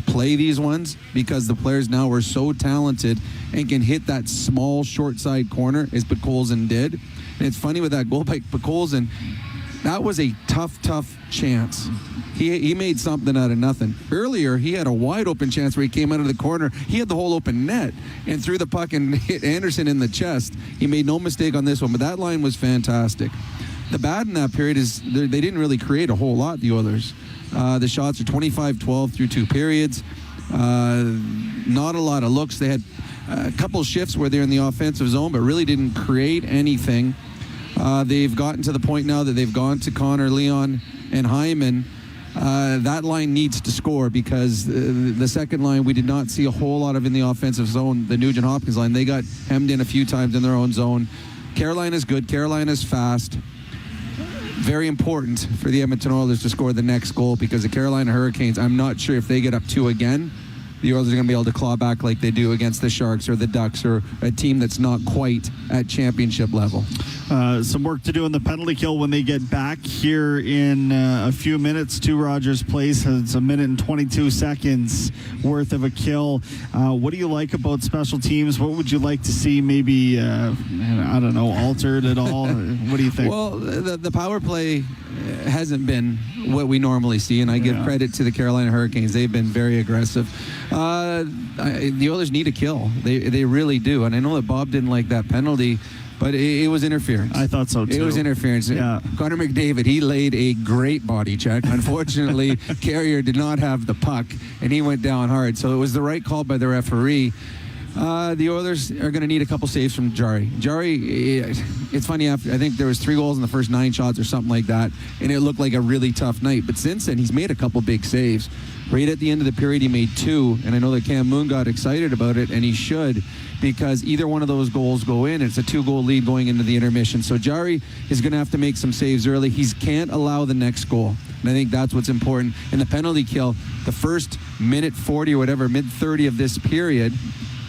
play these ones because the players now are so talented and can hit that small short side corner as Podkolzin did. And it's funny with that goal by Podkolzin, that was a tough chance. He made something out of nothing. Earlier, he had a wide open chance where he came out of the corner. He had the whole open net and threw the puck and hit Anderson in the chest. He made no mistake on this one, but that line was fantastic. The bad in that period is they didn't really create a whole lot, the Oilers. The shots are 25-12 through 2 periods. Not a lot of looks. They had a couple shifts where they're in the offensive zone, but really didn't create anything. They've gotten to the point now that they've gone to Connor, Leon, and Hyman. That line needs to score because the second line we did not see a whole lot of in the offensive zone. The Nugent-Hopkins line, they got hemmed in a few times in their own zone. Carolina's good. Carolina's fast. Very important for the Edmonton Oilers to score the next goal because the Carolina Hurricanes, I'm not sure if they get up 2 again, the Oilers are going to be able to claw back like they do against the Sharks or the Ducks or a team that's not quite at championship level. Some work to do in the penalty kill when they get back here in a few minutes to Rogers Place. It's a minute and 22 seconds worth of a kill. What do you like about special teams? What would you like to see maybe, I don't know, altered at all? What do you think? Well, the power play hasn't been what we normally see, and I give credit to the Carolina Hurricanes. They've been very aggressive. The Oilers need a kill. They really do. And I know that Bob didn't like that penalty, but it was interference. I thought so, too. It was interference. Yeah. Connor McDavid, he laid a great body check. Unfortunately, Carrier did not have the puck, and he went down hard. So it was the right call by the referee. The Oilers are going to need a couple saves from Jari. It's funny, I think there was 3 goals in the first 9 shots or something like that, and it looked like a really tough night. But since then, he's made a couple big saves. Right at the end of the period, he made 2, and I know that Cam Moon got excited about it, and he should, because either one of those goals go in. It's a 2-goal lead going into the intermission. So Jari is going to have to make some saves early. He can't allow the next goal, and I think that's what's important. In the penalty kill, the first minute 40 or whatever, mid-30 of this period,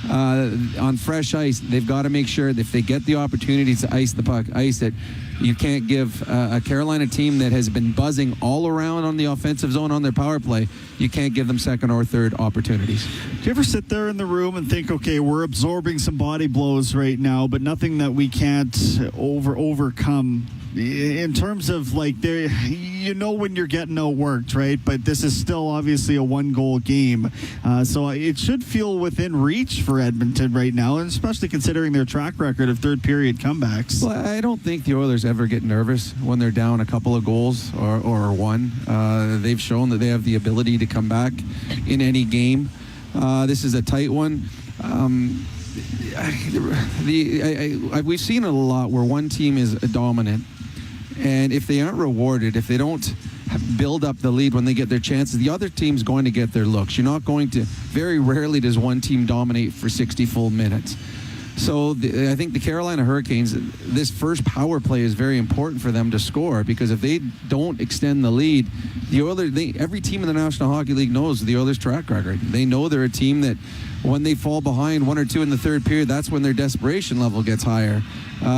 on fresh ice, they've got to make sure that if they get the opportunity to ice the puck, ice it. You can't give a Carolina team that has been buzzing all around on the offensive zone on their power play, you can't give them second or third opportunities. Do you ever sit there in the room and think, okay, we're absorbing some body blows right now, but nothing that we can't overcome in terms of, like, when you're getting outworked, right? But this is still obviously a 1-goal game. So it should feel within reach for Edmonton right now, and especially considering their track record of third-period comebacks. Well, I don't think the Oilers ever get nervous when they're down a couple of goals or one. They've shown that they have the ability to come back in any game. This is a tight one. We've seen it a lot where one team is dominant, and if they aren't rewarded, if they don't build up the lead when they get their chances, the other team's going to get their looks. You're not going to, very rarely does one team dominate for 60 full minutes. So I think the Carolina Hurricanes, this first power play is very important for them to score, because if they don't extend the lead, the Oilers, every team in the National Hockey League knows the Oilers' track record. They know they're a team that when they fall behind 1 or 2 in the third period, that's when their desperation level gets higher.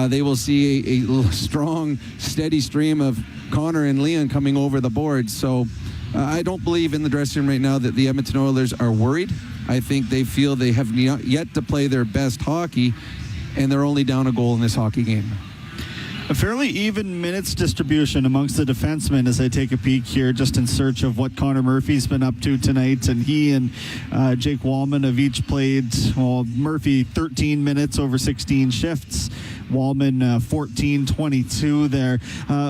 They will see a strong, steady stream of Connor and Leon coming over the boards. So I don't believe in the dressing room right now that the Edmonton Oilers are worried. I think they feel they have yet to play their best hockey, and they're only down a goal in this hockey game. A fairly even minutes distribution amongst the defensemen as I take a peek here, just in search of what Connor Murphy's been up to tonight. And he and Jake Wallman have each played, Murphy 13 minutes over 16 shifts. Wallman 14-22 there.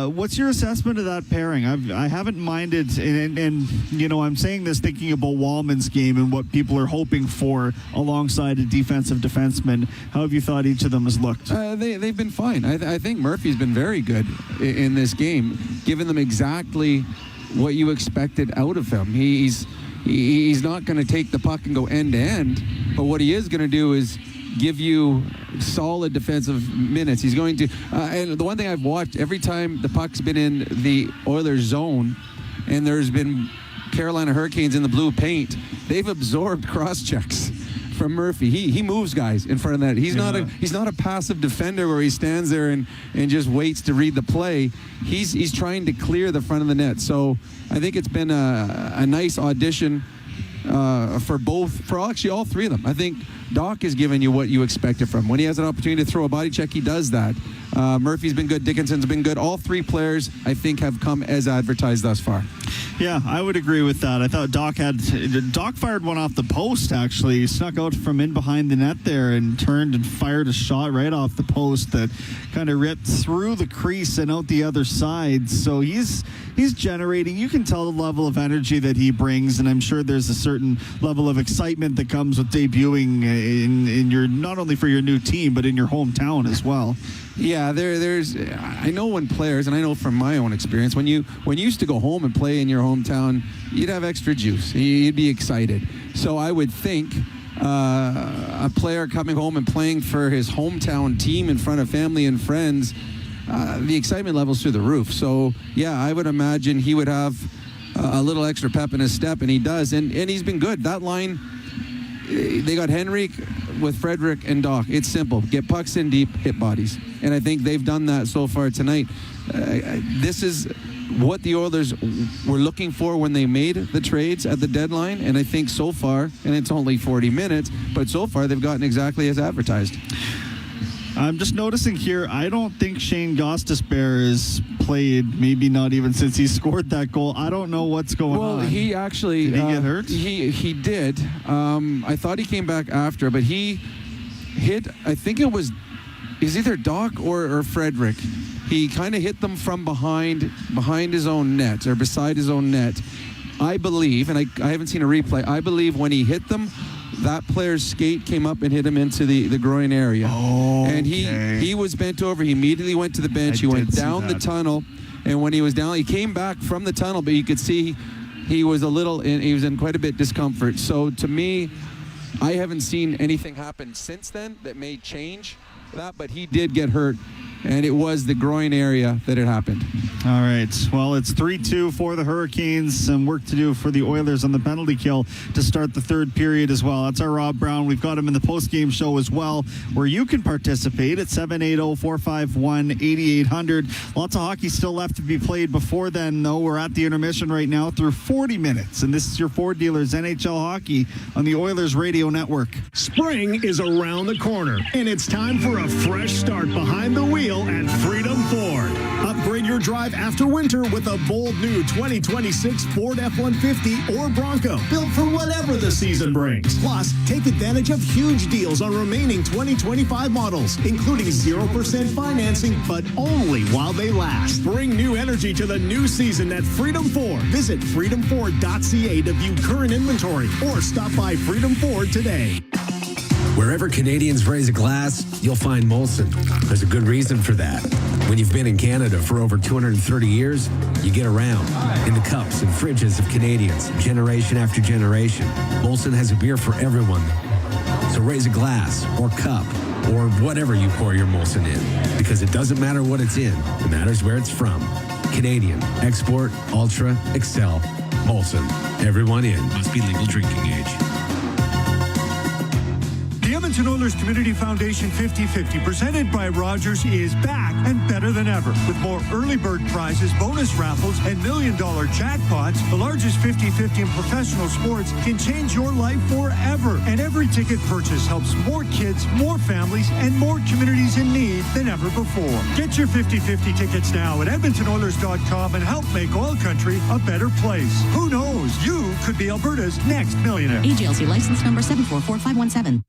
What's your assessment of that pairing? I haven't minded, and I'm saying this thinking about Wallman's game and what people are hoping for alongside a defensive defenseman. How have you thought each of them has looked? They've been fine. I think Murphy's been very good in this game, giving them exactly what you expected out of him. He's not going to take the puck and go end to end, but what he is going to do is give you solid defensive minutes. He's going to, and the one thing I've watched, every time the puck's been in the Oilers zone and there's been Carolina Hurricanes in the blue paint, they've absorbed cross checks from Murphy. He moves guys in front of that. He's not a passive defender where he stands there and just waits to read the play. He's trying to clear the front of the net. So I think it's been a nice audition for actually all three of them. I think Doc is giving you what you expected from him. When he has an opportunity to throw a body check, he does that. Murphy's been good. Dickinson's been good. All three players, I think, have come as advertised thus far. Yeah, I would agree with that. I thought Doc fired one off the post, actually. He snuck out from in behind the net there and turned and fired a shot right off the post that kind of ripped through the crease and out the other side. So he's generating. You can tell the level of energy that he brings, and I'm sure there's a certain level of excitement that comes with debuting in your, not only for your new team, but in your hometown as well. Yeah, there's. I know when players, and I know from my own experience, when you used to go home and play in your hometown, you'd have extra juice. You'd be excited. So I would think a player coming home and playing for his hometown team in front of family and friends, the excitement level's through the roof. So yeah, I would imagine he would have a little extra pep in his step, and he does. And he's been good. That line, they got Henrik with Frederick and Doc. It's simple. Get pucks in deep, hit bodies. And I think they've done that so far tonight. This is what the Oilers were looking for when they made the trades at the deadline. And I think so far, and it's only 40 minutes, but so far they've gotten exactly as advertised. I'm just noticing here, I don't think Shane Gostisbehere has played, maybe not even since he scored that goal. I don't know what's going on. Well, he actually... Did he get hurt? He did. I thought he came back after, but he hit, I think it was either Doc or Frederick. He kind of hit them from behind his own net, or beside his own net. I believe, and I haven't seen a replay, I believe when he hit them, that player's skate came up and hit him into the groin area. Oh, and he was bent over. He immediately went to the bench. He went down the tunnel, and when he was down, he came back from the tunnel, but you could see he was in quite a bit discomfort. So to me, I haven't seen anything happen since then that may change that, but he did get hurt, and it was the groin area that it happened. All right. Well, it's 3-2 for the Hurricanes. Some work to do for the Oilers on the penalty kill to start the third period as well. That's our Rob Brown. We've got him in the post-game show as well, where you can participate at 780-451-8800. Lots of hockey still left to be played before then, though. We're at the intermission right now through 40 minutes, and this is your Ford Dealers NHL Hockey on the Oilers Radio Network. Spring is around the corner, and it's time for a fresh start behind the wheel at Freedom Ford. Upgrade your drive after winter with a bold new 2026 Ford F-150 or Bronco, built for whatever the season brings. Plus, take advantage of huge deals on remaining 2025 models, including 0% financing, but only while they last. Bring new energy to the new season at Freedom Ford. Visit freedomford.ca to view current inventory or stop by Freedom Ford today. Wherever Canadians raise a glass, you'll find Molson. There's a good reason for that. When you've been in Canada for over 230 years, you get around in the cups and fridges of Canadians, generation after generation. Molson has a beer for everyone. So raise a glass or cup or whatever you pour your Molson in, because it doesn't matter what it's in. It matters where it's from. Canadian, export, ultra, excel, Molson. Everyone in. Must be legal drinking age. The Edmonton Oilers Community Foundation 50-50, presented by Rogers, is back and better than ever. With more early bird prizes, bonus raffles, and million-dollar jackpots, the largest 50-50 in professional sports can change your life forever. And every ticket purchase helps more kids, more families, and more communities in need than ever before. Get your 50-50 tickets now at EdmontonOilers.com and help make OilCountry a better place. Who knows? You could be Alberta's next millionaire. AGLC license number 744517.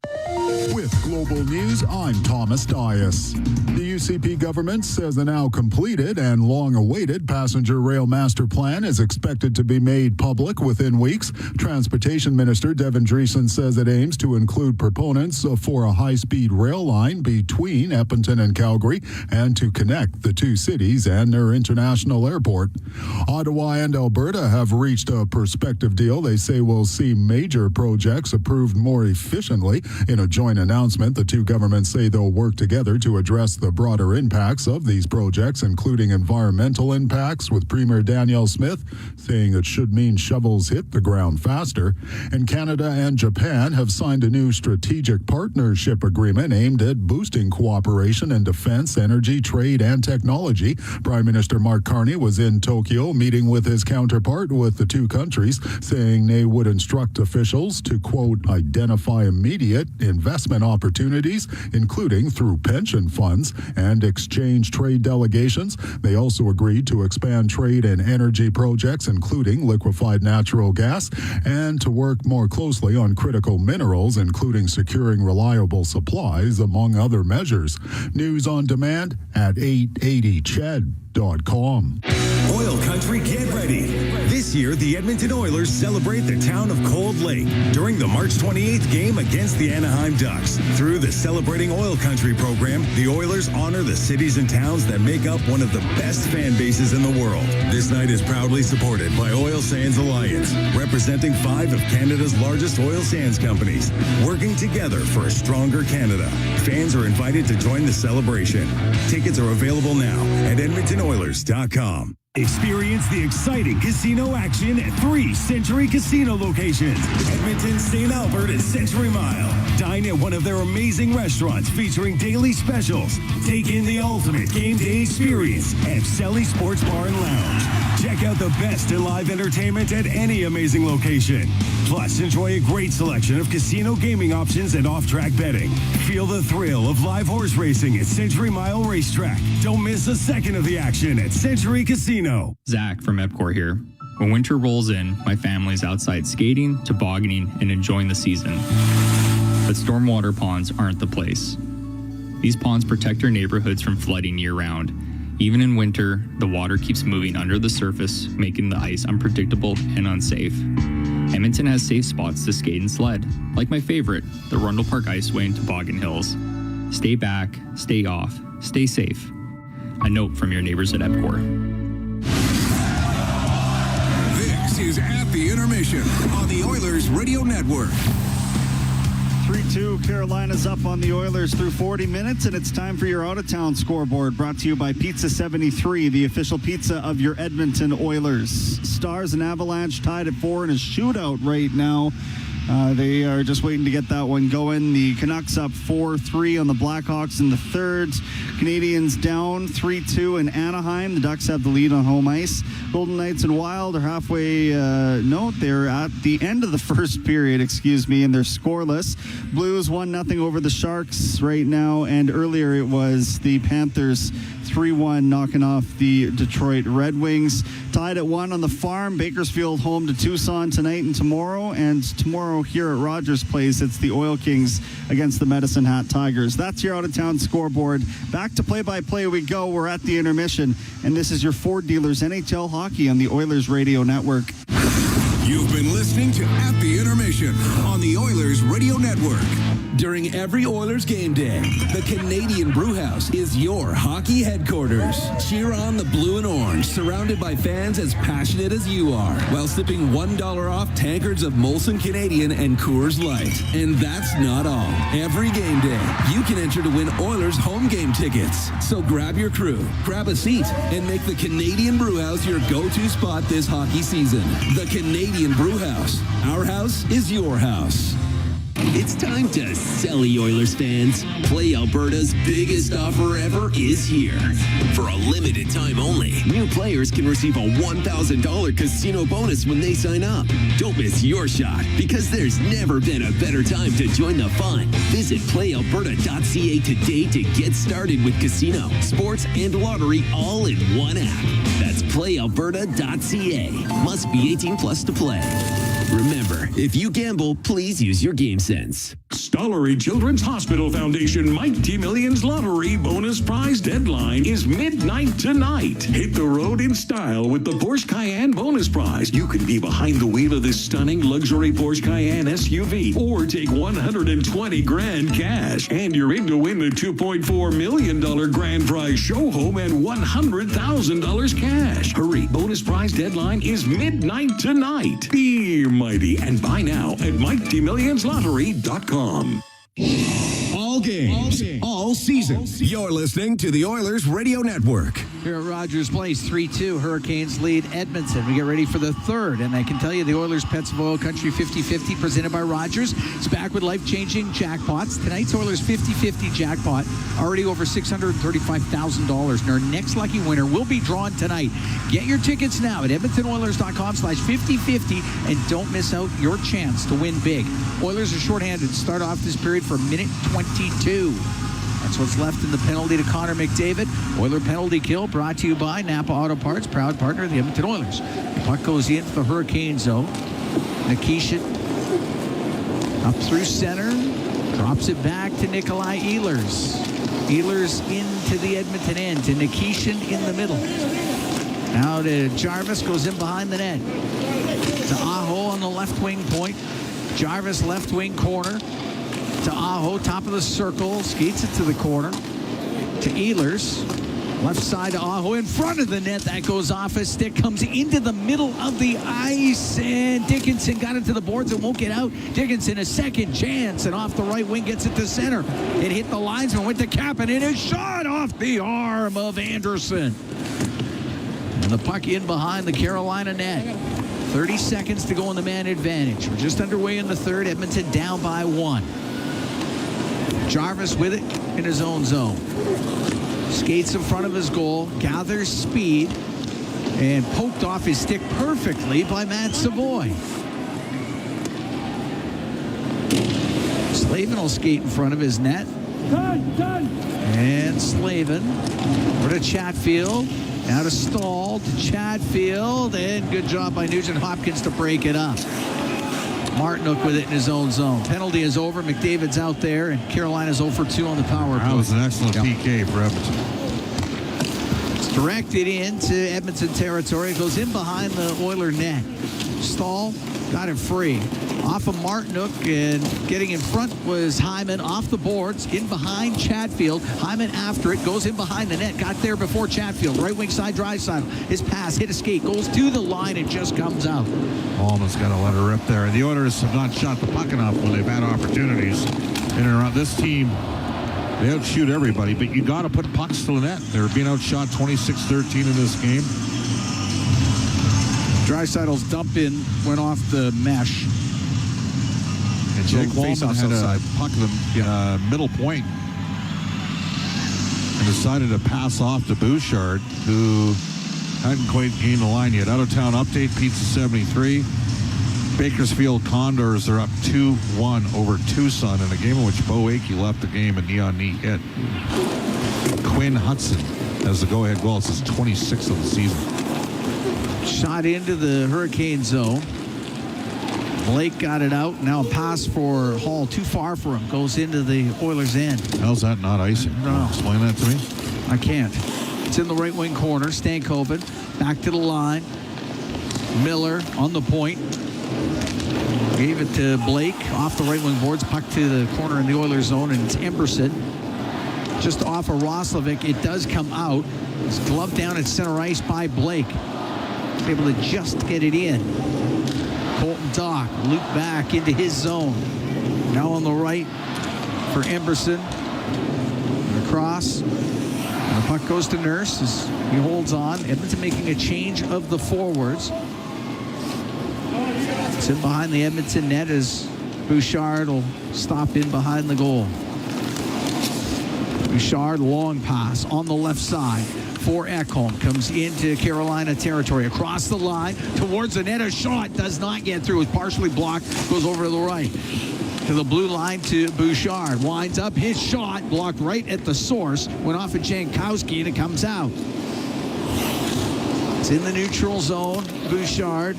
With Global News, I'm Thomas Dias. The UCP government says the now completed and long-awaited passenger rail master plan is expected to be made public within weeks. Transportation Minister Devin Dreesen says it aims to include proponents for a high-speed rail line between Edmonton and Calgary and to connect the two cities and their international airport. Ottawa and Alberta have reached a prospective deal they say will see major projects approved more efficiently. In a joint announcement, the two governments say they'll work together to address the broader impacts of these projects, including environmental impacts, with Premier Danielle Smith saying it should mean shovels hit the ground faster. And Canada and Japan have signed a new strategic partnership agreement aimed at boosting cooperation in defense, energy, trade, and technology. Prime Minister Mark Carney was in Tokyo meeting with his counterpart with the two countries, saying they would instruct officials to, quote, identify immediate investment opportunities, including through pension funds, and exchange trade delegations. They also agreed to expand trade in energy projects, including liquefied natural gas, and to work more closely on critical minerals, including securing reliable supplies, among other measures. News on demand at 880ched.com. Oil Country, get ready. This year, the Edmonton Oilers celebrate the town of Cold Lake during the March 28th game against the Anaheim Ducks. Through the Celebrating Oil Country program, the Oilers honor the cities and towns that make up one of the best fan bases in the world. This night is proudly supported by Oil Sands Alliance, representing 5 of Canada's largest oil sands companies, working together for a stronger Canada. Fans are invited to join the celebration. Tickets are available now at EdmontonOilers.com. Experience the exciting casino action at 3 Century Casino locations: Edmonton, St. Albert, and Century Mile. Dine at one of their amazing restaurants featuring daily specials. Take in the ultimate game day experience at Selly Sports Bar and Lounge. Check out the best in live entertainment at any amazing location. Plus, enjoy a great selection of casino gaming options and off-track betting. Feel the thrill of live horse racing at Century Mile Racetrack. Don't miss a second of the action at Century Casino. Zach from EPCOR here. When winter rolls in, my family's outside skating, tobogganing, and enjoying the season. But stormwater ponds aren't the place. These ponds protect our neighborhoods from flooding year-round. Even in winter, the water keeps moving under the surface, making the ice unpredictable and unsafe. Edmonton has safe spots to skate and sled, like my favorite, the Rundle Park Iceway in Toboggan Hills. Stay back, stay off, stay safe. A note from your neighbors at EPCOR. This is At the Intermission on the Oilers Radio Network. 3-2, Carolina's up on the Oilers through 40 minutes, and it's time for your out-of-town scoreboard, brought to you by Pizza 73, the official pizza of your Edmonton Oilers. Stars and Avalanche tied at 4 in a shootout right now. They are just waiting to get that one going. The Canucks up 4-3 on the Blackhawks in the third. Canadians down 3-2 in Anaheim. The Ducks have the lead on home ice. Golden Knights and Wild are halfway, they're at the end of the first period, and they're scoreless. Blues 1-0 over the Sharks right now, and earlier it was the Panthers 3-1 knocking off the Detroit Red Wings. Tied at 1 on the Farm. Bakersfield home to Tucson tonight and tomorrow. And tomorrow here at Rogers Place, it's the Oil Kings against the Medicine Hat Tigers. That's your out-of-town scoreboard. Back to play-by-play we go. We're at the intermission. And this is your Ford Dealers NHL Hockey on the Oilers Radio Network. You've been listening to At the Intermission on the Oilers Radio Network. During every Oilers game day, the Canadian Brewhouse is your hockey headquarters. Cheer on the blue and orange, surrounded by fans as passionate as you are, while sipping $1 off tankards of Molson Canadian and Coors Light. And that's not all. Every game day, you can enter to win Oilers home game tickets. So grab your crew, grab a seat, and make the Canadian Brewhouse your go-to spot this hockey season. The Canadian Brewhouse. Our house is your house. It's time to sell, Oilers fans. Play Alberta's biggest offer ever is here. For a limited time only, new players can receive a $1,000 casino bonus when they sign up. Don't miss your shot, because there's never been a better time to join the fun. Visit playalberta.ca today to get started with casino, sports, and lottery all in one app. That's playalberta.ca. Must be 18 plus to play. Remember, if you gamble, please use your game sense. Stollery Children's Hospital Foundation Mighty Millions Lottery bonus prize deadline is midnight tonight. Hit the road in style with the Porsche Cayenne bonus prize. You can be behind the wheel of this stunning luxury Porsche Cayenne SUV or take $120,000 cash. And you're in to win the $2.4 million grand prize show home and $100,000 cash. Hurry, bonus prize deadline is midnight tonight. Be mighty and buy now at MightyMillionsLottery.com. All games, all season. You're listening to the Oilers Radio Network. Here at Rogers Place, 3-2. Hurricanes lead Edmonton. We get ready for the third. And I can tell you the Oilers Pets of OilCountry 50-50 presented by Rogers. It's back with life-changing jackpots. Tonight's Oilers 50-50 jackpot already over $635,000. And our next lucky winner will be drawn tonight. Get your tickets now at EdmontonOilers.com/50-50 and don't miss out your chance to win big. Oilers are shorthanded. Start off this period for minute 22. That's what's left in the penalty to Connor McDavid. Oiler penalty kill brought to you by Napa Auto Parts, proud partner of the Edmonton Oilers. The puck goes into the Hurricane zone. Nikishin up through center. Drops it back to Nikolai Ehlers. Ehlers into the Edmonton end to Nikishin in the middle. Now to Jarvis, goes in behind the net. To Aho on the left wing point. Jarvis left wing corner. To Aho, top of the circle, skates it to the corner. To Ehlers, left side to Aho, in front of the net. That goes off a stick, comes into the middle of the ice, and Dickinson got it to the boards and won't get out. Dickinson, a second chance, and off the right wing gets it to center. It hit the linesman, went to Cap, and it is shot off the arm of Anderson. And the puck in behind the Carolina net. 30 seconds to go in the man advantage. We're just underway in the third. Edmonton down by 1. Jarvis with it in his own zone. Skates in front of his goal, gathers speed, and poked off his stick perfectly by Matt Savoy. Slavin will skate in front of his net. And Slavin over to Chatfield. Now to Stahl, to Chatfield, and good job by Nugent Hopkins to break it up. Martinook with it in his own zone. Penalty is over. McDavid's out there, and Carolina's 0 for 2 on the power play. That was an excellent PK for Edmonton. Directed into Edmonton territory. Goes in behind the Oiler net. Stahl got it free. Off of Martinook, and getting in front was Hyman. Off the boards, in behind Chatfield. Hyman after it, goes in behind the net. Got there before Chatfield. Right wing side, Draisaitl. His pass, hit a skate, goes to the line and just comes out. Allman's got to let her rip there. The Oilers have not shot the puck enough when they've had opportunities in and around. This team, they outshoot everybody, but you got to put pucks to the net. They're being outshot 26-13 in this game. Draisaitl's dump in went off the mesh. And Jake Wallman had a puck in the middle point and decided to pass off to Bouchard, who hadn't quite gained the line yet. Out-of-town update, Pizza 73. Bakersfield Condors are up 2-1 over Tucson in a game in which Bo Akey left the game and Neon Knee hit. Quinn Hudson has the go-ahead goal. It's his 26th of the season. Shot into the Hurricane zone. Blake got it out. Now a pass for Hall. Too far for him. Goes into the Oilers' end. How's that not icing? No. Explain that to me. I can't. It's in the right wing corner. Stankoven back to the line. Miller on the point. Gave it to Blake off the right wing boards. Puck to the corner in the Oilers' zone, and it's Emberson. Just off of Roslovic. It does come out. It's gloved down at center ice by Blake. Able to just get it in. Colton Dock loop back into his zone. Now on the right for Emberson. And across. And the puck goes to Nurse as he holds on. Edmonton making a change of the forwards. It's in behind the Edmonton net as Bouchard will stop in behind the goal. Bouchard, long pass on the left side for Ekholm. Comes into Carolina territory. Across the line towards the net. A shot does not get through. It's partially blocked. Goes over to the right. To the blue line to Bouchard. Winds up. His shot blocked right at the source. Went off of Jankowski and it comes out. It's in the neutral zone. Bouchard.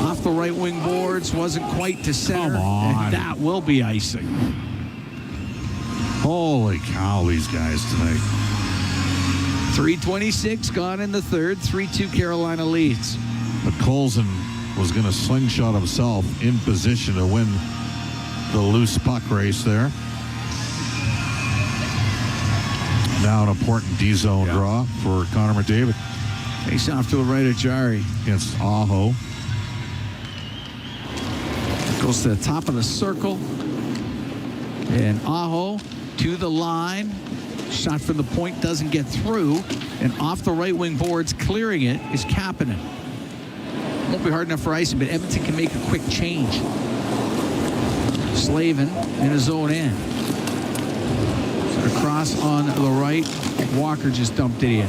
Off the right wing boards. Wasn't quite to center. Come on. And that will be icing. Holy cow, these guys tonight. 3:26 gone in the third. 3-2 Carolina leads. McDavid was going to slingshot himself in position to win the loose puck race there. Now an important D-zone draw for Connor McDavid. Face off to the right of Jari. Against Aho. Goes to the top of the circle. And Aho to the line. Shot from the point doesn't get through. And off the right wing boards, clearing it, is Kapanen. Won't be hard enough for icing, but Edmonton can make a quick change. Slavin in his own end. So across on the right. Walker just dumped it in.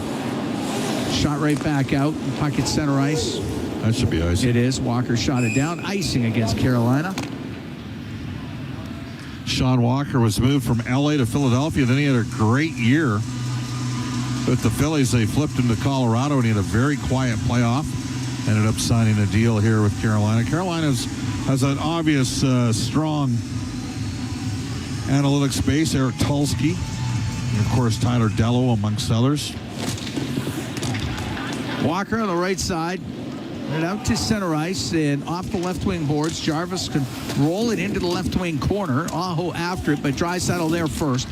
Shot right back out. Puck at center ice. That should be icing. It is. Walker shot it down. Icing against Carolina. Sean Walker was moved from LA to Philadelphia. Then he had a great year with the Phillies. They flipped him to Colorado, and he had a very quiet playoff. Ended up signing a deal here with Carolina. Carolina has an obvious, strong analytics base. Eric Tulsky, and of course Tyler Dello, amongst others. Walker on the right side. And out to center ice and off the left wing boards. Jarvis can roll it into the left wing corner. Aho after it, but Draisaitl there first.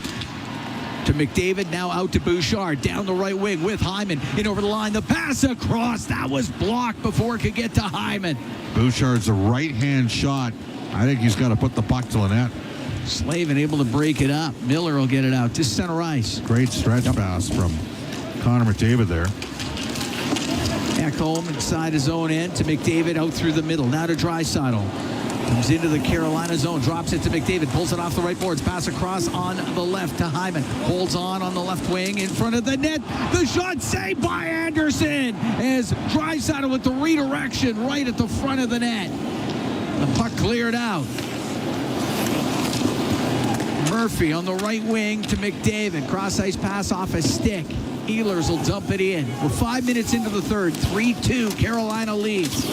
To McDavid, now out to Bouchard. Down the right wing with Hyman. In over the line. The pass across. That was blocked before it could get to Hyman. Bouchard's a right-hand shot. I think he's got to put the puck to the net. Slavin able to break it up. Miller will get it out to center ice. Great stretch pass from Connor McDavid there. Ekholm inside his own end to McDavid out through the middle. Now to Draisaitl. Comes into the Carolina zone. Drops it to McDavid. Pulls it off the right boards. Pass across on the left to Hyman. Holds on the left wing in front of the net. The shot saved by Anderson as Draisaitl with the redirection right at the front of the net. The puck cleared out. Murphy on the right wing to McDavid. Cross ice pass off a stick. Ehlers will dump it in. We're 5 minutes into the third. 3-2. Carolina leads.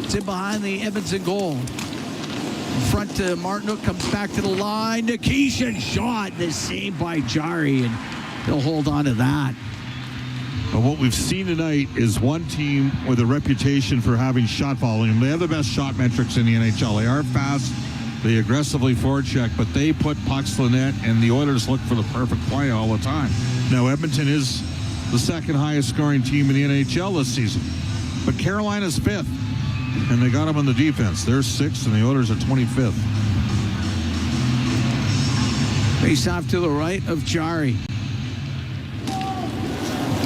It's in behind the Edmonton goal. In front to Martinook. Comes back to the line. Nikishin shot. The save by Jari. And they'll hold on to that. But what we've seen tonight is one team with a reputation for having shot volume. They have the best shot metrics in the NHL. They are fast. They aggressively forecheck, but they put pucks to the net, and the Oilers look for the perfect play all the time. Now, Edmonton is the second highest scoring team in the NHL this season. But Carolina's 5th, and they got them on the defense. They're 6th, and the Oilers are 25th. Face off to the right of Jari.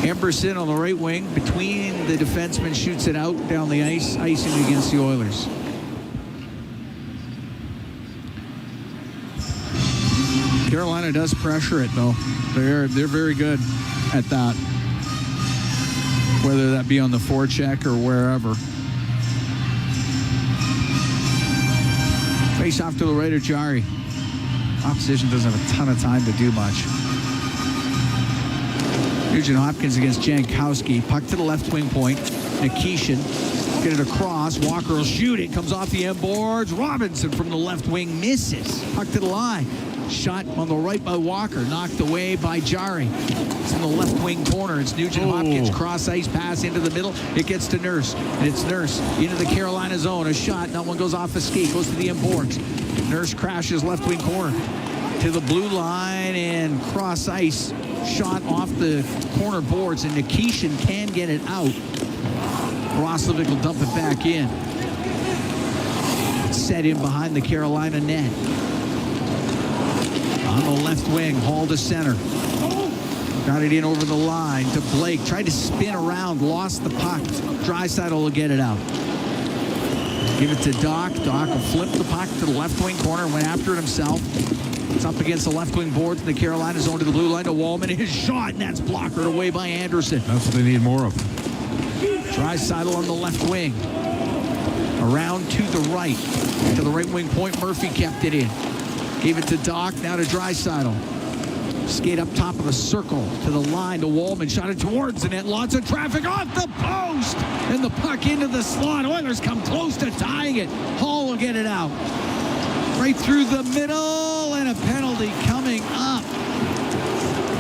Emberson on the right wing between the defensemen, shoots it out down the ice, icing against the Oilers. Carolina does pressure it, though. They're very good at that, whether that be on the forecheck or wherever. Face off to the right of Jari. Opposition doesn't have a ton of time to do much. Nugent Hopkins against Jankowski. Puck to the left wing point. Nikishin get it across. Walker will shoot it. Comes off the end boards. Robinson from the left wing misses. Puck to the line. Shot on the right by Walker. Knocked away by Jari. It's in the left wing corner. It's Nugent Hopkins. Cross ice pass into the middle. It gets to Nurse. And it's Nurse into the Carolina zone. A shot. That one goes off a skate. Goes to the end boards. Nurse crashes left wing corner to the blue line and cross ice. Shot off the corner boards, and Nikishin can get it out. Roslovic will dump it back in. Set in behind the Carolina net. On the left wing, Hall to center. Got it in over the line to Blake. Tried to spin around, lost the puck. Draisaitl will get it out. Give it to Doc. Doc will flip the puck to the left wing corner, went after it himself. It's up against the left wing boards in the Carolina zone to the blue line to Wallman. His shot, and that's blocked away by Anderson. That's what they need more of. Draisaitl on the left wing. Around to the right wing point. Murphy kept it in. Gave it to Doc, now to Draisaitl. Skate up top of the circle to the line to Wallman. Shot it towards the net. Lots of traffic off the post. And the puck into the slot. Oilers come close to tying it. Hall will get it out. Right through the middle, and a penalty coming up.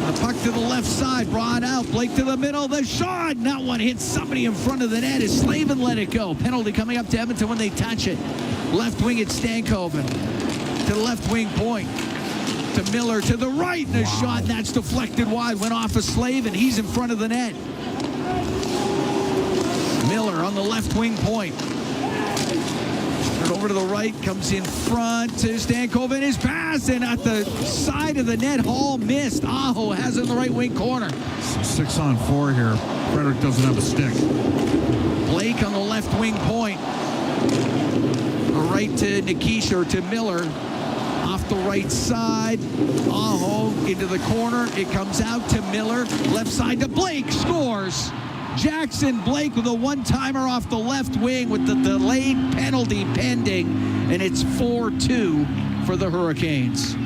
The puck to the left side, brought out. Blake to the middle, the shot. That one hits somebody in front of the net. As Slavin let it go. Penalty coming up to Edmonton when they touch it. Left wing, it's Stankoven. To the left wing point. To Miller to the right, and a shot. That's deflected wide. Went off of Slavin. He's in front of the net. Miller on the left wing point. Over to the right, comes in front to Stankoven. His pass, and at the side of the net, Hall missed. Aho has it in the right wing corner. 6-on-4 here. Frederick doesn't have a stick. Blake on the left wing point. Right to Nikisha, or to Miller. Off the right side. Aho into the corner. It comes out to Miller. Left side to Blake. Scores. Jackson Blake with a one-timer off the left wing with the delayed penalty pending, and it's 4-2 for the Hurricanes.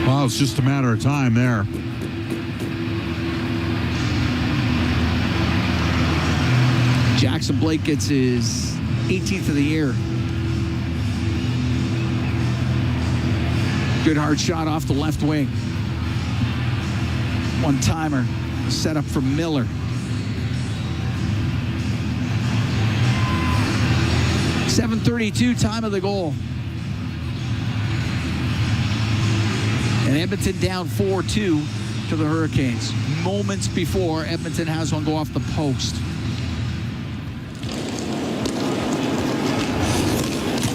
Well, it's just a matter of time there. Jackson Blake gets his 18th of the year. Good hard shot off the left wing. One-timer set up for Miller. .732 time of the goal. And Edmonton down 4-2 to the Hurricanes. Moments before Edmonton has one go off the post.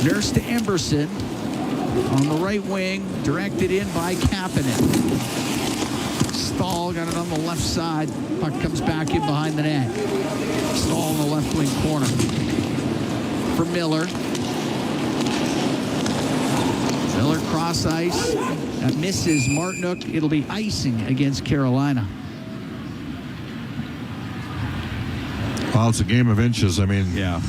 Nurse to Emberson. On the right wing, directed in by Kapanen. Stahl got it on the left side. Puck comes back in behind the net. Stahl in the left wing corner. For Miller. Miller cross ice. That misses Martinook. It'll be icing against Carolina. Well, it's a game of inches. I mean, yeah.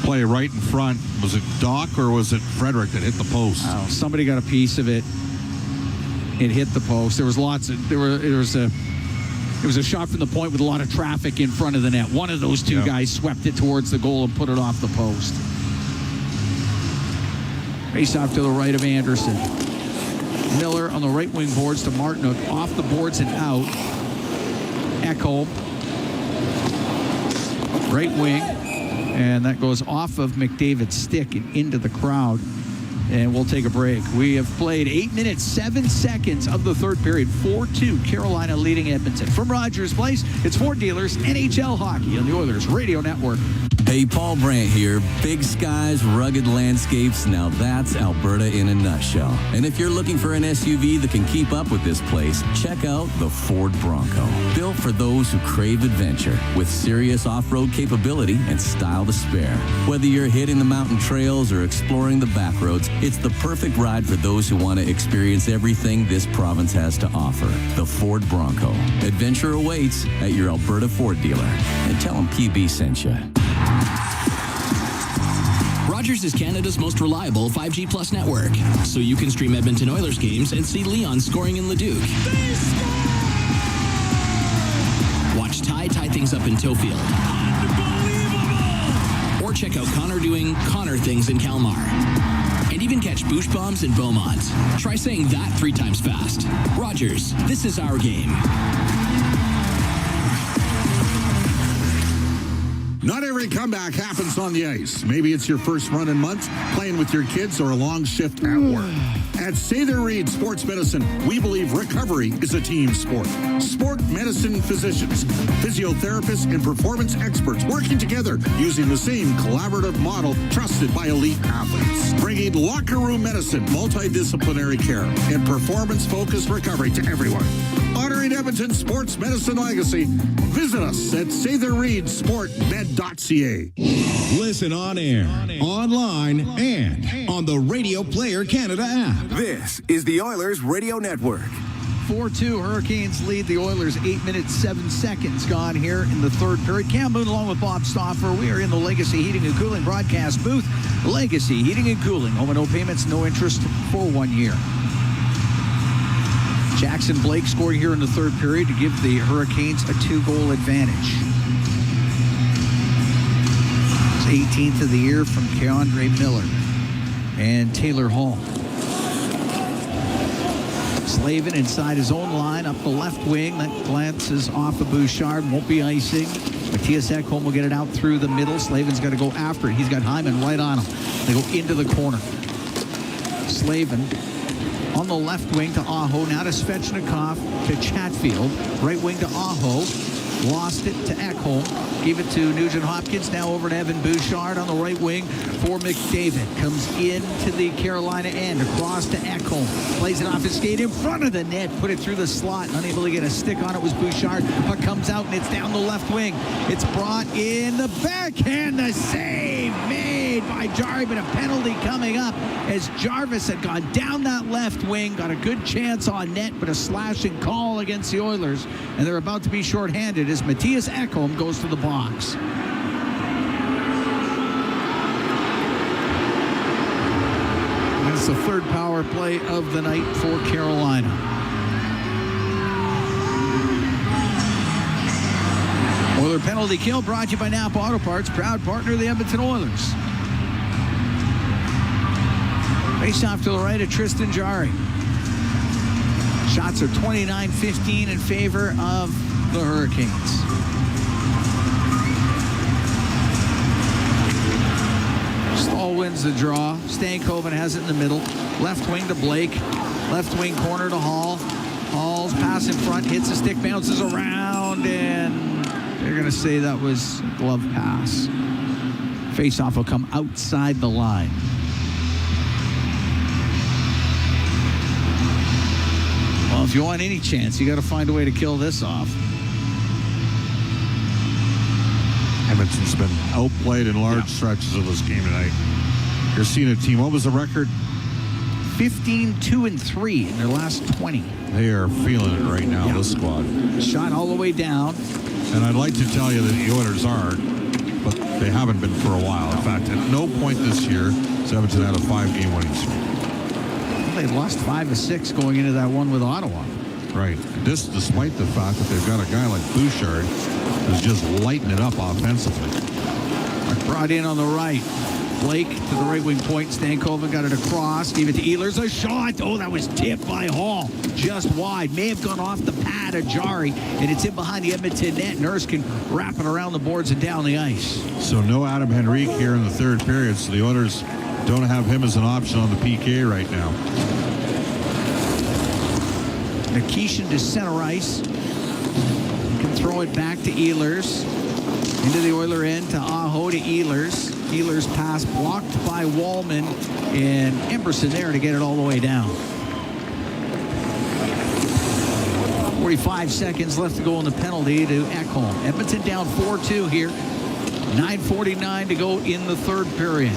Play right in front. Was it Doc or was it Frederick that hit the post? Oh, somebody got a piece of it. It hit the post. There was lots of it was a shot from the point with a lot of traffic in front of the net. One of those two guys swept it towards the goal and put it off the post. Face off to the right of Anderson. Miller on the right wing boards to Martinook. Off the boards and out. Ekholm. Right wing. And that goes off of McDavid's stick and into the crowd. And we'll take a break. We have played 8 minutes, 7 seconds of the third period. 4-2, Carolina leading Edmonton. From Rogers Place, it's Ford Dealers, NHL Hockey on the Oilers Radio Network. Hey, Paul Brandt here. Big skies, rugged landscapes. Now that's Alberta in a nutshell. And if you're looking for an SUV that can keep up with this place, check out the Ford Bronco. Built for those who crave adventure with serious off-road capability and style to spare. Whether you're hitting the mountain trails or exploring the back roads, it's the perfect ride for those who want to experience everything this province has to offer. The Ford Bronco. Adventure awaits at your Alberta Ford dealer. And tell them PB sent you. Rogers is Canada's most reliable 5G Plus network, so you can stream Edmonton Oilers games and see Leon scoring in Leduc. Watch Ty tie things up in Tofield. Or check out Connor doing Connor things in Kalmar. And even catch Boosh Bombs in Beaumont. Try saying that 3 times fast. Rogers, this is our game. Not every comeback happens on the ice. Maybe it's your first run in months, playing with your kids, or a long shift at work. At Sather Reed Sports Medicine, we believe recovery is a team sport. Sport medicine physicians, physiotherapists, and performance experts working together using the same collaborative model trusted by elite athletes. Bringing locker room medicine, multidisciplinary care, and performance-focused recovery to everyone. Honoring Edmonton's sports medicine legacy, visit us at SatherReedSportMed.ca. Listen on air, online, and on the Radio Player Canada app. This is the Oilers Radio Network. 4-2, Hurricanes lead the Oilers. 8 minutes, 7 seconds gone here in the third period. Cam Moon along with Bob Stauffer. We are in the Legacy Heating and Cooling broadcast booth. Legacy Heating and Cooling. Home and no payments, no interest for 1 year. Jackson Blake scoring here in the third period to give the Hurricanes a 2-goal advantage. It's 18th of the year from Keandre Miller and Taylor Hall. Slavin inside his own line up the left wing. That glances off of Bouchard. Won't be icing. Matthias Ekholm will get it out through the middle. Slavin's got to go after it. He's got Hyman right on him. They go into the corner. Slavin on the left wing to Aho. Now to Svechnikov to Chatfield. Right wing to Aho. Lost it to Ekholm. Gave it to Nugent Hopkins. Now over to Evan Bouchard on the right wing for McDavid. Comes into the Carolina end. Across to Ekholm. Plays it off his skate in front of the net. Put it through the slot. Unable to get a stick on it was Bouchard. Puck comes out and it's down the left wing. It's brought in the backhand. The save made by Jarry, but a penalty coming up as Jarvis had gone down that left wing. Got a good chance on net, but a slashing call against the Oilers. And they're about to be shorthanded as Matthias Ekholm goes to the box. That's the third power play of the night for Carolina. Oiler penalty kill brought to you by Napa Auto Parts, proud partner of the Edmonton Oilers. Face off to the right of Tristan Jarry. Shots are 29-15 in favor of the Hurricanes. Stahl wins the draw. Stankoven has it in the middle. Left wing to Blake. Left wing corner to Hall. Hall's pass in front, hits the stick, bounces around, and they're going to say that was a glove pass. Face-off will come outside the line. Well, if you want any chance, you got to find a way to kill this off. Edmonton's been outplayed in large stretches of this game tonight. You're seeing a team. What was the record? 15-2-3 in their last 20. They are feeling it right now, this squad. Shot all the way down. And I'd like to tell you that the Oilers aren't, but they haven't been for a while. In fact, at no point this year has Edmonton had a 5-game winning streak. They lost 5 of 6 going into that one with Ottawa. Right. This despite the fact that they've got a guy like Bouchard who's just lighting it up offensively. Brought in on the right. Blake to the right wing point. Stankoven got it across. Gave it to Ehlers. A shot. Oh, that was tipped by Hall. Just wide. May have gone off the pad of Jari. And it's in behind the Edmonton net. Nurse can wrap it around the boards and down the ice. So no Adam Henrique here in the third period. So the Oilers don't have him as an option on the PK right now. Nikishin to center ice. Can throw it back to Ehlers. Into the Oiler end to Aho to Ehlers. Ehlers pass blocked by Wallman, and Emberson there to get it all the way down. 45 seconds left to go on the penalty to Ekholm. Edmonton down 4-2 here. 9:49 to go in the third period.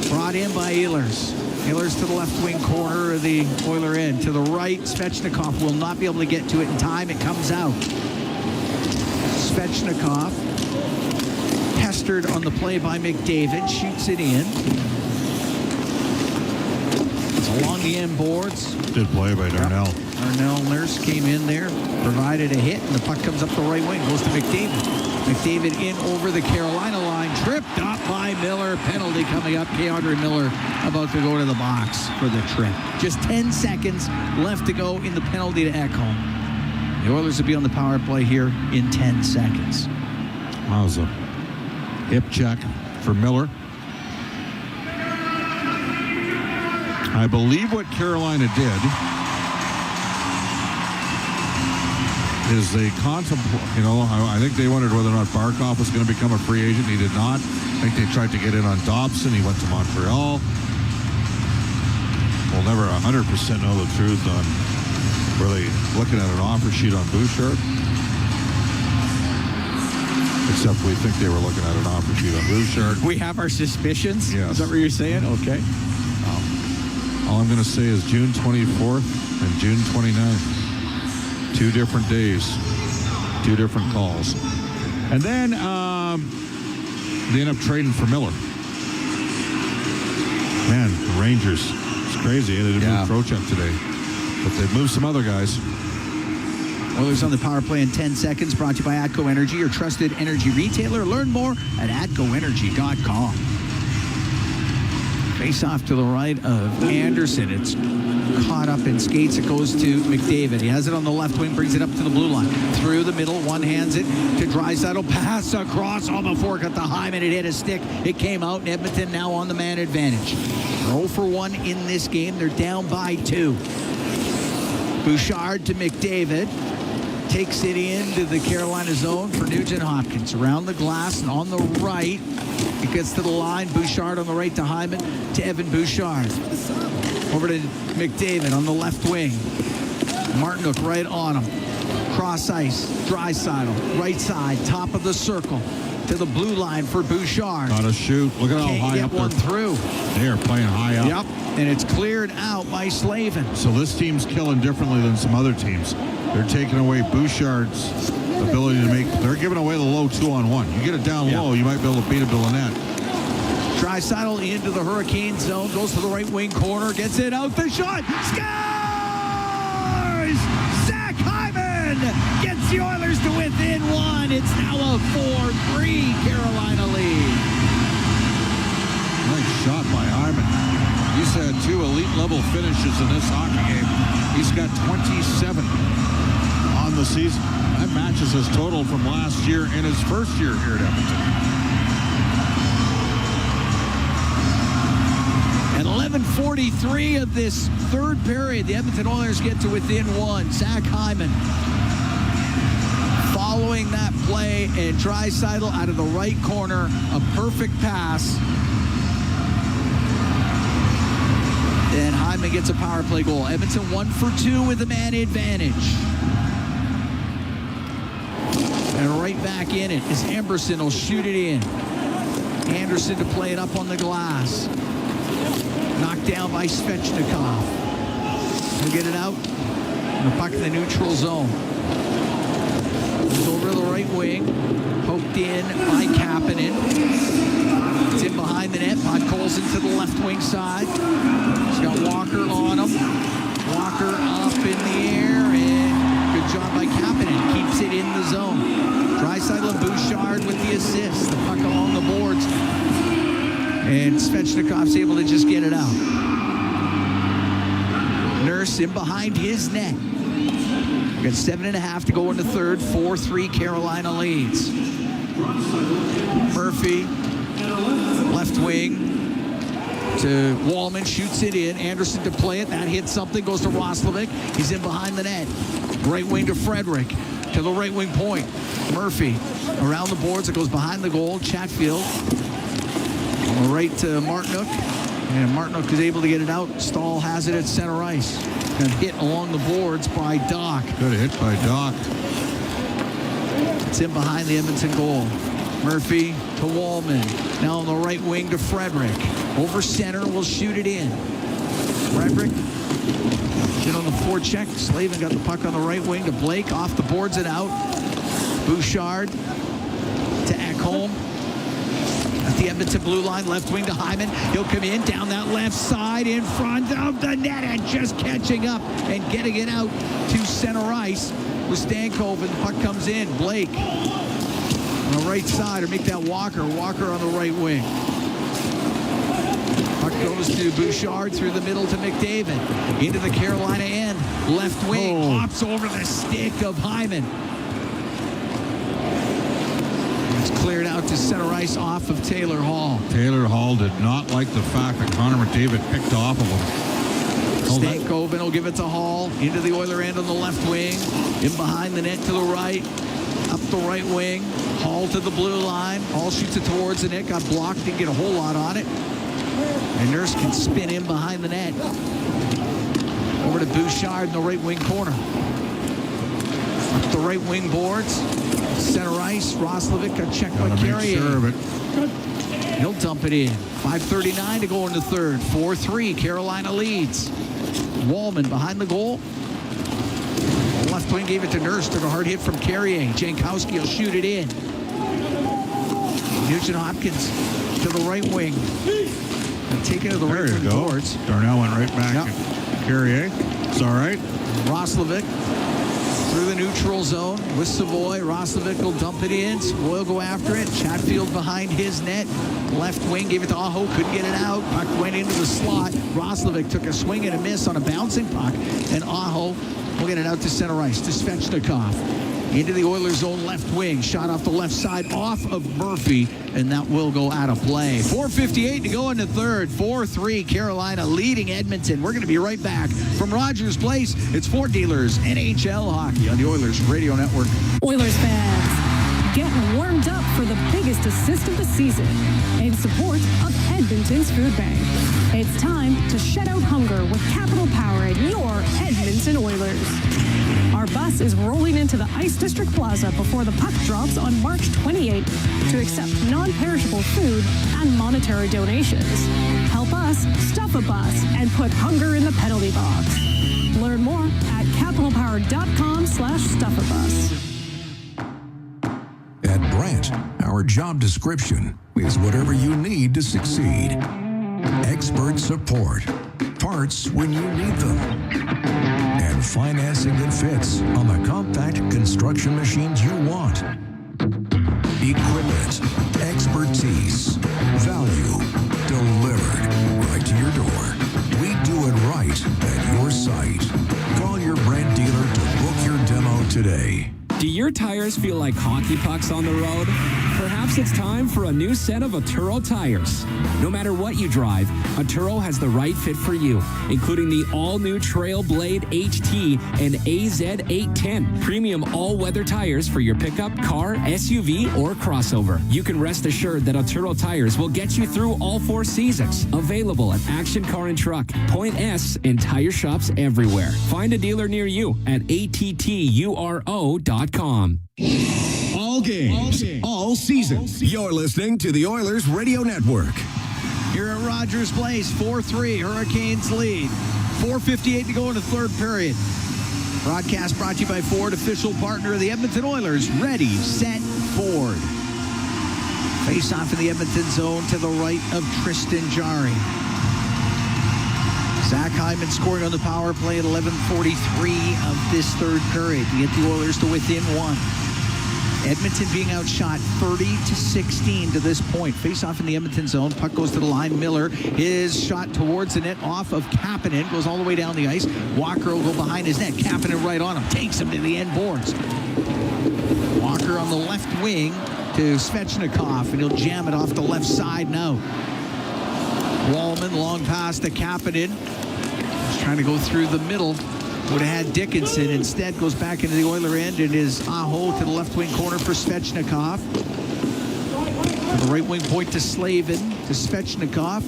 Brought in by Ehlers. Ehlers to the left wing corner of the Oiler end. To the right, Svechnikov will not be able to get to it in time. It comes out. Svechnikov, pestered on the play by McDavid, shoots it in. It's along the end boards. Good play by Darnell. Darnell Nurse came in there, provided a hit, and the puck comes up the right wing, goes to McDavid. McDavid in over the Carolina line, tripped up by Miller. Penalty coming up. Keandre Miller about to go to the box for the trip. Just 10 seconds left to go in the penalty to Ekholm. The Oilers will be on the power play here in 10 seconds. That was a hip check for Miller. I believe what Carolina did is they contemplate, I think they wondered whether or not Barkov was going to become a free agent. He did not. I think they tried to get in on Dobson. He went to Montreal. We'll never 100% know the truth on really looking at an offer sheet on Bouchard. Except we think they were looking at an offer sheet on Bouchard. We have our suspicions? Yes. Is that what you're saying? Okay. All I'm going to say is June 24th and June 29th. 2 different days, 2 different calls. And then they end up trading for Miller. Man, the Rangers, it's crazy. They didn't move Trocheck today. But they've moved some other guys. Oilers on the power play in 10 seconds. Brought to you by ATCO Energy, your trusted energy retailer. Learn more at atcoenergy.com. Face off to the right of Anderson. It's caught up in skates. It goes to McDavid. He has it on the left wing, brings it up to the blue line. Through the middle, one hands it to Draisaitl. Pass across on the fork to Hyman. It hit a stick. It came out, and Edmonton now on the man advantage. 0 for 1 in this game. They're down by 2. Bouchard to McDavid. Takes it into the Carolina zone for Nugent Hopkins. Around the glass and on the right. It gets to the line. Bouchard on the right to Hyman. To Evan Bouchard. Over to McDavid on the left wing. Martinook right on him. Cross ice. Draisaitl. Right side. Top of the circle. To the blue line for Bouchard. Got to shoot. Look at how high up one through. They are playing high up. Yep. And it's cleared out by Slavin. So this team's killing differently than some other teams. They're taking away Bouchard's ability to make. They're giving away the low 2-on-1. You get it down low, you might be able to beat a Billonette. Draisaitl into the Hurricane zone, goes to the right wing corner, gets it out, the shot, scores! Zach Hyman gets the Oilers to within 1. It's now a 4-3 Carolina lead. Nice shot by Hyman. He's had 2 elite level finishes in this hockey game. He's got 27 on the season. That matches his total from last year and his first year here at Edmonton. At 11:43 of this third period, the Edmonton Oilers get to within 1. Zach Hyman following that play, and Draisaitl out of the right corner, a perfect pass. And Hyman gets a power play goal. Edmonton 1 for 2 with the man advantage. And right back in it is Emberson. Will shoot it in. Anderson to play it up on the glass. Knocked down by Svechnikov. He'll get it out. And the puck in the neutral zone. It's over the right wing. Poked in by Kapanen. It's in behind the net. Podkolzin to the left wing side. He's got Walker on him. Walker up in the air, and good job by Kapanen. Keeps it in the zone. Draisaitl and Bouchard with the assist. The puck along the boards. And Svechnikov's able to just get it out. Nurse in behind his net. We've got 7.5 to go in the third. 4-3 Carolina leads. Murphy, left wing to Wallman, shoots it in. Anderson to play it. That hits something, goes to Roslovic. He's in behind the net. Right wing to Frederick, to the right wing point. Murphy around the boards. It goes behind the goal. Chatfield on the right to Martinook. And Martinook is able to get it out. Stahl has it at center ice. And hit along the boards by Doc. Good hit by Doc. It's in behind the Edmonton goal. Murphy to Wallman. Now on the right wing to Frederick. Over center, will shoot it in. Frederick get on the forecheck. Slavin got the puck on the right wing to Blake. Off the boards and out. Bouchard to Ekholm. At the Edmonton blue line, left wing to Hyman. He'll come in down that left side in front of the net and just catching up and getting it out to center ice with Stankoven. The puck comes in. Blake on the right side, or make that Walker. Walker on the right wing. Puck goes to Bouchard through the middle to McDavid. Into the Carolina end. Left wing. Hops over the stick of Hyman. It's cleared out to center ice off of Taylor Hall. Taylor Hall did not like the fact that Connor McDavid picked off of him. Stankoven will give it to Hall. Into the Oiler end on the left wing. In behind the net to the right. Up the right wing. Hall to the blue line. Hall shoots it towards the net. Got blocked. Didn't get a whole lot on it. And Nurse can spin in behind the net. Over to Bouchard in the right wing corner. Up the right wing boards. Center ice. Roslovic got checked by Carrier. Sure of it. He'll dump it in. 5:39 to go in the third. 4-3. Carolina leads. Wallman behind the goal. The left wing gave it to Nurse. Took a hard hit from Carrier. Jankowski will shoot it in. Nugent Hopkins to the right wing. And take it to the right wing boards. Darnell went right back to Carrier. It's all right. Roslovic through the neutral zone with Savoy. Roslovic will dump it in. Savoy will go after it. Chatfield behind his net. Left wing gave it to Aho. Couldn't get it out. Puck went into the slot. Roslovic took a swing and a miss on a bouncing puck. And Aho will get it out to center ice to Svechnikov. Into the Oilers zone left wing. Shot off the left side off of Murphy. And that will go out of play. 4:58 to go in the third. 4-3 Carolina leading Edmonton. We're going to be right back from Rogers Place. It's Ford Dealers NHL Hockey on the Oilers Radio Network. Oilers fans, get warmed up for the biggest assist of the season in support of Edmonton's Food Bank. It's time to shut out hunger with Capital Power and your Edmonton Oilers. Our bus is rolling into the Ice District Plaza before the puck drops on March 28th to accept non-perishable food and monetary donations. Help us stuff a bus and put hunger in the penalty box. Learn more at capitalpower.com/stuffabus. At Brandt, our job description is whatever you need to succeed. Expert support, parts when you need them, and financing that fits on the compact construction machines you want. Equipment, expertise, value, delivered right to your door. We do it right at your site. Call your Brandt dealer to book your demo today. Do your tires feel like hockey pucks on the road? Perhaps it's time for a new set of Atturo tires. No matter what you drive, Atturo has the right fit for you, including the all-new Trailblade HT and AZ810, premium all-weather tires for your pickup, car, SUV, or crossover. You can rest assured that Atturo tires will get you through all 4 seasons. Available at Action Car and Truck, Point S, and tire shops everywhere. Find a dealer near you at atturo.com. All games, all season. You're listening to the Oilers Radio Network. Here at Rogers Place, 4-3, Hurricanes lead. 4:58 to go in the third period. Broadcast brought to you by Ford, official partner of the Edmonton Oilers. Ready, set, Ford. Face off in the Edmonton zone to the right of Tristan Jarry. Zach Hyman scoring on the power play at 11:43 of this third period to get the Oilers to within 1. Edmonton being outshot 30-16 to this point. Face off in the Edmonton zone. Puck goes to the line. Miller, his shot towards the net off of Kapanen. Goes all the way down the ice. Walker will go behind his net. Kapanen right on him. Takes him to the end boards. Walker on the left wing to Svechnikov, and he'll jam it off the left side now. Wallman, long pass to Kapanen. He's trying to go through the middle. Would have had Dickinson. Instead, goes back into the Oiler end. It is Aho to the left wing corner for Svechnikov. To the right wing point to Slavin, to Svechnikov.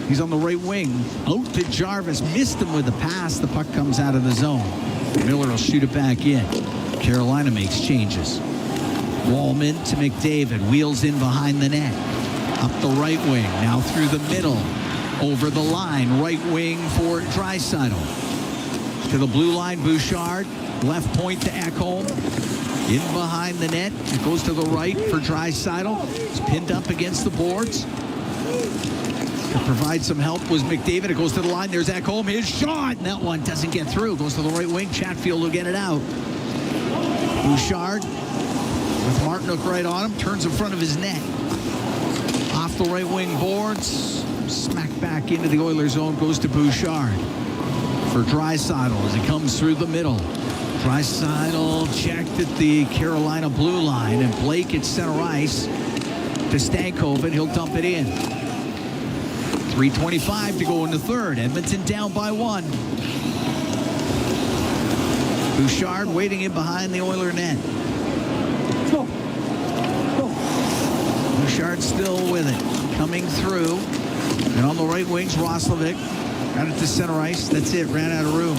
He's on the right wing. Out to Jarvis. Missed him with the pass. The puck comes out of the zone. Miller will shoot it back in. Carolina makes changes. Wallman to McDavid. Wheels in behind the net. Up the right wing. Now through the middle. Over the line. Right wing for Draisaitl. To the blue line, Bouchard. Left point to Ekholm. In behind the net. It goes to the right for Draisaitl. It's pinned up against the boards. To provide some help was McDavid. It goes to the line. There's Ekholm. His shot. And that one doesn't get through. Goes to the right wing. Chatfield will get it out. Bouchard with Martinook right on him. Turns in front of his net. Off the right wing boards. Smack back into the Oilers zone. Goes to Bouchard. For Draisaitl as he comes through the middle. Draisaitl checked at the Carolina blue line, and Blake at center ice to Stankoven. He'll dump it in. 3:25 to go in the third. Edmonton down by 1. Bouchard waiting in behind the Oiler net. Bouchard still with it. Coming through. And on the right wings, Roslovic. Got it to center ice. That's it. Ran out of room.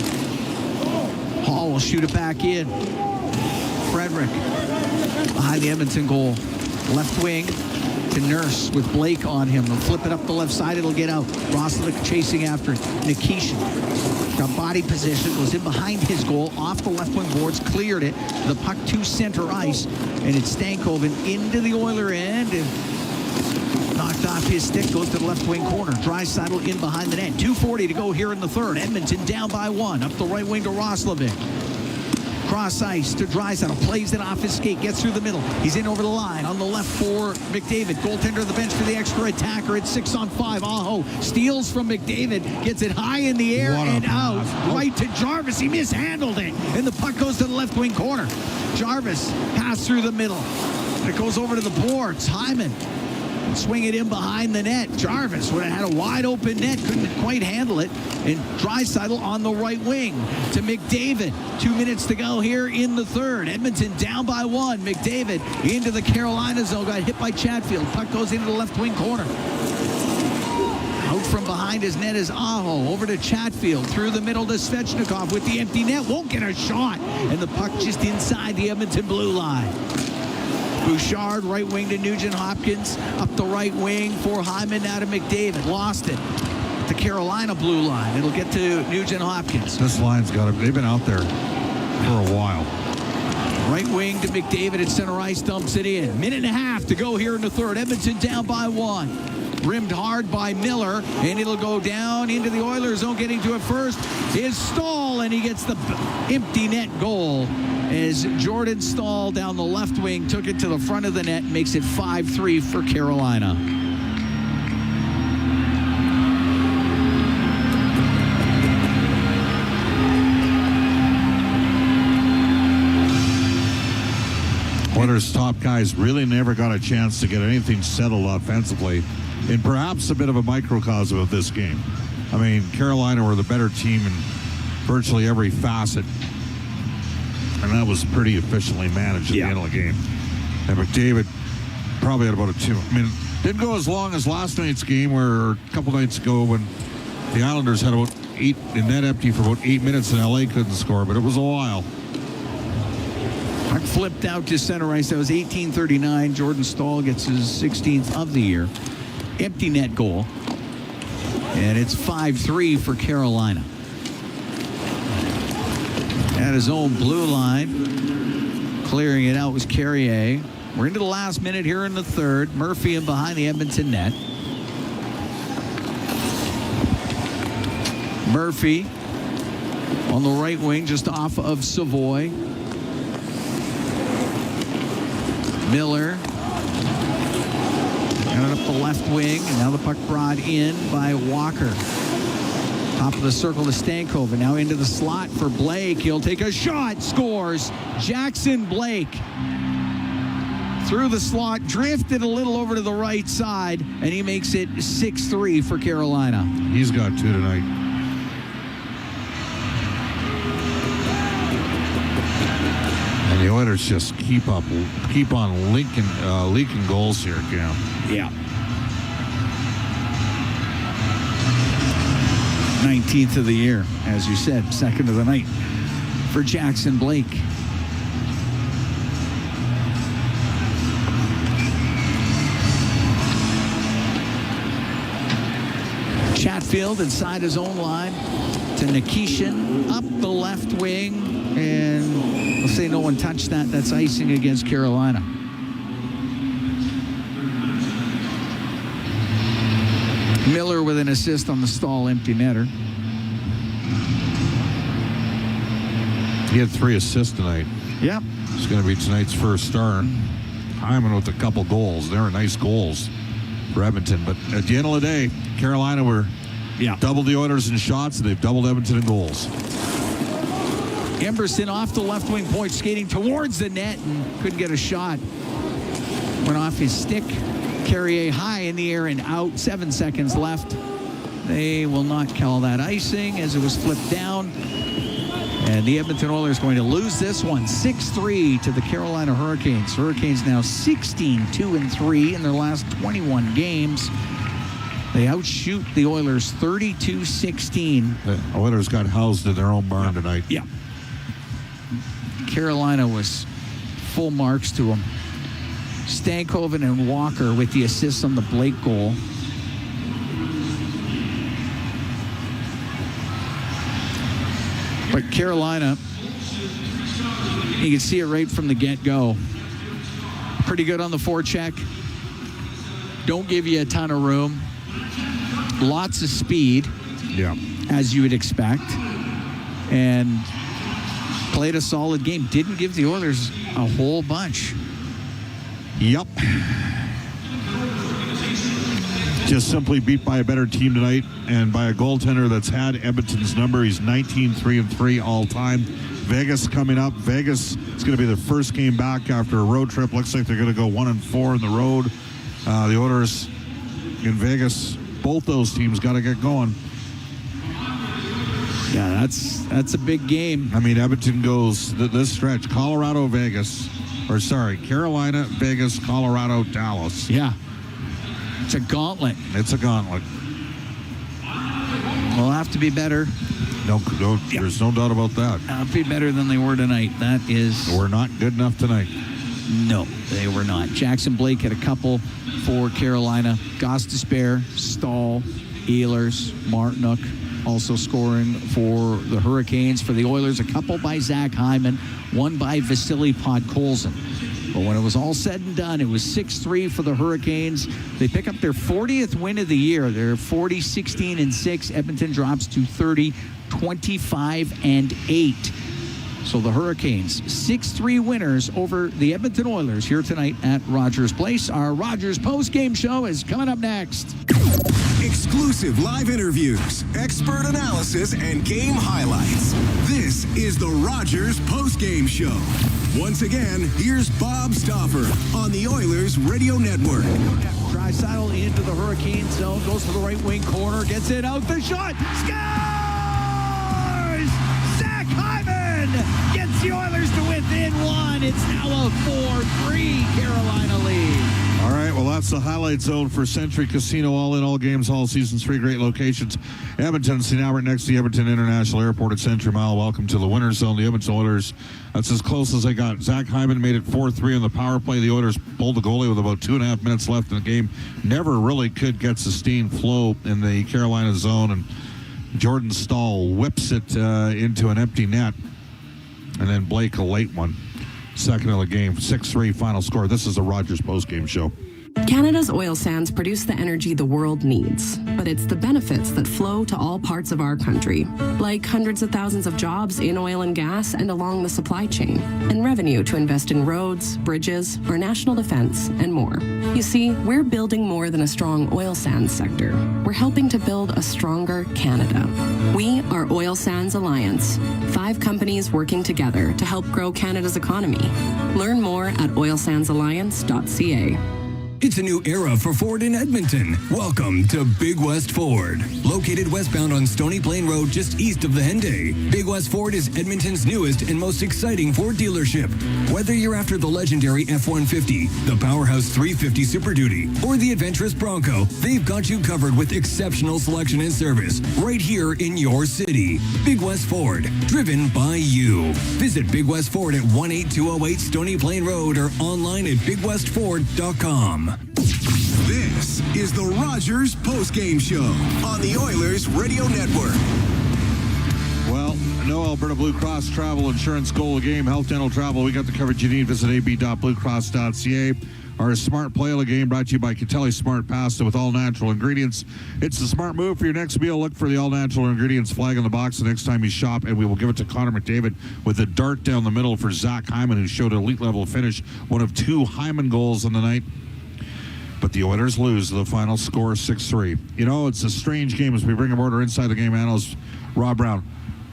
Hall will shoot it back in. Frederick behind the Edmonton goal. Left wing to Nurse with Blake on him. They'll flip it up the left side. It'll get out. Roslovic chasing after it. Nikishin got body position. Was in behind his goal. Off the left wing boards. Cleared it. The puck to center ice. And it's Stankoven into the Oiler end. And knocked off his stick, goes to the left wing corner. Draisaitl in behind the net. 2:40 to go here in the third. Edmonton down by 1. Up the right wing to Roslovic. Cross ice to Draisaitl. Plays it off his skate. Gets through the middle. He's in over the line. On the left for McDavid. Goaltender of the bench for the extra attacker. It's 6-on-5. Aho steals from McDavid. Gets it high in the air and out. Right to Jarvis. He mishandled it. And the puck goes to the left wing corner. Jarvis pass through the middle. And it goes over to the boards. Hyman. Swing it in behind the net. Jarvis would have had a wide open net. Couldn't quite handle it. And Draisaitl on the right wing to McDavid. 2 minutes to go here in the third. Edmonton down by 1. McDavid into the Carolina zone. Got hit by Chatfield. Puck goes into the left wing corner. Out from behind his net is Aho. Over to Chatfield. Through the middle to Svechnikov with the empty net. Won't get a shot. And the puck just inside the Edmonton blue line. Bouchard, right wing to Nugent-Hopkins. Up the right wing for Hyman, now to McDavid. Lost it. The Carolina blue line. It'll get to Nugent-Hopkins. This line's got it. They've been out there for a while. Right wing to McDavid at center ice. Dumps it in. Minute and a half to go here in the third. Edmonton down by 1. Rimmed hard by Miller, and it'll go down into the Oilers zone. Getting to it first is Stahl, and he gets the empty net goal as Jordan Stahl down the left wing took it to the front of the net, makes it 5-3 for Carolina. Oilers' top guys really never got a chance to get anything settled offensively, and perhaps a bit of a microcosm of this game. I mean, Carolina were the better team in virtually every facet, and that was pretty efficiently managed at the end of the game. And McDavid probably had about a 2. I mean, didn't go as long as last night's game, where a couple nights ago when the Islanders had about 8 in net empty for about 8 minutes and LA couldn't score, but it was a while. Puck flipped out to center ice. That was 18:39. Jordan Stahl gets his 16th of the year. Empty net goal. And it's 5-3 for Carolina. At his own blue line. Clearing it out was Carrier. We're into the last minute here in the third. Murphy in behind the Edmonton net. Murphy on the right wing just off of Savoy. Miller. Got it up the left wing, and now the puck brought in by Walker. Top of the circle to Stankoven. Now into the slot for Blake. He'll take a shot. Scores. Jackson Blake. Through the slot. Drifted a little over to the right side. And he makes it 6-3 for Carolina. He's got 2 tonight. And the Oilers just keep on leaking goals here, Cam. Yeah. 19th of the year, as you said, second of the night for Jackson Blake. Chatfield inside his own line to Nikishin up the left wing, and we'll say no one touched that. That's icing against Carolina. Miller with an assist on the stall empty netter. He had 3 assists tonight. Yep. It's going to be tonight's first star. Hyman with a couple goals. They were nice goals for Edmonton. But at the end of the day, Carolina were doubled the Oilers in shots, and they've doubled Edmonton in goals. Emberson off the left wing point, skating towards the net and couldn't get a shot. Went off his stick. Carrier high in the air and out. 7 seconds left. They will not call that icing as it was flipped down. And the Edmonton Oilers going to lose this one 6-3 to the Carolina Hurricanes. Hurricanes now 16-2-3 in their last 21 games. They outshoot the Oilers 32-16. The Oilers got housed in their own barn tonight. Yeah. Carolina was full marks to them. Stankoven and Walker with the assists on the Blake goal. But Carolina, you can see it right from the get-go. Pretty good on the forecheck. Don't give you a ton of room. Lots of speed, as you would expect. And played a solid game. Didn't give the Oilers a whole bunch. Yep. Just simply beat by a better team tonight and by a goaltender that's had Edmonton's number. He's 19-3-3 all time. Vegas coming up. Vegas is going to be their first game back after a road trip. Looks like they're going to go 1-4 on the road. The Oilers in Vegas, both those teams got to get going. Yeah, that's a big game. I mean, Edmonton goes this stretch, Carolina, Vegas, Colorado, Dallas. Yeah. It's a gauntlet. It's a gauntlet. We'll have to be better. No, there's no doubt about that. Be better than they were tonight. That is... We're not good enough tonight. No, they were not. Jackson Blake had a couple for Carolina. Gostisbehere, Stahl, Ehlers, Martinook also scoring for the Hurricanes. For the Oilers, a couple by Zach Hyman, one by Vasily Podkolzin. But when it was all said and done, it was 6-3 for the Hurricanes. They pick up their 40th win of the year. They're 40-16-6. Edmonton drops to 30-25-8. So the Hurricanes, 6-3 winners over the Edmonton Oilers here tonight at Rogers Place. Our Rogers post-game show is coming up next. Exclusive live interviews, expert analysis, and game highlights. This is the Rogers post-game show. Once again, here's Bob Stauffer on the Oilers Radio Network. Draisaitl into the Hurricane zone, goes to the right wing corner, gets it out, the shot, scores! Zach Hyman gets the Oilers to within one. It's now a 4-3 Carolina lead. All right, well, that's the highlight zone for Century Casino. All in, all games, all seasons, 3 great locations. Edmonton, St. Albert, next to the Edmonton International Airport at Century Mile. Welcome to the winner's zone. The Edmonton Oilers, that's as close as they got. Zach Hyman made it 4-3 on the power play. The Oilers pulled the goalie with about 2.5 minutes left in the game. Never really could get sustained flow in the Carolina zone, and Jordan Stahl whips it into an empty net, and then Blake a late one. Second of the game, 6-3 final score. This is the Rogers postgame show. Canada's oil sands produce the energy the world needs, but it's the benefits that flow to all parts of our country, like hundreds of thousands of jobs in oil and gas and along the supply chain, and revenue to invest in roads, bridges, our national defense, and more. You see, we're building more than a strong oil sands sector. We're helping to build a stronger Canada. We are Oil Sands Alliance, 5 companies working together to help grow Canada's economy. Learn more at oilsandsalliance.ca. It's a new era for Ford in Edmonton. Welcome to Big West Ford. Located westbound on Stony Plain Road just east of the Henday, Big West Ford is Edmonton's newest and most exciting Ford dealership. Whether you're after the legendary F-150, the powerhouse 350 Super Duty, or the adventurous Bronco, they've got you covered with exceptional selection and service right here in your city. Big West Ford, driven by you. Visit Big West Ford at 18208 Stony Plain Road or online at bigwestford.com. This is the Rogers Postgame Show on the Oilers Radio Network. Well, no Alberta Blue Cross Travel Insurance goal of game. Health, dental, travel. We got the coverage you need. Visit ab.bluecross.ca. Our Smart Play of the Game brought to you by Catelli Smart Pasta with all natural ingredients. It's the smart move for your next meal. Look for the all natural ingredients flag on the box the next time you shop, and we will give it to Connor McDavid with a dart down the middle for Zach Hyman, who showed an elite level finish. One of 2 Hyman goals on the night. But the Oilers lose. The final score 6-3. You know, it's a strange game as we bring aboard our Inside the Game analyst, Rob Brown.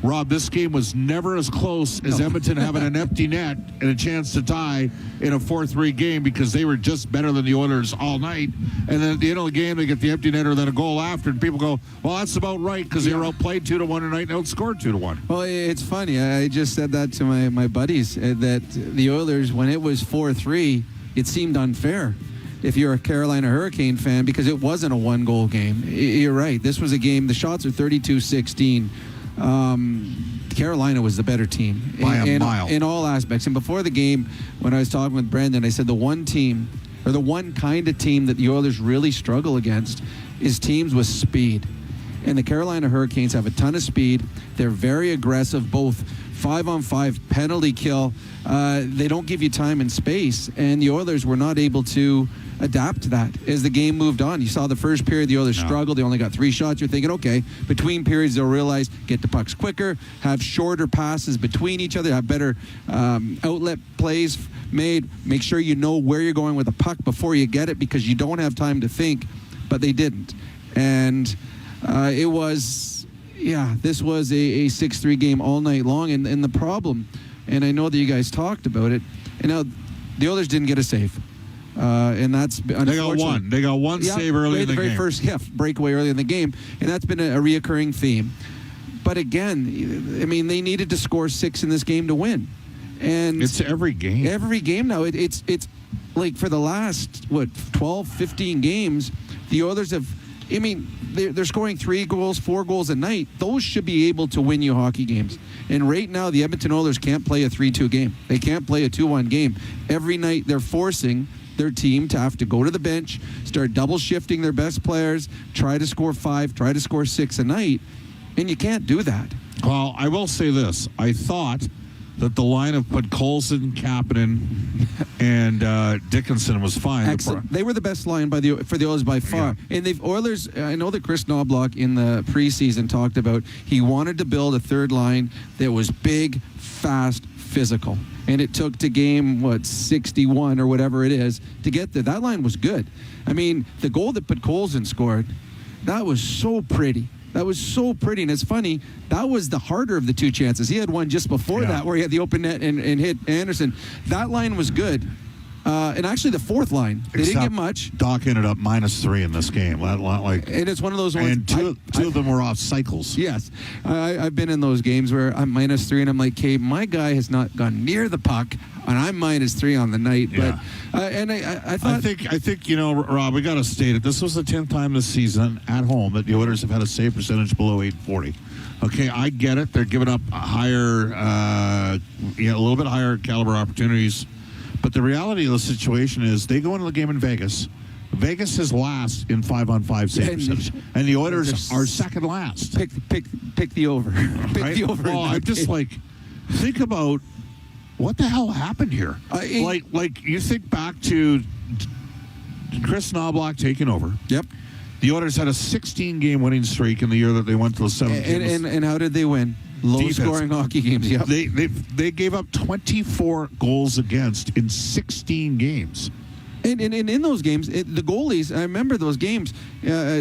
Rob, this game was never as close as Edmonton having an empty net and a chance to tie in a 4-3 game because they were just better than the Oilers all night. And then at the end of the game, they get the empty netter, then a goal after, and people go, well, that's about right because they were outplayed 2-1 tonight and outscored 2-1. Well, it's funny. I just said that to my buddies, that the Oilers, when it was 4-3, it seemed unfair. If you're a Carolina Hurricane fan, because it wasn't a 1-goal game. You're right. This was a game. The shots are 32-16. Carolina was the better team by a mile in all aspects. And before the game, when I was talking with Brendan, I said the one team, or the one kind of team that the Oilers really struggle against is teams with speed. And the Carolina Hurricanes have a ton of speed. They're very aggressive, both 5-on-5 penalty kill. They don't give you time and space, and the Oilers were not able to adapt to that as the game moved on. You saw the first period, the Oilers struggled. They only got 3 shots. You're thinking, okay, between periods they'll realize, get the pucks quicker, have shorter passes between each other, have better outlet plays made, make sure you know where you're going with the puck before you get it because you don't have time to think, but they didn't. And it was, this was a 6-3 game all night long. And the problem, and I know that you guys talked about it, and now the Oilers didn't get a save. And that's unfortunate. They got one save early in the very game. First breakaway early in the game, and that's been a reoccurring theme. But again, I mean, they needed to score 6 in this game to win, and it's every game. Every game now. It's like for the last 12, 15 games, the Oilers have. I mean, they're scoring 3 goals, 4 goals a night. Those should be able to win you hockey games. And right now, the Edmonton Oilers can't play a 3-2 game. They can't play a 2-1 game. Every night, they're forcing their team to have to go to the bench, start double shifting their best players, try to score 5, try to score 6 a night, and you can't do that. Well, I will say this. I thought that the line of Podkolzin, Kapanen, and Dickinson was fine. Excellent. They were the best line for the Oilers by far. Yeah. And Oilers, I know that Chris Knobloch in the preseason talked about he wanted to build a third line that was big, fast, physical. And it took to game, 61 or whatever it is, to get there. That line was good. I mean, the goal that Podkolzin scored, that was so pretty. That was so pretty. And it's funny, that was the harder of the 2 chances. He had one just before that where he had the open net and hit Anderson. That line was good. And actually the 4th line, they didn't get much. Doc ended up -3 in this game. And it's one of those ones. And two of them were off cycles. Yes. I've been in those games where I'm -3 and I'm like, okay, my guy has not gone near the puck and I'm -3 on the night. Yeah. But and I thought I think Rob, we got to state it. This was the 10th time this season at home that the Oilers have had a save percentage below .840. Okay, I get it. They're giving up higher, a little bit higher caliber opportunities. But the reality of the situation is they go into the game in Vegas. Vegas is last in 5-on-5 save percentage, and the Oilers are second last. Pick the over. Pick the over. Oh, I'm just think about what the hell happened here. Like you think back to Chris Knobloch taking over. Yep. The Oilers had a 16-game winning streak in the year that they went to the 17th. And how did they win? Low-scoring hockey games. Yep. They gave up 24 goals against in 16 games. And in those games, the goalies, I remember those games,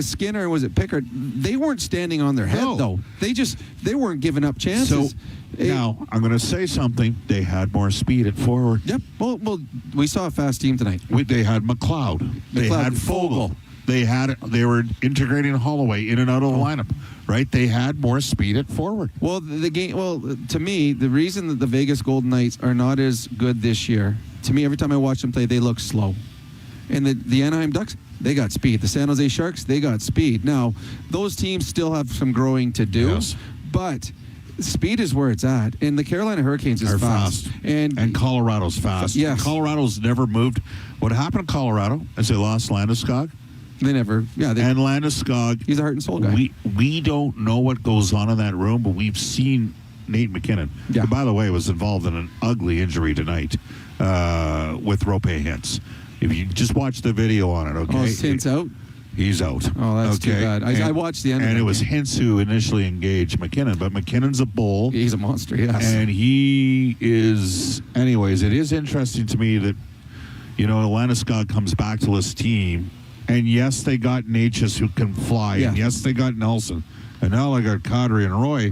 Skinner, was it Pickard, they weren't standing on their head, though. They weren't giving up chances. So, now, I'm going to say something. They had more speed at forward. Yep. Well, we saw a fast team tonight. They had McLeod. They had Fogle. They were integrating Holloway in and out of the lineup, right? They had more speed at forward. Well, to me, the reason that the Vegas Golden Knights are not as good this year, to me, every time I watch them play, they look slow. And the Anaheim Ducks, they got speed. The San Jose Sharks, they got speed. Now, those teams still have some growing to do, but speed is where it's at. And the Carolina Hurricanes is fast. And Colorado's fast. Yes. Colorado's never moved. What happened in Colorado is they lost Landeskog. They never, and Landeskog, he's a heart and soul guy. We don't know what goes on in that room, but we've seen Nate McKinnon, who, by the way, was involved in an ugly injury tonight with rope hints. If you just watch the video on it, okay? Oh, is Hintz out? He's out. Oh, that's too bad. I watched the end of it. And it was Hintz who initially engaged McKinnon, but McKinnon's a bull. He's a monster, yes. And he is... Anyways, it is interesting to me that, Landeskog comes back to this team, and yes, they got Natchez who can fly, and yes, they got Nelson, and now they got Kadri and Roy,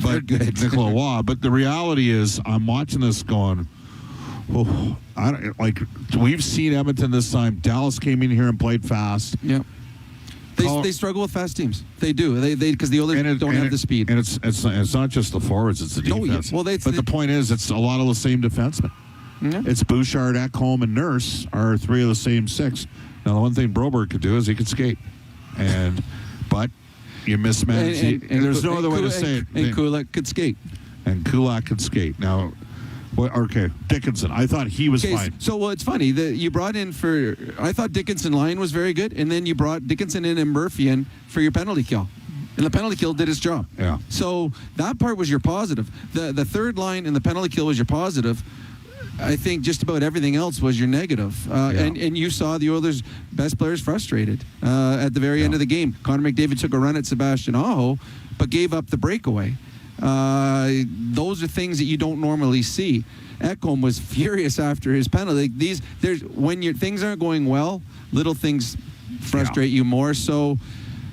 but Nicola Waugh. But the reality is, I'm watching this going... Oh, we've seen Edmonton this time. Dallas came in here and played fast. Yep. They struggle with fast teams. They do. They because the Oilers don't have the speed. And it's not just the forwards; it's the defense. But the point is, it's a lot of the same defensemen. Yeah. It's Bouchard, Ekholm, and Nurse are three of the same six. Now, the one thing Broberg could do is he could skate, but you mismanage. And there's no other way to say it. And Kulak could skate. And Kulak could skate. Now. Well, okay, Dickinson. I thought he was fine. So, it's funny that you brought in I thought Dickinson line was very good, and then you brought Dickinson in and Murphy in for your penalty kill. And the penalty kill did its job. Yeah. So that part was your positive. The third line and the penalty kill was your positive. I think just about everything else was your negative. And you saw the Oilers' best players frustrated at the very end of the game. Connor McDavid took a run at Sebastian Aho, but gave up the breakaway. Those are things that you don't normally see. Ekholm was furious after his penalty. When things aren't going well, little things frustrate you more. So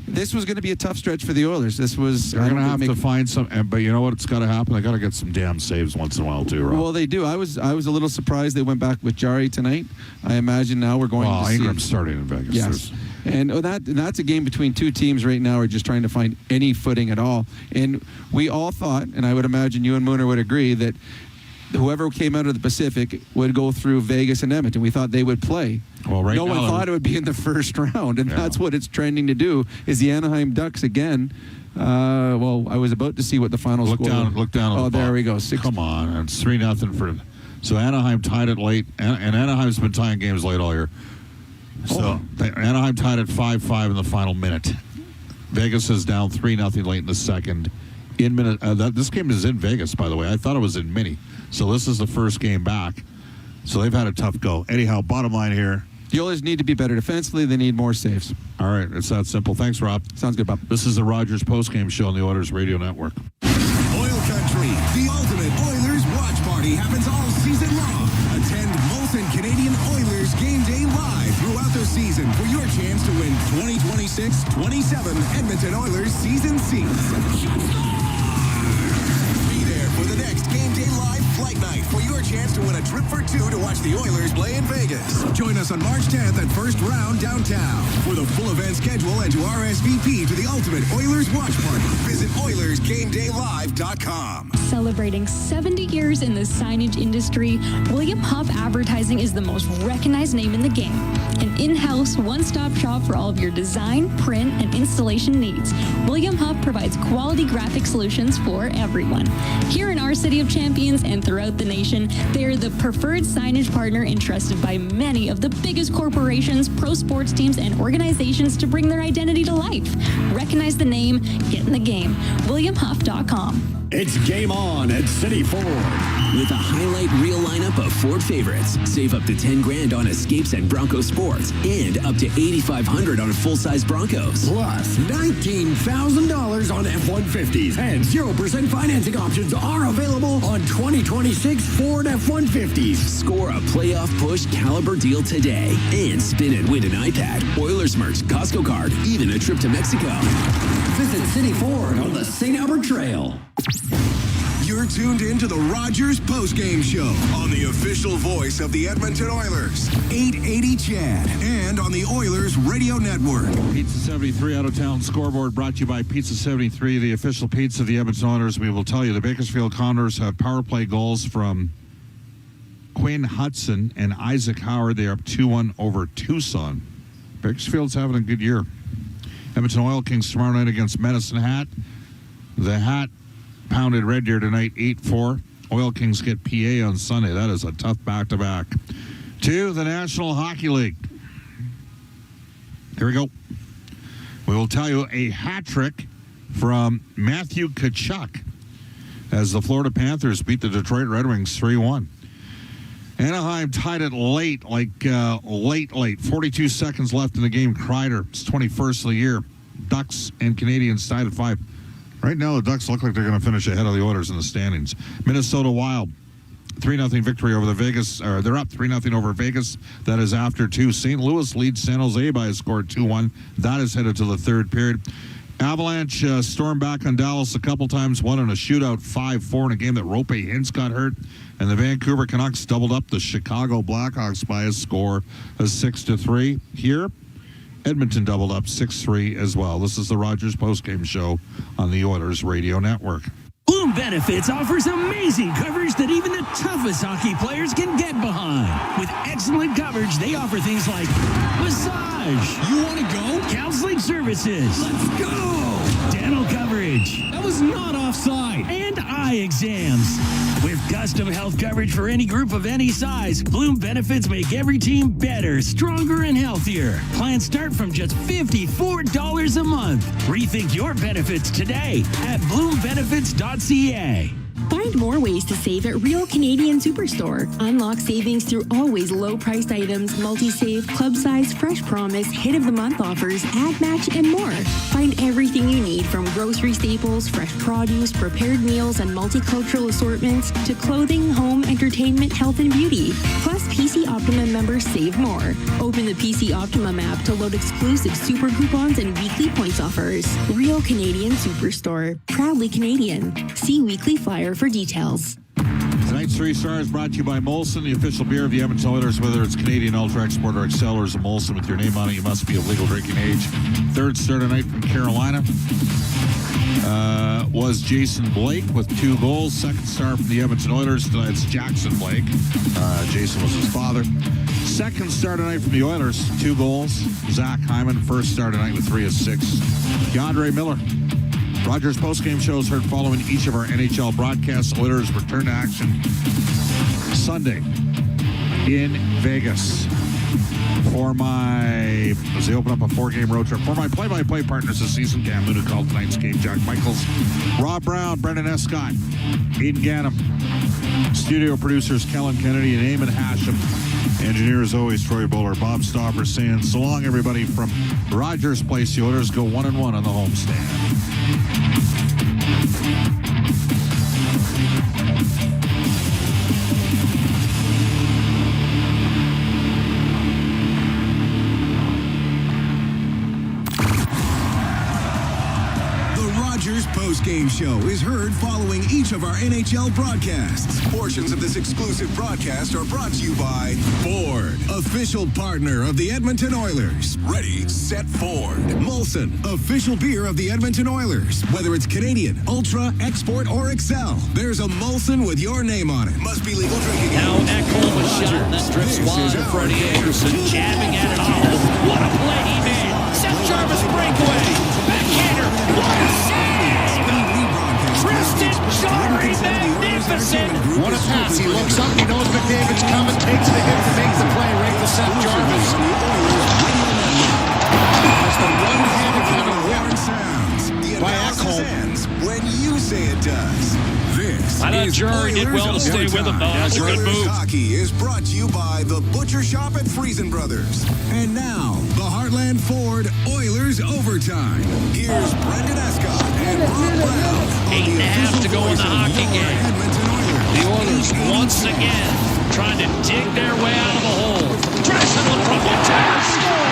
this was going to be a tough stretch for the Oilers. They're going to have to find some. But you know what? It's got to happen. They got to get some damn saves once in a while too, Rob. Well, they do. I was a little surprised they went back with Jari tonight. I imagine now we're going to see Ingram's starting in Vegas. Yes. And that's a game between two teams right now who are just trying to find any footing at all. And we all thought, and I would imagine you and Mooner would agree, that whoever came out of the Pacific would go through Vegas and Edmonton. We thought they would play. Well, right no now, one thought it would be in the first round, and that's what it's trending to do, is the Anaheim Ducks again. I was about to see what the final score was. Look down. Oh, there we go. Come on. It's 3-0 for... So Anaheim tied it late, and Anaheim's been tying games late all year. So Anaheim tied at 5-5 in the final minute. Vegas is down 3-0 late in the second. This game is in Vegas, by the way. I thought it was in Mini. So this is the first game back. So they've had a tough go. Anyhow, bottom line here. The Oilers need to be better defensively. They need more saves. All right, it's that simple. Thanks, Rob. Sounds good, Bob. This is the Rogers postgame show on the Oilers Radio Network. OilCountry, the ultimate Oilers watch party, happens all season long. Attend Molson Canadian Oilers Game Day live throughout the season for your chance to win 2026-27 Edmonton Oilers season seats. Be there for the next Game Day live flight night for your chance to win a trip for two to watch the Oilers play in Vegas. Join us on March 10th at First Round downtown. For the full event schedule and to RSVP to the ultimate Oilers watch party, visit OilersGameDayLive.com. Celebrating 70 years in the signage industry, William Huff Advertising is the most recognized name in the game. An in-house, one-stop shop for all of your design, print, and installation needs. William Huff provides quality graphic solutions for everyone. Here in our City of Champions and throughout the nation, they are the preferred signage partner entrusted by many of the biggest corporations, pro sports teams, and organizations to bring their identity to life. Recognize the name, get in the game. WilliamHuff.com. It's game on at City Ford. with a highlight reel lineup of Ford favorites. Save up to 10 grand on Escapes and Bronco Sports and up to $8,500 on full-size Broncos. Plus, $19,000 on F-150s. And 0% financing options are available on 2026 Ford F-150s. Score a playoff push caliber deal today and spin and win an iPad, Oilers merch, Costco card, even a trip to Mexico. Visit City Ford on the St. Albert Trail. You're tuned in to the Rogers Postgame Show on the official voice of the Edmonton Oilers, 880 CHED, and on the Oilers Radio Network. Pizza 73 out of town scoreboard brought to you by Pizza 73, the official pizza of the Edmonton Oilers. We will tell you the Bakersfield Condors have power play goals from Quinn Hudson and Isaac Howard. They are up 2-1 over Tucson. Bakersfield's having a good year. Edmonton Oil Kings tomorrow night against Medicine Hat. The Hat pounded Red Deer tonight, 8-4. Oil Kings get PA on Sunday. That is a tough back-to-back. To the National Hockey League. Here we go. We will tell you a hat trick from Matthew Tkachuk as the Florida Panthers beat the Detroit Red Wings 3-1. Anaheim tied it late. 42 seconds left in the game. Kreider, it's 21st of the year. Ducks and Canadians tied at 5. Right now, the Ducks look like they're going to finish ahead of the Oilers in the standings. Minnesota Wild, 3-0 victory over the Vegas. They're up 3-0 over Vegas. That is after 2. St. Louis leads San Jose by a score of 2-1. That is headed to the third period. Avalanche stormed back on Dallas a couple times, won in a shootout 5-4 in a game that Rope Hintz got hurt. And the Vancouver Canucks doubled up the Chicago Blackhawks by a score of 6-3. Here, Edmonton doubled up 6-3 as well. This is the Rogers postgame show on the Oilers Radio Network. Bloom Benefits offers amazing coverage that even the toughest hockey players can get behind. With excellent coverage, they offer things like massage. You want to go? Counseling services. Let's go. Dental coverage. That was not offside. And eye exams. With custom health coverage for any group of any size, Bloom Benefits make every team better, stronger, and healthier. Plans start from just $54 a month. Rethink your benefits today at bloombenefits.ca. Find more ways to save at Real Canadian Superstore. Unlock savings through always low-priced items, multi-save, club size, fresh promise, hit of the month offers, ad match, and more. Find everything you need from grocery staples, fresh produce, prepared meals, and multicultural assortments to clothing, home, entertainment, health, and beauty. Plus, PC Optimum members save more. Open the PC Optimum app to load exclusive super coupons and weekly points offers. Real Canadian Superstore. Proudly Canadian. See weekly flyer for details. Tonight's 3 Stars brought to you by Molson, the official beer of the Edmonton Oilers. Whether it's Canadian Ultra Export or Excel or Molson with your name on it, you must be of legal drinking age. Third star tonight from Carolina was Jason Blake with 2 goals. Second star from the Edmonton Oilers, it's Jackson Blake. Jason was his father. Second star tonight from the Oilers, 2 goals. Zach Hyman, first star tonight with 3 assists. DeAndre Miller. Rogers postgame show is heard following each of our NHL broadcasts. Oilers return to action Sunday in Vegas. As they open up a 4-game road trip. For my play-by-play partners this season, Cam Moon, who called tonight's game, Jack Michaels, Rob Brown, Brendan Escott, Aiden Gannam, studio producers Kellen Kennedy and Eamon Hashem, engineer as always Troy Bowler, Bob Stopper saying so long everybody from Rogers Place. The Oilers go 1-1 on the homestand. Postgame show is heard following each of our NHL broadcasts. Portions of this exclusive broadcast are brought to you by Ford, official partner of the Edmonton Oilers. Ready, set, Ford. Molson, official beer of the Edmonton Oilers. Whether it's Canadian, Ultra, Export, or Excel, there's a Molson with your name on it. Must be legal drinking. Now Ekholm a shot that drifts wide to Freddie Anderson, jabbing at it all. What a play he made. Seth Jarvis breakaway. Backhander. What a save. Tristan Jarry, magnificent. What a pass. He looks up. He knows McDavid's coming. Takes the hit to make the play right to Seth Jarvis. That's the one-handed kind of whip sounds. by Ekholm. When you say it does. This I thought is Drury did well to stay with him, though. That's a good move. Hockey is brought to you by the Butcher Shop at Friesen Brothers. And now, the Heartland Ford Oilers Overtime. Here's Brendan Escott and Rob Brown. 8.5 to go in the hockey game. The Oilers once again trying to dig their way out of the hole. Dressel from the tower score.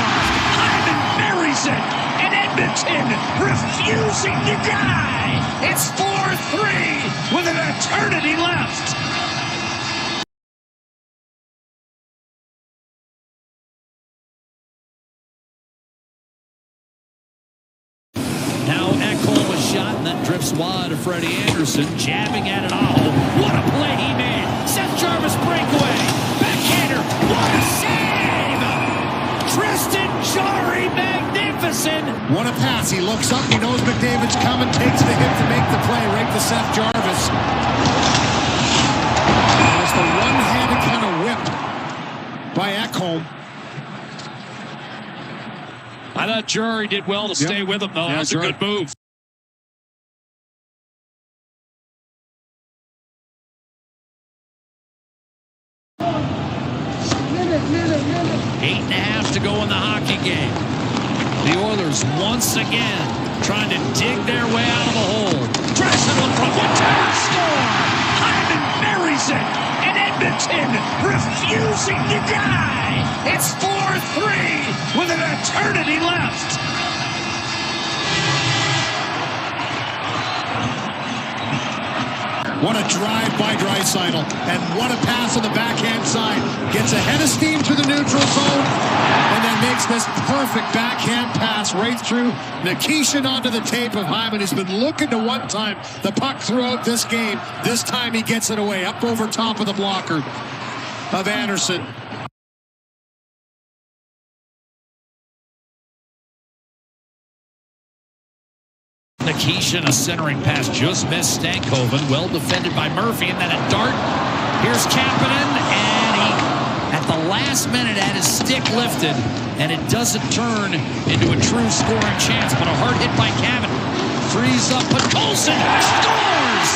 Hyman buries it. And Edmonton refusing to die. It's 4-3 with an eternity left. Now Ekholm a shot and that drifts wide of Freddie Anderson, jabbing at it. Oh, what a play he made. Seth Jarvis breakaway. Backhander. What a save. Tristan Jarry, magnificent. What a pass. He looks up. He knows McDavid's coming. Takes the hit to make the play right to Seth Jarvis. It's the one-handed kind of whip by Ekholm. I thought Drury did well to stay with him, though. Yeah, That's a good move. Eight and a half to go in the hockey game. The Oilers once again trying to dig their way out of the hole. Dressel from the tower score. Hyman buries it. And Edmonton refusing to die. It's 4-3 with an eternity left. What a drive by Draisaitl. And what a pass on the backhand side. Gets ahead of steam to the neutral zone. And then makes this perfect backhand pass right through Nikishin onto the tape of Hyman. He's been looking to one-time the puck throughout this game. This time he gets it away. Up over top of the blocker of Anderson. Nikishin, a centering pass, just missed Stankoven. Well defended by Murphy, and then a dart. Here's Kapanen, and he, at the last minute, had his stick lifted, and it doesn't turn into a true scoring chance, but a hard hit by Kapanen. Frees up, Podkolzin scores!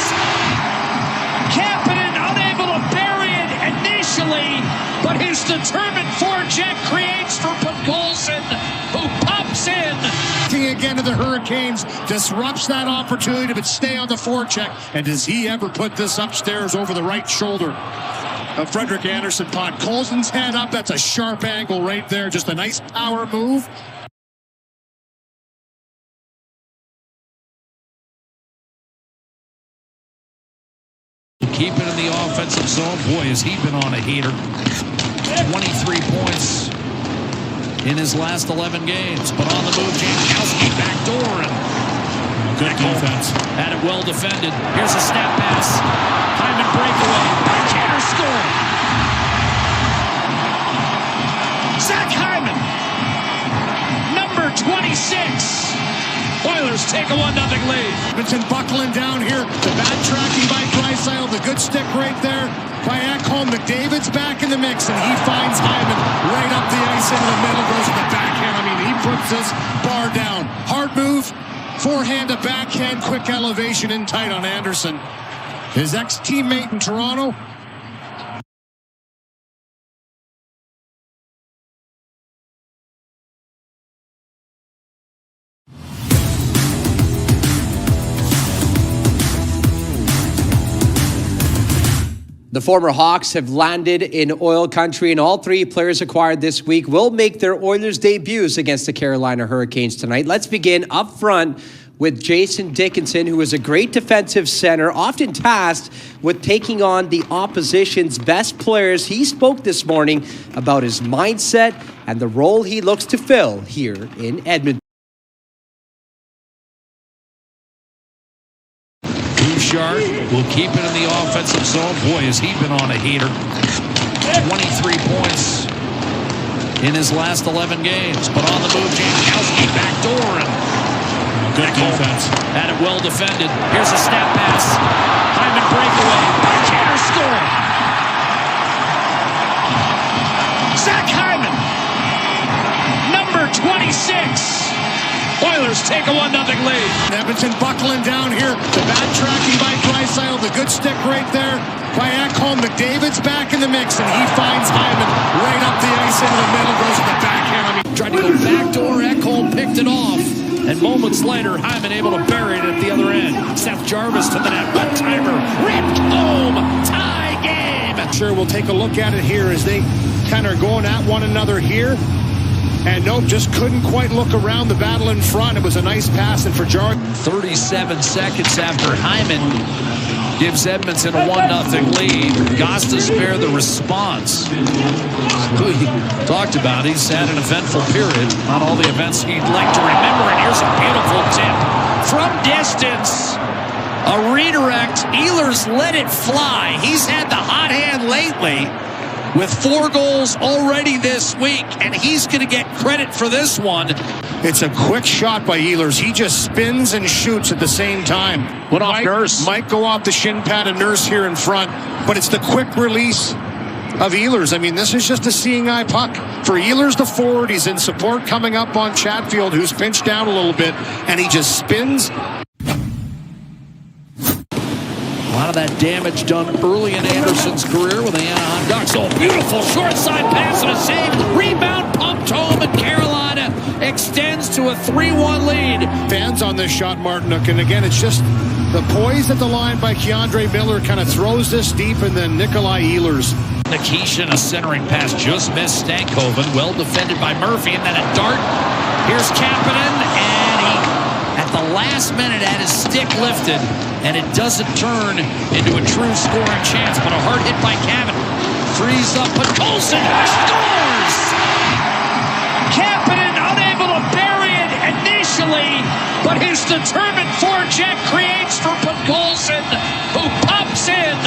Kapanen unable to bury it initially, but his determined forecheck creates for Podkolzin, who pops in. Again to the Hurricanes, disrupts that opportunity to stay on the forecheck. And does he ever put this upstairs over the right shoulder of Frederik Andersen? Podkolzin's head up. That's a sharp angle right there. Just a nice power move. Keep it in the offensive zone. Boy, has he been on a heater. 23 points in his last 11 games. But on the move, Jankowski backdoor, and good defense. Had it well defended. Here's a snap pass. Hyman breakaway. Backhander score. Zach Hyman, number 26. Oilers take a 1-0 lead. Edmonton buckling down here. The bad tracking by Draisaitl. The good stick right there by Ekholm. McDavid's back in the mix, and he finds Hyman right up the ice into the middle. Goes to the backhand. I mean, he puts this bar down. Hard move. Forehand to backhand. Quick elevation in tight on Anderson. His ex-teammate in Toronto. The former Hawks have landed in oil country, and all three players acquired this week will make their Oilers debuts against the Carolina Hurricanes tonight. Let's begin up front with Jason Dickinson, who is a great defensive center, often tasked with taking on the opposition's best players. He spoke this morning about his mindset and the role he looks to fill here in Edmonton. Bouchard will keep it in the offensive zone. Boy, has he been on a heater. 23 points in his last 11 games. But on the move, Jankowski backdoor, and good defense. Had it well defended. Here's a snap pass. Hyman breakaway. Backhander score. Zach Hyman, number 26. Oilers Oilers take a 1-0 lead. Edmonton buckling down here. The bad tracking by Draisaitl. The good stick right there by Ekholm. McDavid's back in the mix, and he finds Hyman right up the ice into the middle. Goes to the backhand. Tried to go backdoor. Ekholm picked it off. And moments later, Hyman able to bury it at the other end. Seth Jarvis to the net. One-timer. Ripped home. Tie game. Sure, we'll take a look at it here as they kind of are going at one another here. And nope, just couldn't quite look around the battle in front. It was a nice pass and for Jarvis. 37 seconds after Hyman gives Edmonton a 1-0 lead. Gostisbehere the response. We talked about he's had an eventful period. Not all the events he'd like to remember. And here's a beautiful tip. From distance, a redirect. Ehlers let it fly. He's had the hot hand lately with 4 goals already this week, and he's going to get credit for this one. It's a quick shot by Ehlers. He just spins and shoots at the same time. What off Nurse? Might go off the shin pad of Nurse here in front, but it's the quick release of Ehlers. I mean, this is just a seeing eye puck. For Ehlers, the forward, he's in support coming up on Chatfield, who's pinched down a little bit, and he just spins. A lot of that damage done early in Anderson's career with the Anaheim Ducks. Oh, beautiful short side pass and a save. Rebound pumped home, and Carolina extends to a 3-1 lead. Fans on this shot, Martinook, and again, it's just the poise at the line by Keandre Miller kind of throws this deep, and then Nikolai Ehlers. Nikishin, a centering pass, just missed Stankoven. Well defended by Murphy, and then a dart. Here's Kapanen, and he, at the last minute, had his stick lifted, and it doesn't turn into a true scoring chance, but a hard hit by Cavan. Frees up, Podkolzin scores! Kapanen unable to bury it initially, but his determined forecheck creates for Podkolzin, who pops in.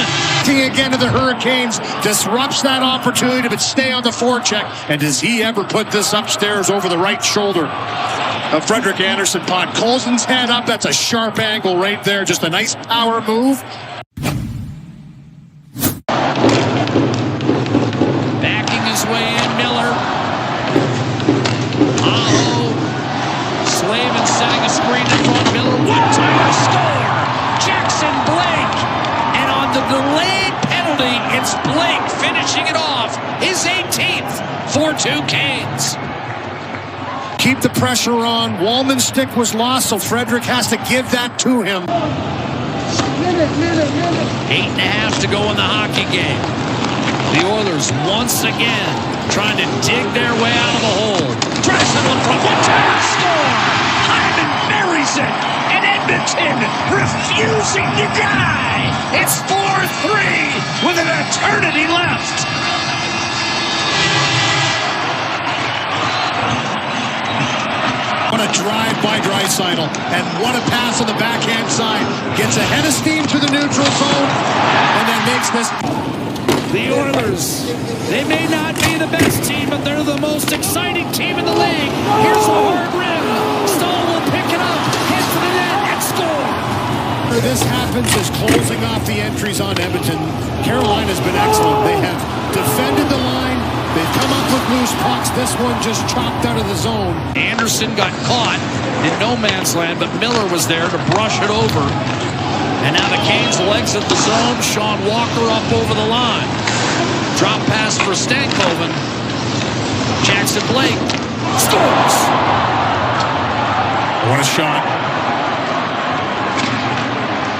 Again to the Hurricanes, disrupts that opportunity to stay on the forecheck, and does he ever put this upstairs over the right shoulder of Frederik Andersen? Podkolzin's head up, that's a sharp angle right there, just a nice power move. Backing his way in, Miller. Slavin setting a screen in front. Miller, one-timer score! Jackson Blake! And on the delayed penalty, it's Blake finishing it off. His 18th, 4-2 Canes. Keep the pressure on. Wallman's stick was lost, so Frederick has to give that to him. 8.5 to go in the hockey game. The Oilers once again trying to dig their way out of the hole. Draisaitl from one-timer score! Hyman buries it, and Edmonton refusing to die. It's 4-3 with an eternity left. What a drive by Draisaitl, and what a pass on the backhand side. Gets ahead of steam to the neutral zone, and then makes this. The Oilers, they may not be the best team, but they're the most exciting team in the league. Here's a hard rim. Stahl will pick it up, head for the net, and score. Where this happens is closing off the entries on Edmonton. Carolina's been excellent. They have defended the line. They've come up with loose pucks. This one just chopped out of the zone. Anderson got caught in no man's land, but Miller was there to brush it over. And now the Canes will exit the zone. Sean Walker up over the line. Drop pass for Stankoven. Jackson Blake scores. What a shot.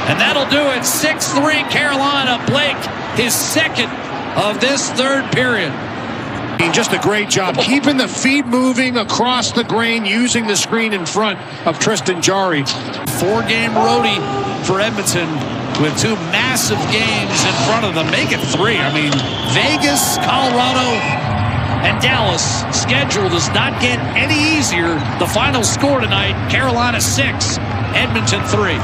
And that'll do it. 6-3 Carolina. Blake, his second of this third period. Just a great job keeping the feet moving across the grain, using the screen in front of Tristan Jarry. 4-game roadie for Edmonton with 2 massive games in front of them. Make it 3. I mean, Vegas, Colorado, and Dallas. Schedule does not get any easier. The final score tonight, Carolina 6, Edmonton 3.